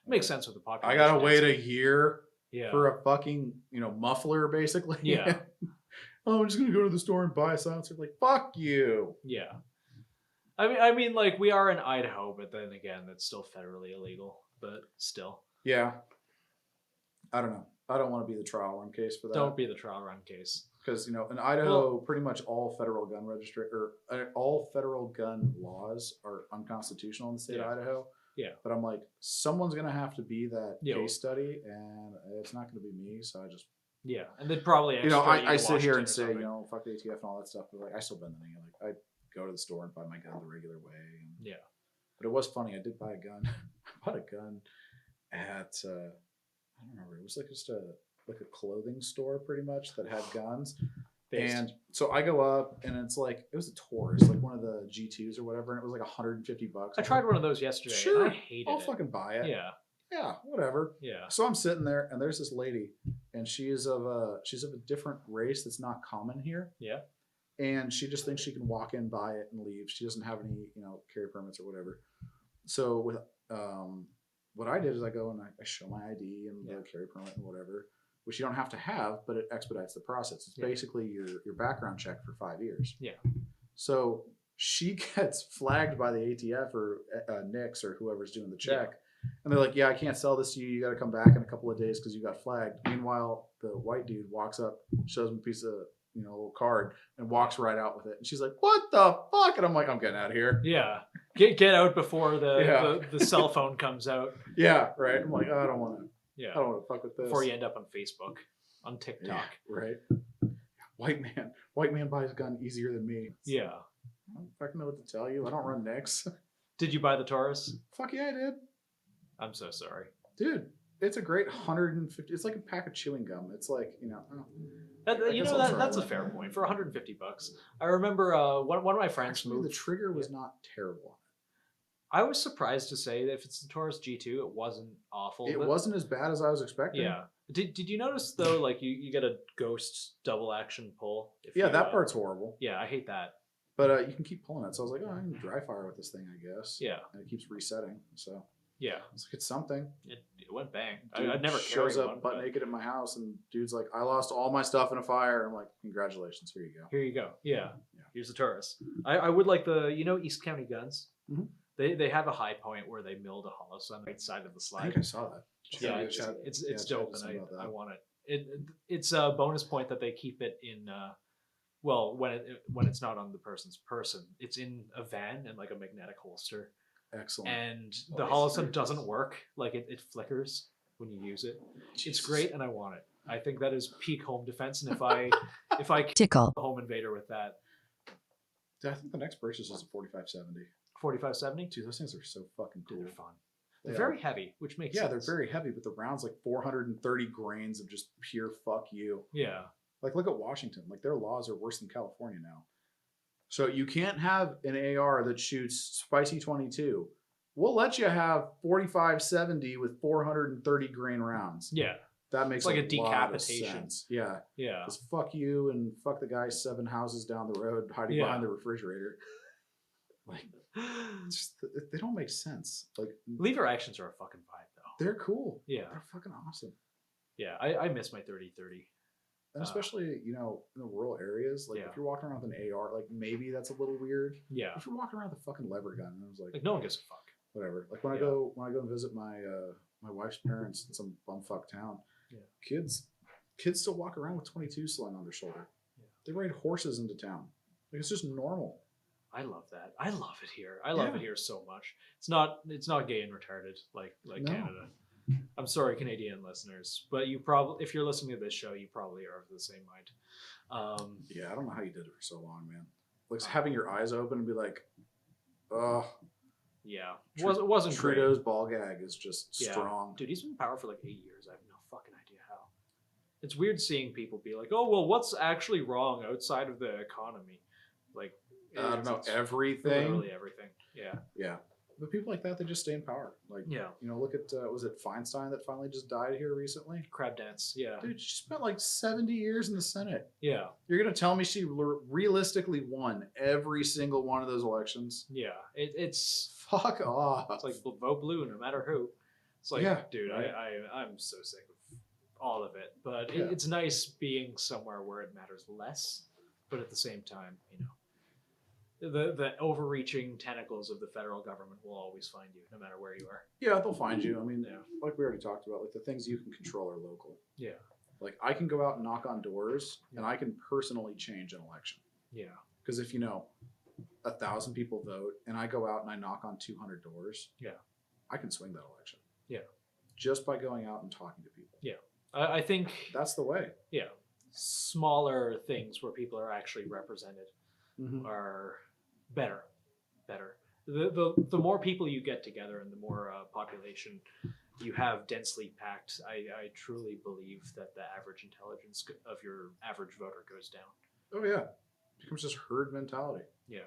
Makes Okay. sense with the I population. gotta wait a density. year Yeah. for a fucking muffler, basically. Yeah. Oh, I'm just gonna go to the store and buy a silencer. Like, fuck you. Yeah. I mean, like we are in Idaho, but then again, that's still federally illegal. But still, Yeah. I don't know. I don't want to be the trial run case for that. don't be the trial run case. Because in Idaho, pretty much all federal gun all federal gun laws are unconstitutional in the state Yeah. of Idaho. Yeah. But I'm like, someone's gonna have to be that Yeah. case study, and it's not gonna be me. So I just, Yeah, and they'd probably extradite I to sit here Washington and or say, something. fuck the ATF and all that stuff. But like, I still bend the knee. Like, I go to the store and buy my gun the regular way. And, Yeah. But it was funny. I did buy a gun. I bought a gun at I don't remember. It was like just a clothing store pretty much that had guns. Based. And so I go up and it's like, it was a Taurus, like one of the G2s or whatever, and it was like $150. I tried one of those yesterday. Sure, and I hated I'll it. fucking buy it. Yeah, Yeah, whatever. yeah, So I'm sitting there and there's this lady and she's of a different race that's not common here. yeah. And she just thinks she can walk in, buy it, and leave. She doesn't have any, carry permits or whatever. So with what I did is I go and I show my ID and the carry permit and whatever, which you don't have to have, but it expedites the process. It's Yeah. basically your background check for 5 years. Yeah. So she gets flagged by the ATF or NICS or whoever's doing the check. And they're like, yeah, I can't sell this to you. You got to come back in a couple of days because you got flagged. Meanwhile, the white dude walks up, shows him a piece of, a little card and walks right out with it. And she's like, what the fuck? And I'm like, I'm getting out of here. Yeah. Get out before Yeah. the cell phone comes out. Yeah, right. I'm like, I don't want to. Yeah. I don't want to fuck with this. Before you end up on Facebook, on TikTok. Yeah, right. White man buys a gun easier than me. Yeah. I don't fucking know what to tell you. I don't run Nicks. Did you buy the Taurus? Fuck yeah, I did. I'm so sorry. Dude, it's a great 150. It's like a pack of chewing gum. It's like, That, I guess I'll try that's a that. fair point for $150. I remember one of my friends actually moved. the trigger was not terrible. I was surprised to say that if it's the Taurus G2, it wasn't awful. It but- wasn't as bad as I was expecting. Yeah. Did you notice though, like you get a ghost double action pull? If Yeah, you, that part's horrible. Yeah, I hate that. But you can keep pulling it. So I was like, oh, I can dry fire with this thing, I guess. Yeah. And it keeps resetting. So Yeah. it's like, it's something. It went bang. Dude I'd never shows carried up one. butt but naked in my house, and dude's like, I lost all my stuff in a fire. I'm like, congratulations, here you go. Here you go. Yeah. Yeah. Here's the Taurus. I would like the East County Guns. Mhm. They have a high point where they milled a hollow on the right side of the I slide. think I saw that. Yeah, Chat- it's yeah, dope, chat and about that. I want it. It's a bonus point that they keep it in. Well, when it's not on the person's person, it's in a van and like a magnetic holster, Excellent. and Oh, the it's holosun very doesn't nice. work. Like it flickers when you use it. It's Jesus. great, and I want it. I think that is peak home defense, and if I kill Tickle. a home invader with that, I think the next purchase is a 4570. 4570, Dude, those things are so fucking cool. dude, they're fun. They're They very are. heavy, which makes Yeah, sense. they're very heavy, but the round's like 430 grains of just pure fuck you. Yeah. Like, look at Washington. Like, their laws are worse than California now. So you can't have an AR that shoots spicy 22. We'll let you have 4570 with 430 grain rounds. Yeah. That makes It's like a lot of decapitation. sense. Yeah. Yeah. Because fuck you and fuck the guy 7 houses down the road hiding Yeah. behind the refrigerator. Like, it's just, they don't make sense. Like, Lever actions are a fucking vibe, though. they're cool. Yeah. They're fucking awesome. Yeah. I miss my 30-30. And especially, you know, in the rural areas, like Yeah. if you're walking around with an AR, like maybe that's a little weird. Yeah. If you're walking around with a fucking lever gun, and I was like Like no one gives a fuck. whatever. Like when Yeah. I go and visit my my wife's parents in some bumfuck town, Yeah. kids still walk around with 22 slung on their shoulder. Yeah. They ride horses into town. Like it's just normal. I love that. I love it here. I love Yeah. it here so much. It's not gay and retarded like No. Canada. I'm sorry, Canadian listeners, but you probably, if you're listening to this show, you probably are of the same mind. Yeah, I don't know how you did it for so long, man. Like having your eyes open and be like, oh, Yeah, Tru- it wasn't Trudeau's great. ball gag is just Yeah. strong. Dude, he's been in power for like 8 years. I have no fucking idea how. It's weird seeing people be like, "Oh, well, what's actually wrong outside of the economy?" Like, I don't know, it's everything. literally everything. Yeah, Yeah. But people like that, they just stay in power. Like, yeah. you know, look at, was it Feinstein that finally just died here recently? Crab dance. Yeah, Dude, she spent like 70 years in the Senate. yeah, You're going to tell me she realistically won every single one of those elections? yeah. It's Fuck off. It's like vote blue no matter who. It's like, Yeah, dude, right. I'm so sick of all of it. But Yeah. it's nice being somewhere where it matters less, but at the same time, you know, the overreaching tentacles of the federal government will always find you, no matter where you are. Yeah, they'll find you. I mean, Yeah. like we already talked about, like the things you can control are local. Yeah, Like I can go out and knock on doors and I can personally change an election. yeah, Because if, you know, 1,000 people vote and I go out and I knock on 200 doors, yeah. I can swing that election. Yeah. Just by going out and talking to people. Yeah. I think, That's the way. yeah, smaller things where people are actually represented Mm-hmm. are better. The more people you get together and the more population you have densely packed, I truly believe that the average intelligence of your average voter goes down. Oh yeah, it becomes just herd mentality. Yeah,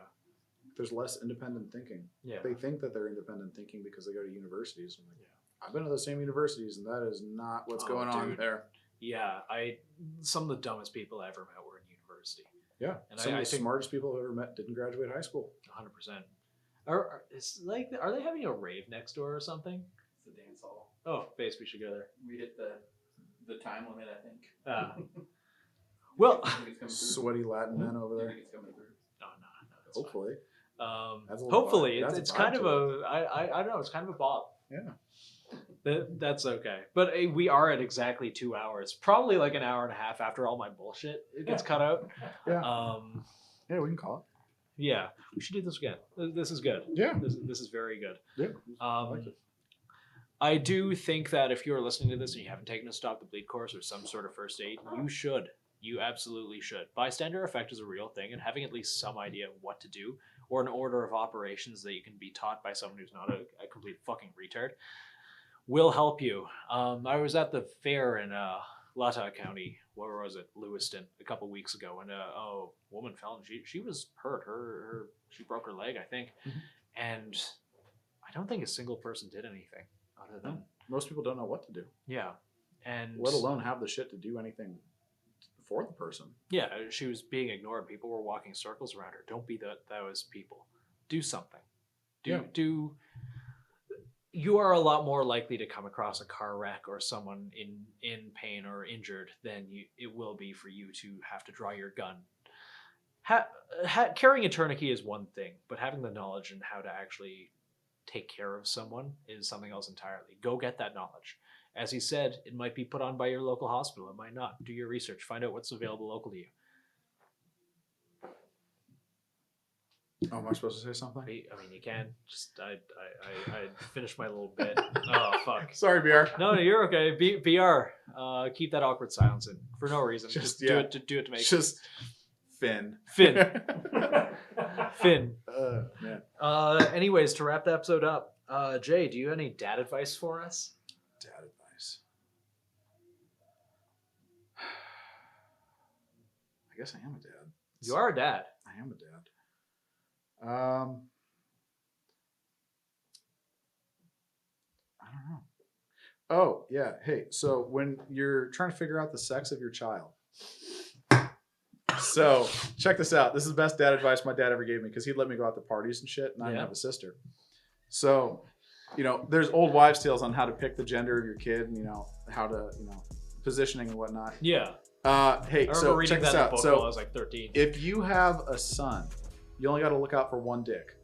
There's less independent thinking. yeah, They think that they're independent thinking because they go to universities. I'm like, Yeah. I've been to the same universities, and that is not what's Oh, going on dude. there. yeah. Some of the dumbest people I ever met were in university. Yeah, And some I of the think- smartest people I've ever met didn't graduate high school. 100%. Are they having a rave next door or something? It's the dance hall. Oh, base, we should go there. We hit the time limit, I think. Well, I think it's coming through. Sweaty Latin men over I there. think it's coming through. no, it's fine. Hopefully, That's a little Hopefully, vibe. That's a it's vibe kind of to I don't know. It's kind of a bop. yeah. That's okay. But we are at exactly 2 hours. Probably like an hour and a half after all my bullshit it gets cut out. Yeah, yeah, we can call Yeah, we should do this again. This is good. it. Yeah, This is very good. yeah. I like it. I do think that if you're listening to this and you haven't taken a Stop the Bleed course or some sort of first aid, you should. You absolutely should. Bystander effect is a real thing, and having at least some idea of what to do or an order of operations that you can be taught by someone who's not a complete fucking retard will help you. I was at the fair in Latah County, where was it, Lewiston, a couple weeks ago, and a woman fell and she was hurt. She broke her leg, I think, Mhm. and I don't think a single person did anything other than Most people don't know what to do, yeah, and let alone have the shit to do anything for the person. yeah, she was being ignored. People were walking circles around her. Don't be those people. Do something. Do. You are a lot more likely to come across a car wreck or someone in pain or injured than it will be for you to have to draw your gun. Carrying a tourniquet is one thing, but having the knowledge and how to actually take care of someone is something else entirely. Go get that knowledge. As he said, it might be put on by your local hospital. It might not. Do your research. Find out what's available local to you. Oh, am I supposed to say something? I mean, you can. Just I finished my little bit. Oh fuck. Sorry, BR. No, you're okay. BR. Keep that awkward silence in for no reason. Just do it to make. Just Finn. Finn. Man. Anyways, to wrap the episode up, Jay, do you have any dad advice for us? Dad advice. I guess I am a dad. You are a dad. I am a dad. I don't know. Oh, yeah. Hey, so when you're trying to figure out the sex of your child. So, check this out. This is the best dad advice my dad ever gave me because he'd let me go out to parties and shit, and I didn't have a sister. So, there's old wives' tales on how to pick the gender of your kid and, how to, positioning and whatnot. Yeah. Hey, so check this out. So, I was like 13. If you have a son, you only got to look out for one dick.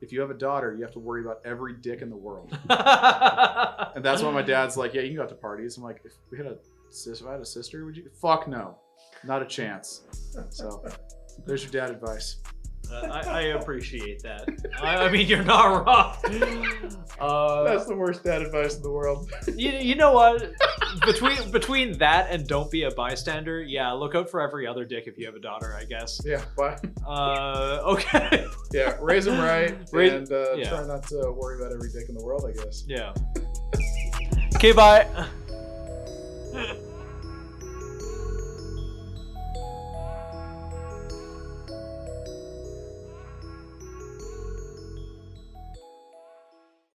If you have a daughter, you have to worry about every dick in the world. And that's why my dad's like, yeah, you can go out to parties. I'm like, if I had a sister, would you? Fuck no. Not a chance. So there's your dad advice. I appreciate that. I mean, you're not wrong. That's the worst dad advice in the world. You know what? Between that and don't be a bystander, yeah, look out for every other dick if you have a daughter, I guess. Yeah, bye. Okay. Yeah, raise them right and yeah. try not to worry about every dick in the world, I guess. Yeah. Okay, bye.